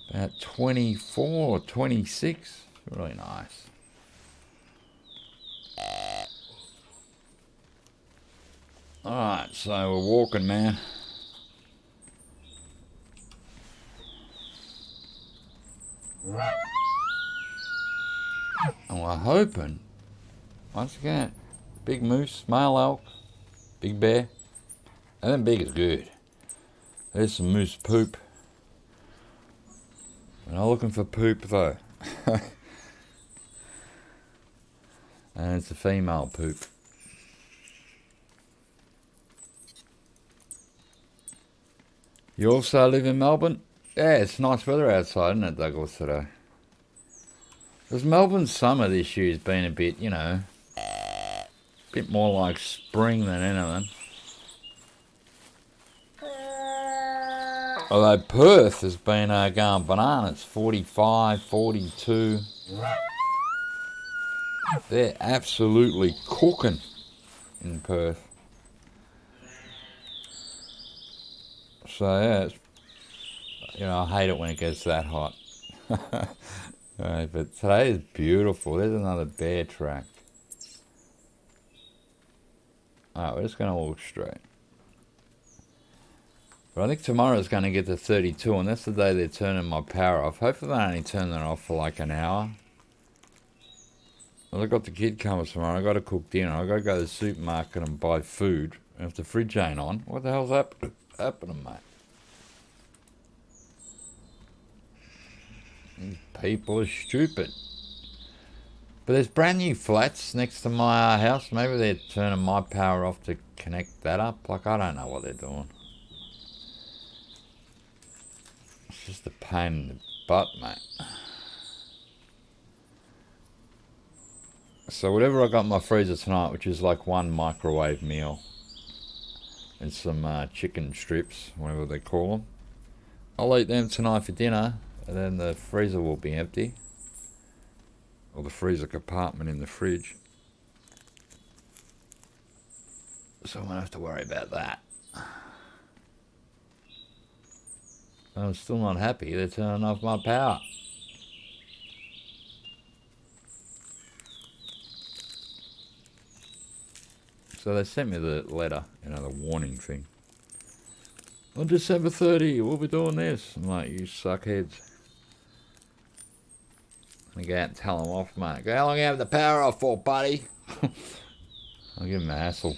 About 24 or 26. Really nice. Alright, so we're walking, man. And we're hoping, once again, big moose, male elk, big bear. And then big is good. There's some moose poop. We're not looking for poop though. And it's a female poop. You also live in Melbourne? Yeah, it's nice weather outside, isn't it, Douglas, today? Because Melbourne's summer this year has been a bit, bit more like spring than anything. Although Perth has been going bananas, 45, 42. They're absolutely cooking in Perth. So yeah, I hate it when it gets that hot. Right, but today is beautiful. There's another bear track. Alright, we're just going to walk straight. But I think tomorrow's going to get to 32, and that's the day they're turning my power off. Hopefully they only turn that off for like an hour. Well, I've got the kid coming tomorrow. I've got to cook dinner. I've got to go to the supermarket and buy food. And if the fridge ain't on, what the hell's happening, mate? These people are stupid. But there's brand new flats next to my house. Maybe they're turning my power off to connect that up. Like, I don't know what they're doing. It's just a pain in the butt, mate. So whatever I got in my freezer tonight, which is like one microwave meal and some chicken strips, whatever they call them, I'll eat them tonight for dinner, and then the freezer will be empty. Or the freezer compartment in the fridge. So I won't have to worry about that. I'm still not happy. They're turning off my power. So they sent me the letter, the warning thing. On December 30, we'll be doing this. I'm like, you suckheads. I go out and tell them off, mate. Go, how long you have the power off for, buddy? I'll give him a hassle.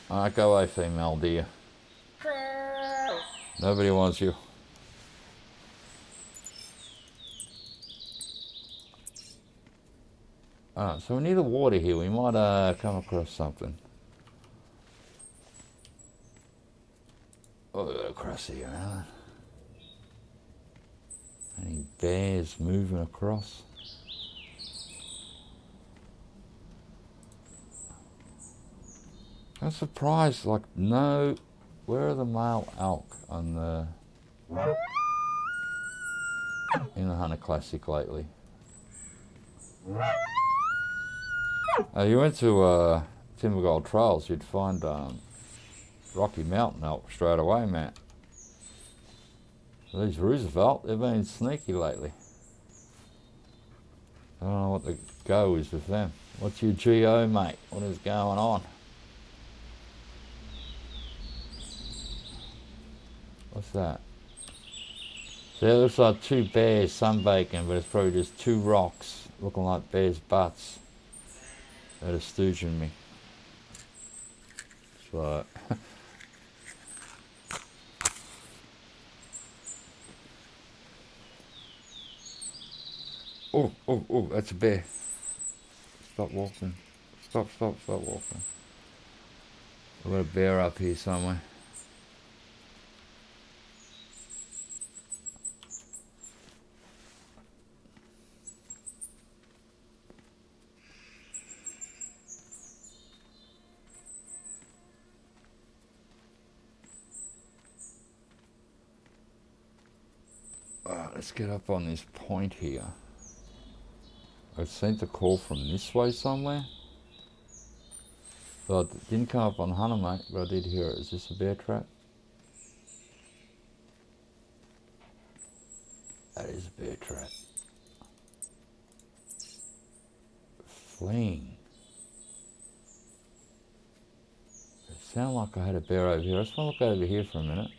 Alright, go away, female deer. Nobody wants you. Alright, so we need the water here. We might come across something. Oh, we got across here, huh? Any bears moving across? I'm surprised, like, no... Where are the male elk on the... in the Hunter Classic lately? You went to Timber Gold Trails, you'd find Rocky Mountain elk straight away, Matt. These Roosevelt, they've been sneaky lately. I don't know what the go is with them. What's your GO, mate? What is going on? What's that? So it looks like two bears sunbaking, but it's probably just two rocks looking like bears' butts that are stooging me. So... oh, that's a bear. Stop walking. Stop walking. We've got a bear up here somewhere. Let's get up on this point here. I seem to call from this way somewhere. So it didn't come up on Hunter, mate, but I did hear it. Is this a bear trap? That is a bear trap. Fleeing. It sounded like I had a bear over here. I just want to look over here for a minute.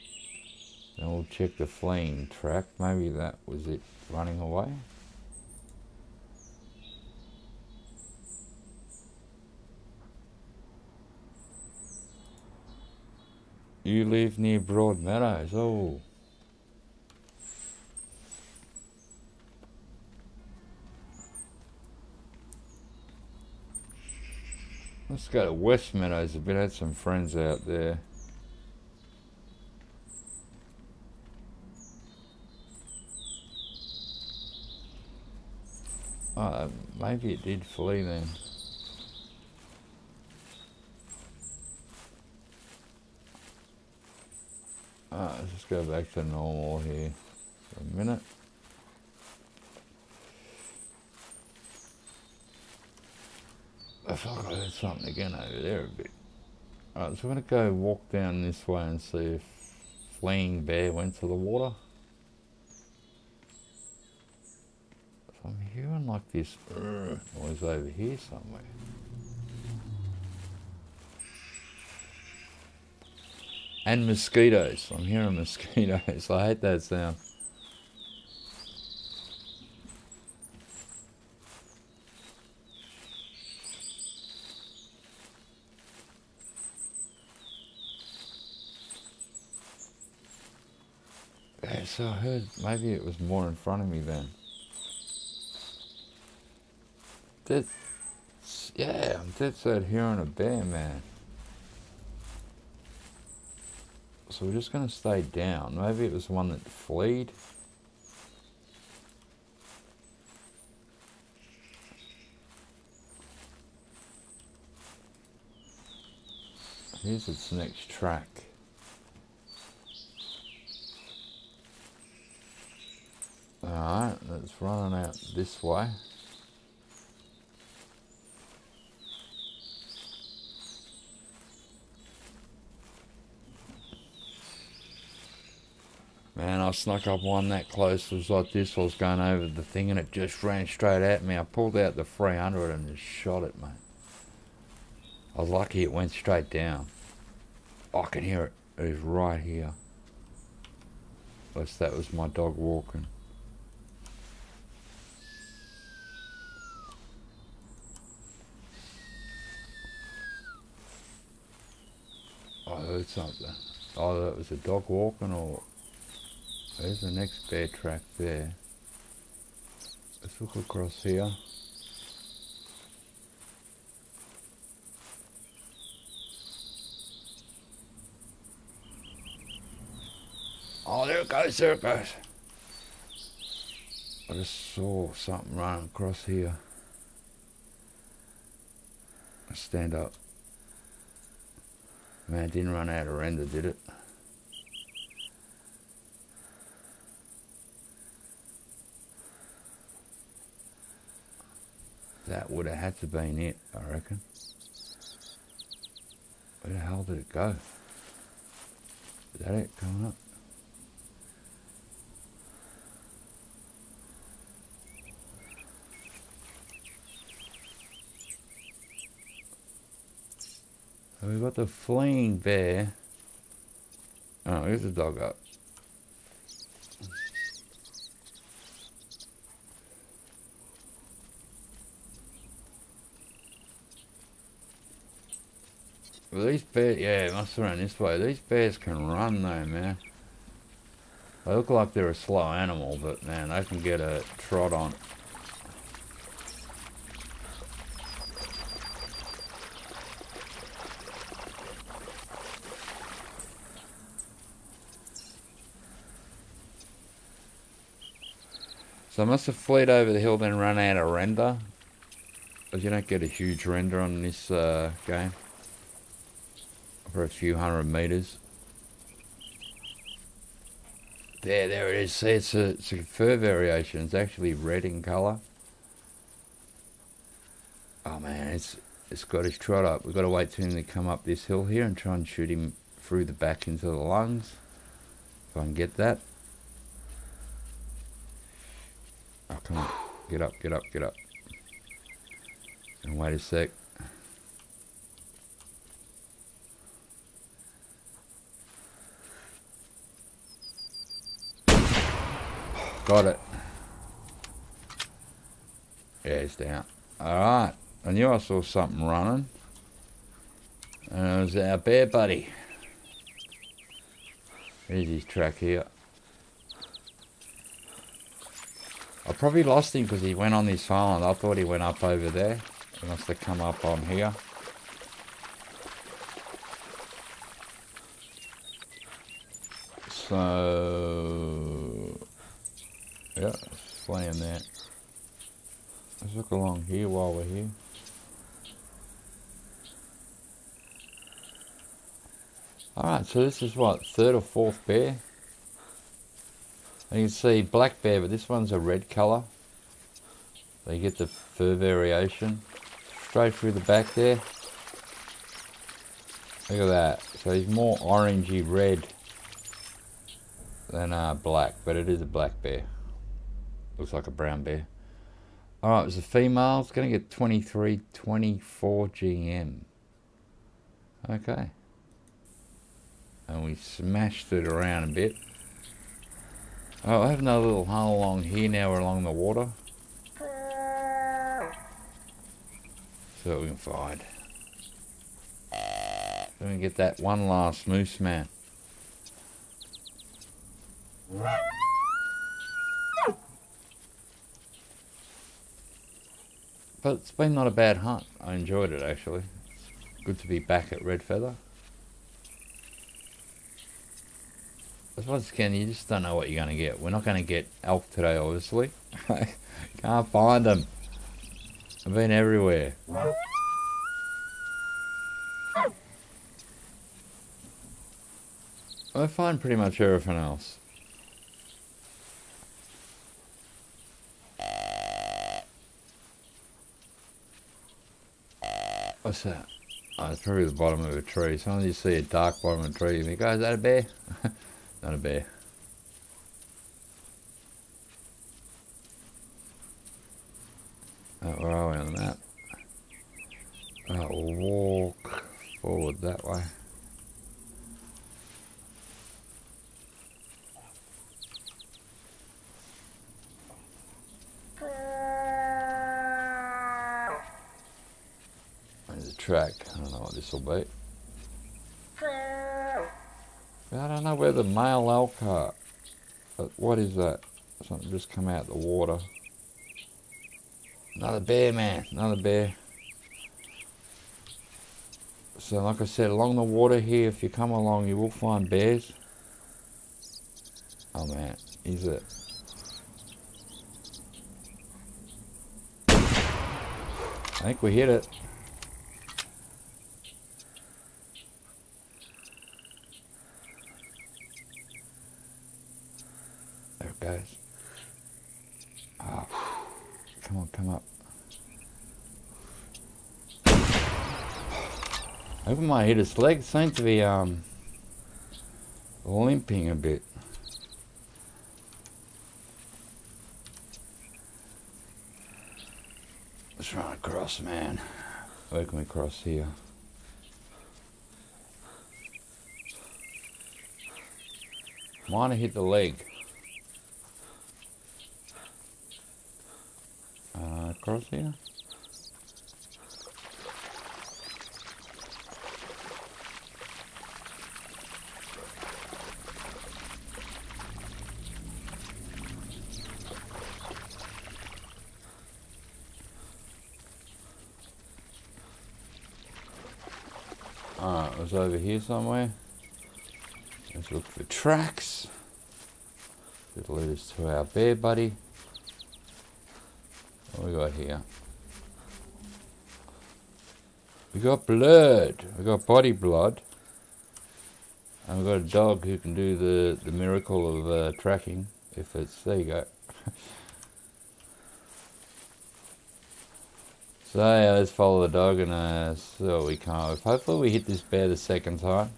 Then we'll check the fleeing track. Maybe that was it running away. You live near Broad Meadows. Oh. Let's go to West Meadows a bit. I had some friends out there. Maybe it did flee then. Let's just go back to normal here for a minute. I feel like I heard something again over there a bit. Alright, so we're going to go walk down this way and see if fleeing bear went to the water. So I'm hearing like this noise over here somewhere. And mosquitoes. I'm hearing mosquitoes. I hate that sound. Yeah, so I heard maybe it was more in front of me then. Yeah, I'm dead set hearing a bear, man. So we're just going to stay down. Maybe it was one that fled. Here's its next track. Alright, it's running out this way. Man, I snuck up one that close. It was like this. I was going over the thing and it just ran straight at me. I pulled out the 300 and just shot it, mate. I was lucky it went straight down. I can hear it. It is right here. Unless that was my dog walking. I heard something. Oh, that was a dog walking, or... There's the next bear track there. Let's look across here. Oh, there it goes, there it goes. I just saw something running across here. I stand up. Man, it didn't run out of render, did it? That would have had to been it, I reckon. Where the hell did it go? Is that it coming up? So we've got the fleeing bear. Oh, here's the dog up. Well, these bears, yeah, it must have run this way. These bears can run though, man. They look like they're a slow animal, but man, they can get a trot on. So I must have fled over the hill, then run out of render. Because you don't get a huge render on this game. For a few 100 meters. There it is. See, it's a fur variation. It's actually red in colour. Oh man, it's got his trot up. We've got to wait for him to come up this hill here and try and shoot him through the back into the lungs. If I can get that. Oh, come on. Get up, get up, get up. And wait a sec. Got it. Yeah, it's down. Alright. I knew I saw something running. And it was our bear buddy. Here's his track here. I probably lost him because he went on this island. I thought he went up over there. He must have come up on here. So... yeah, fleeing there. Let's look along here while we're here. Alright, so this is what, third or fourth bear? You can see black bear, but this one's a red colour. So you get the fur variation. straight through the back there. Look at that. So he's more orangey red than black, but it is a black bear. Looks like a brown bear. Alright, it was a female. It's going to get 2324 GM. Okay. And we smashed it around a bit. Oh, I have another little hole along here now. We're along the water. See what we can find. So we can get that one last moose, man. But it's been not a bad hunt. I enjoyed it, actually. It's good to be back at Red Feather. But once again, you just don't know what you're going to get. We're not going to get elk today, obviously. Can't find them. I've been everywhere. I find pretty much everything else. What's that? Oh, it's probably the bottom of a tree. Sometimes you see a dark bottom of a tree and you think, oh, is that a bear? Not a bear. Oh, where are we on the map? Oh, we'll walk forward that way. There's a track. I don't know what this will be. I don't know where the male elk are. But what is that? Something just come out of the water. Another bear, man. Another bear. So like I said, along the water here, if you come along, you will find bears. Oh man, is it? I think we hit it. There it goes. Oh, come on, come up. I hope I might hit his leg. It seems to be limping a bit. Let's run across, man. Where can we cross here? Might have hit the leg. Across here? Alright, it was over here somewhere. Let's look for tracks. It'll lead us to our bear buddy. What we got here? We got blood. We got body blood. And we got a dog who can do the miracle of tracking. If it's, there you go. So yeah, let's follow the dog and see what we come up with. Hopefully we hit this bear the second time.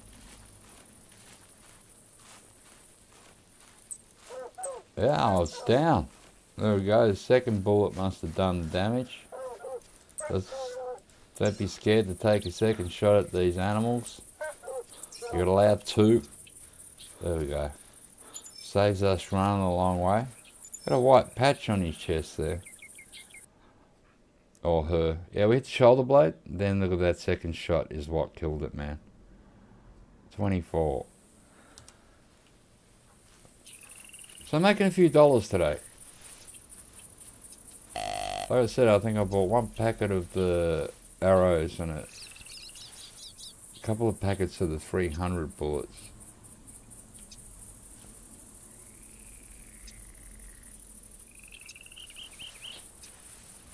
Yeah, it's down. There we go. The second bullet must have done the damage. Don't be scared to take a second shot at these animals. You're allowed to. There we go. Saves us running a long way. Got a white patch on his chest there. Or her. Yeah, we hit the shoulder blade. Then look at that second shot is what killed it, man. 24. So I'm making a few dollars today. Like I said, I think I bought one packet of the arrows and a couple of packets of the 300 bullets.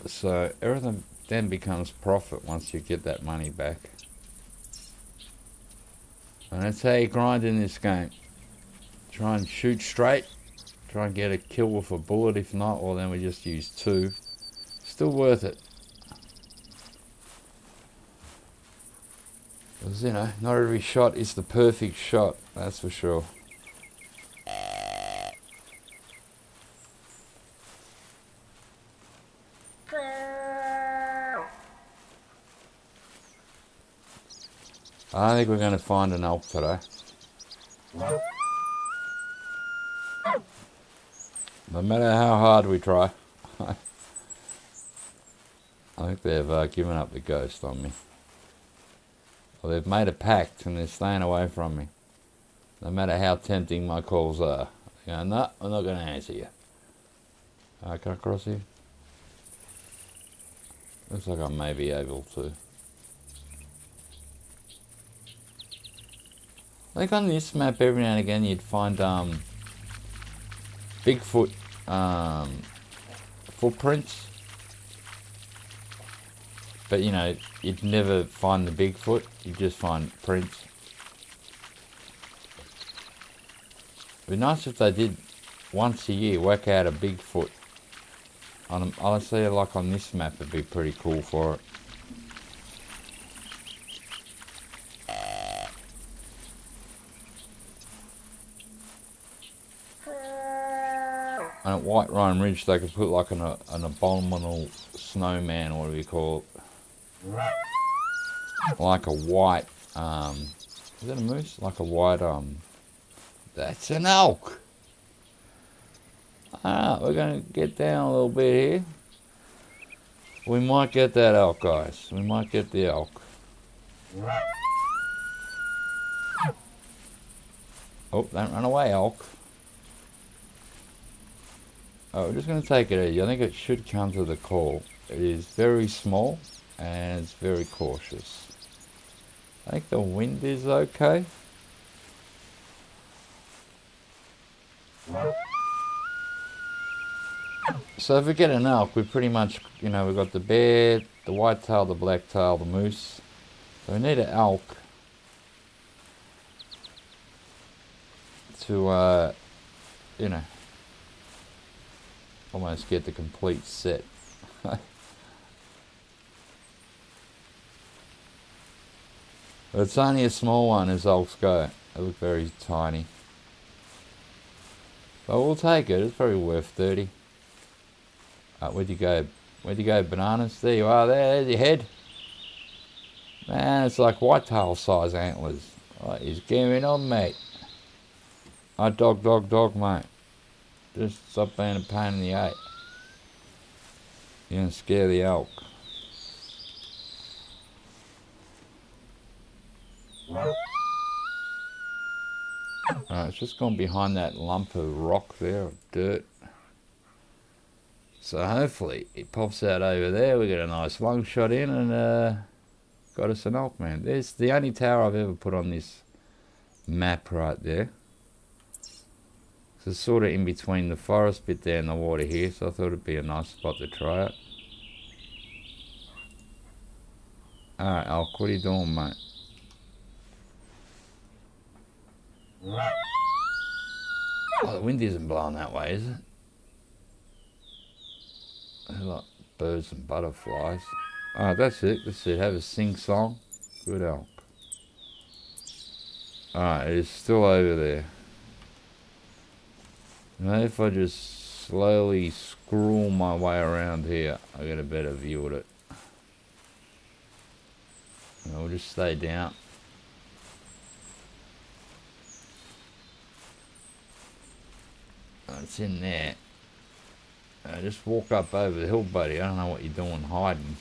So everything then becomes profit once you get that money back. And that's how you grind in this game. Try and shoot straight. Try and get a kill with a bullet. If not, well then we just use two. Still worth it. Because, you know, not every shot is the perfect shot, that's for sure. I don't think we're going to find an elk today. No matter how hard we try. I think they've given up the ghost on me. Well, they've made a pact and they're staying away from me. No matter how tempting my calls are. They go, no, I'm not going to answer you. Can I cross here? Looks like I may be able to. I think on this map every now and again you'd find Bigfoot footprints. But you know, you'd never find the Bigfoot, you'd just find prints. It'd be nice if they did once a year work out a Bigfoot. Honestly, like on this map, it'd be pretty cool for it. And at White Rhine Ridge, they could put like an abominable snowman, or whatever you call it. Like a white, is that a moose? Like a white, that's an elk. We're going to get down a little bit here. We might get that elk, guys. We might get the elk. Oh, don't run away, elk. Oh, we're just going to take it easy. I think it should come to the call. It is very small and it's very cautious. I think the wind is okay. So if we get an elk, we pretty much, you know, we've got the bear, the whitetail, the blacktail, the moose. So we need an elk to, you know, almost get the complete set. But it's only a small one as elks go. They look very tiny. But we'll take it. It's probably worth 30. Where'd you go? Where'd you go, bananas? There you are. There's your head. Man, it's like whitetail size antlers. What is going on, mate? Dog, mate. Just stop being a pain in the eight. You're gonna scare the elk. Alright, it's just gone behind that lump of rock there, of dirt. So hopefully it pops out over there. We get a nice long shot in and got us an elk, man. There's the only tower I've ever put on this map right there. So it's sort of in between the forest bit there and the water here, so I thought it'd be a nice spot to try it. Alright, elk, what are you doing, mate? Oh, the wind isn't blowing that way, is it? There's like birds and butterflies. Alright, that's it. That's it. Have a sing-song. Good elk. Alright, it is still over there. Now if I just slowly scroll my way around here, I get a better view of it. And we'll just stay down. It's in there. Just walk up over the hill, buddy. I don't know what you're doing hiding.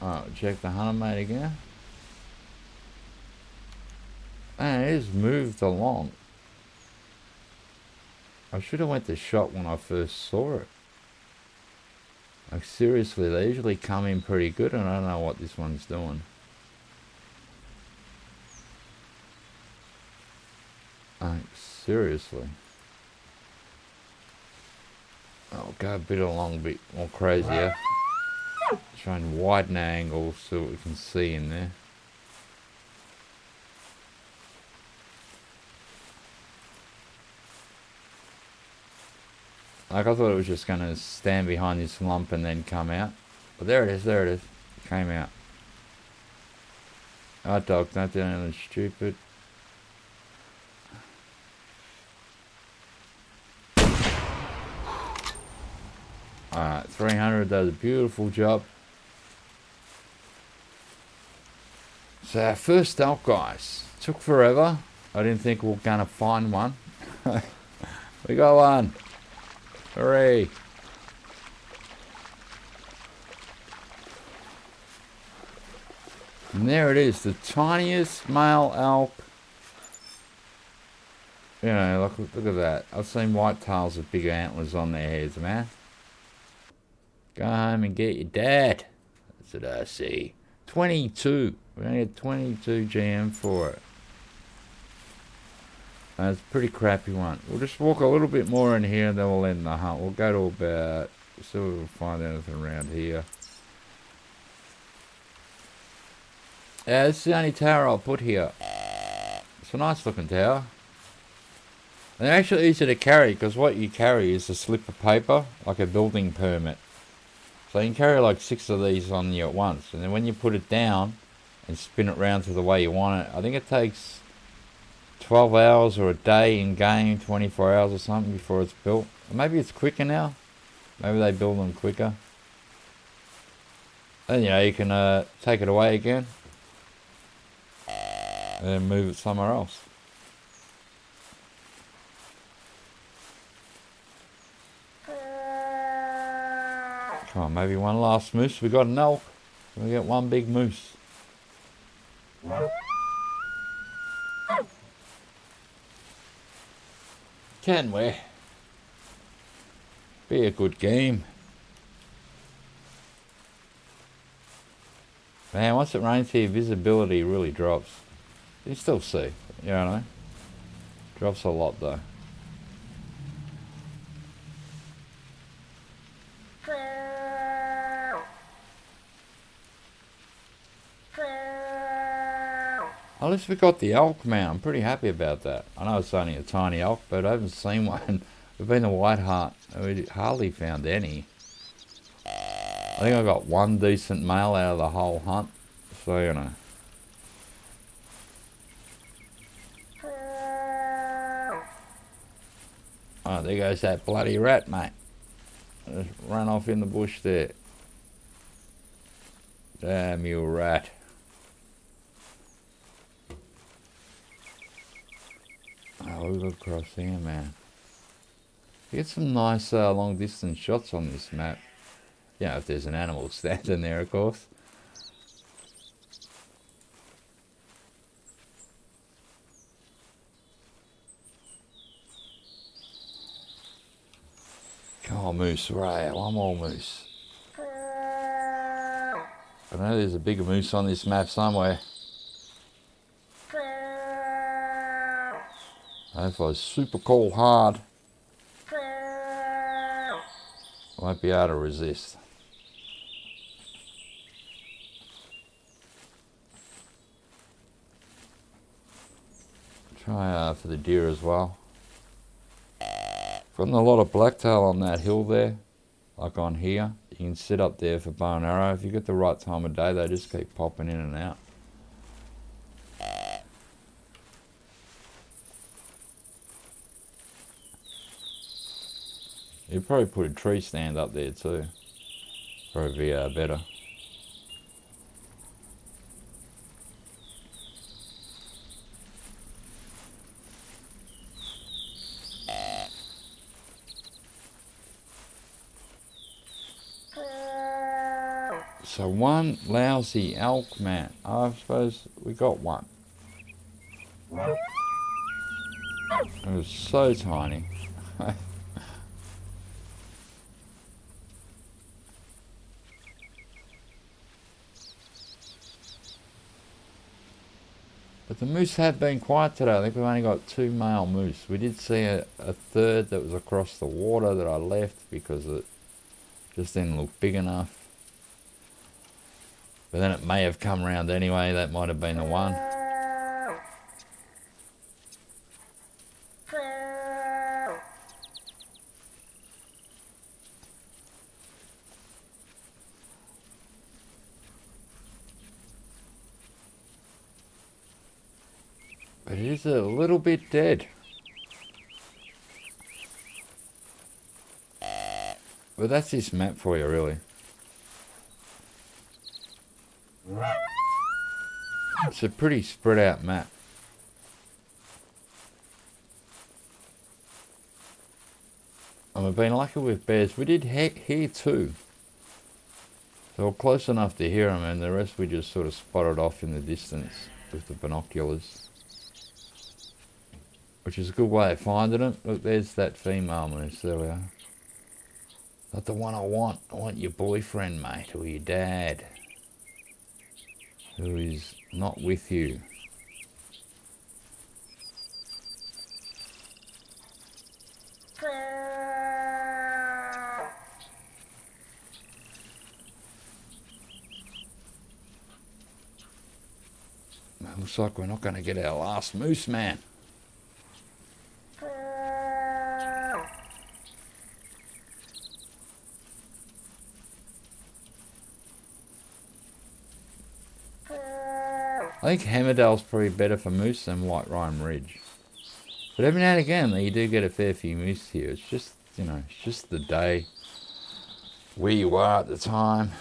Alright, check the hunter mate again. Man, it has moved along. I should have went to shot when I first saw it. Like seriously, they usually come in pretty good and I don't know what this one's doing. Like seriously. I'll go a bit along, a bit more crazier. Try and widen the angle so we can see in there. Like, I thought it was just going to stand behind this lump and then come out. But there it is, there it is. It came out. Oh, dog, don't do anything stupid. Alright, 300 does a beautiful job. So our first elk, guys. Took forever. I didn't think we were going to find one. We got one. Hooray. And there it is, the tiniest male elk. You know, look at that. I've seen whitetails with bigger antlers on their heads, man. Go home and get your dad. That's what I see. 22. We only had 22 GM for it. That's a pretty crappy one. We'll just walk a little bit more in here and then we'll end the hunt. We'll go to about... See if we can find anything around here. Yeah, this is the only tower I'll put here. It's a nice looking tower. And they're actually easy to carry because what you carry is a slip of paper, like a building permit. So you can carry like 6 of these on you at once. And then when you put it down and spin it round to the way you want it, I think it takes 12 hours or a day in game, 24 hours or something before it's built. Maybe it's quicker now. Maybe they build them quicker. And you know, you can take it away again. And then move it somewhere else. Come on, maybe one last moose. We got an elk. We got one big moose. Can we? Be a good game. Man, once it rains here, visibility really drops. You can still see, you know. Drops a lot though. At least we got the elk, man. I'm pretty happy about that. I know it's only a tiny elk, but I haven't seen one. We've been to White Heart, and we hardly found any. I think I got one decent male out of the whole hunt, so you know. Oh, there goes that bloody rat, mate. Just run off in the bush there. Damn you, rat. Oh, we got across here, man. You get some nice long distance shots on this map. You know, if there's an animal standing there, of course. Come on, moose, right? One more moose. I know there's a bigger moose on this map somewhere. If I was super cold hard, I won't be able to resist. Try for the deer as well. Gotten a lot of blacktail on that hill there, like on here. You can sit up there for bow and arrow. If you get the right time of day, they just keep popping in and out. You'd probably put a tree stand up there too. Probably be better. So one lousy elk, man. I suppose we got one. It was so tiny. But the moose have been quiet today. I think we've only got 2 male moose. We did see a third that was across the water that I left because it just didn't look big enough. But then it may have come around anyway. That might have been the one. He's a little bit dead. But that's this map for you, really. It's a pretty spread out map. And we've been lucky with bears. We did hear two. So we're close enough to hear them, and the rest we just sort of spotted off in the distance with the binoculars. Which is a good way of finding them. Look, there's that female moose. There we are. Not the one I want. I want your boyfriend, mate, or your dad, who is not with you. Looks like we're not going to get our last moose, man. I think Hammerdale's probably better for moose than White Rime Ridge. But every now and again, you do get a fair few moose here. It's just, you know, it's just the day, where you are at the time.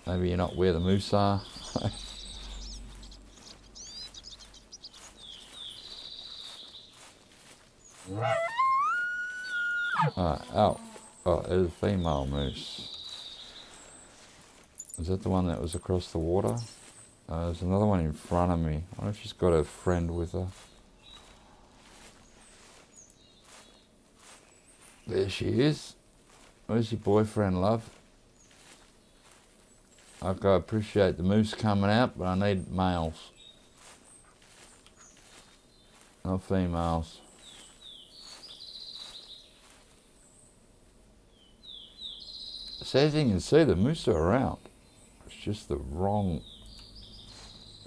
Maybe you're not where the moose are. Oh, there's a female moose. Is that the one that was across the water? There's another one in front of me. I wonder if she's got a friend with her. There she is. Where's your boyfriend, love? I appreciate the moose coming out, but I need males. Not females. So as you can see, the moose are around. It's just the wrong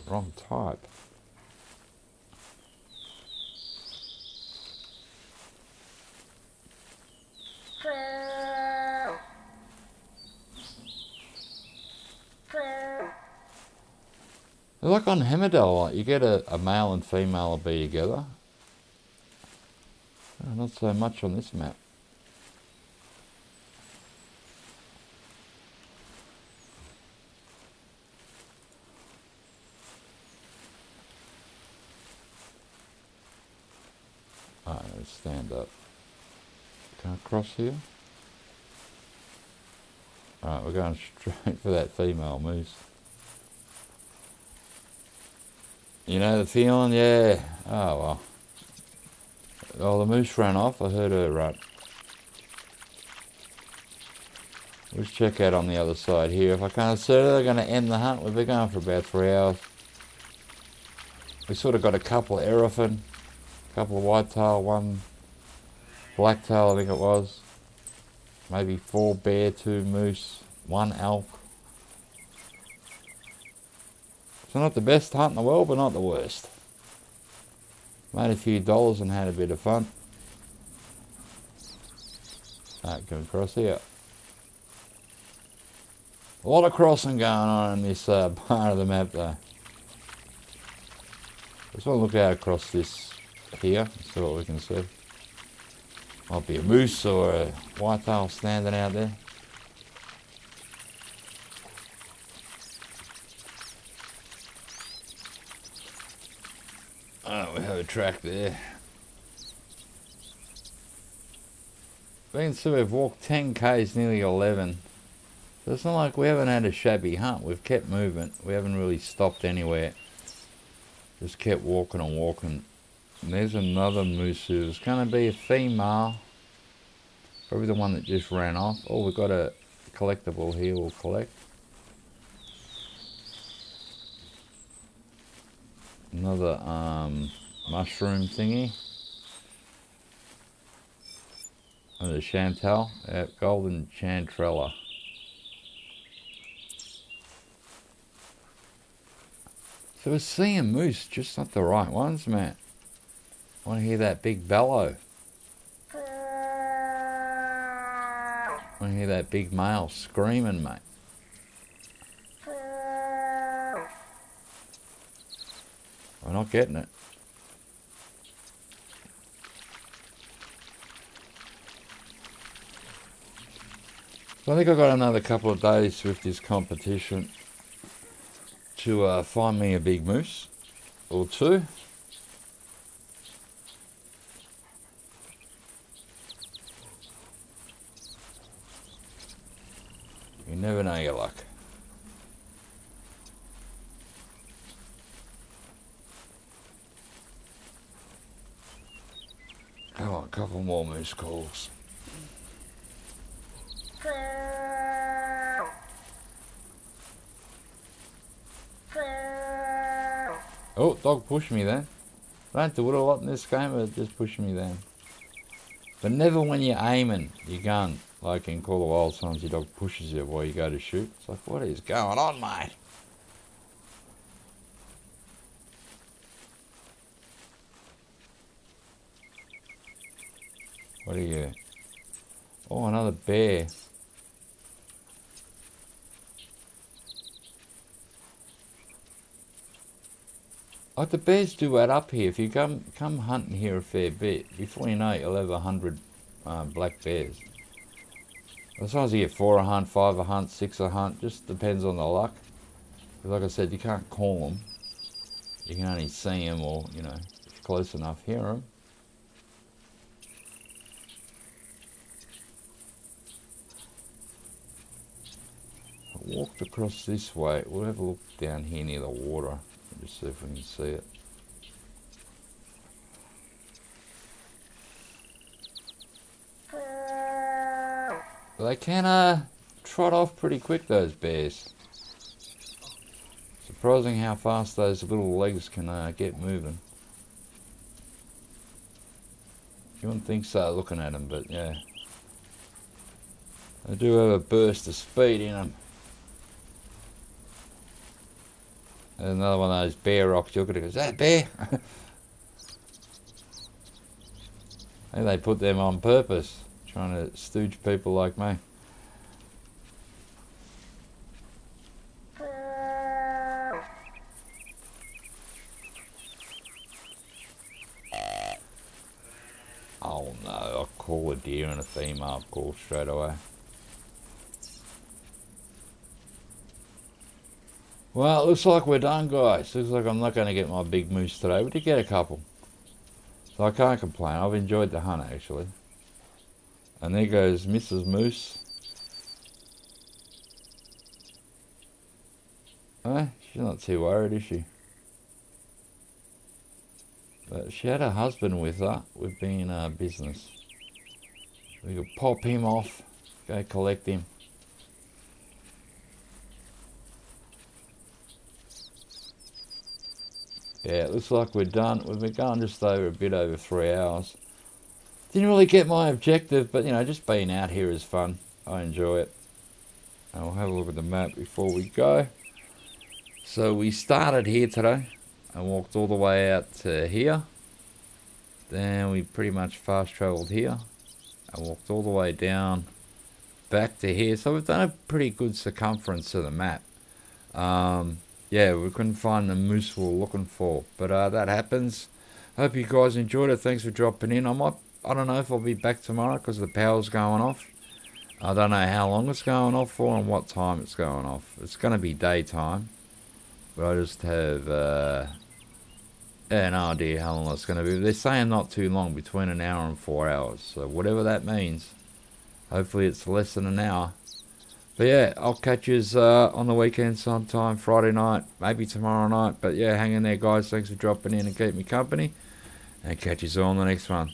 type. Like on Hammerdale, you get a male and female to be together. Not so much on this map. Alright, let's stand up. Can I cross here? Alright, we're going straight for that female moose. You know the feeling? Yeah. Oh, well. Oh, the moose ran off. I heard her run. Let's check out on the other side here. If I can't see her, they're going to end the hunt. We've been going for about 3 hours. We sort of got a couple of Erefin, a couple of whitetail, one blacktail, I think it was. Maybe 4 bear, 2 moose, 1 elk. So not the best hunt in the world, but not the worst. Made a few dollars and had a bit of fun. Alright, come across here. A lot of crossing going on in this part of the map though. Just want to look out across this here, see what we can see. Might be a moose or a whitetail standing out there. Oh, we have a track there. You can see we've walked 10 k's, nearly 11. So it's not like we haven't had a shabby hunt. We've kept moving. We haven't really stopped anywhere. Just kept walking and walking. And there's another moose who's going to be a female. Probably the one that just ran off. Oh, we've got a collectible here we'll collect. Another mushroom thingy. And the Chantal, golden chantrella. So we're seeing moose, just not the right ones, man. I want to hear that big bellow. I want to hear that big male screaming, mate. We're not getting it. So I think I've got another couple of days with this competition to find me a big moose or two. You never know your luck. Come on, a couple more moose calls. Oh, dog pushed me then. I don't do it a lot in this game, but it just pushed me then. But never when you're aiming your gun. Like in Call of the Wild, sometimes your dog pushes you while you go to shoot. It's like, what is going on, mate? What are you? Oh, another bear. Like the bears do add up here. If you come hunting here a fair bit, before you know it, you'll have 100 black bears. Sometimes you get 4 a hunt, 5 a hunt, 6 a hunt. Just depends on the luck. Because like I said, you can't call them. You can only see them, or if you're close enough, hear them. I walked across this way. We'll have a look down here near the water. Just see if we can see it. But they can trot off pretty quick, those bears. Surprising how fast those little legs can get moving. You wouldn't think so looking at them, but yeah. They do have a burst of speed in them. There's another one of those bear rocks. You look at it and go, is that a bear? I think they put them on purpose, trying to stooge people like me. Oh no, I'll call a deer and a female call straight away. Well, it looks like we're done, guys. Looks like I'm not going to get my big moose today. We did get a couple. So I can't complain. I've enjoyed the hunt, actually. And there goes Mrs. Moose. She's not too worried, is she? But she had her husband with her. We've been in business. We could pop him off, go collect him. Yeah, it looks like we're done. We've been going just over a bit over 3 hours. Didn't really get my objective, but just being out here is fun. I enjoy it. And we'll have a look at the map before we go. So we started here today and walked all the way out to here. Then we pretty much fast travelled here and walked all the way down back to here. So we've done a pretty good circumference of the map. Yeah, we couldn't find the moose we were looking for, but that happens. Hope you guys enjoyed it. Thanks for dropping in. I don't know if I'll be back tomorrow because the power's going off. I don't know how long it's going off for and what time it's going off. It's going to be daytime, but I just have no idea how long it's going to be. They're saying not too long, between an hour and 4 hours. So whatever that means, hopefully it's less than an hour. But yeah, I'll catch you on the weekend sometime, Friday night, maybe tomorrow night. But yeah, hang in there, guys. Thanks for dropping in and keeping me company. And catch you all on the next one.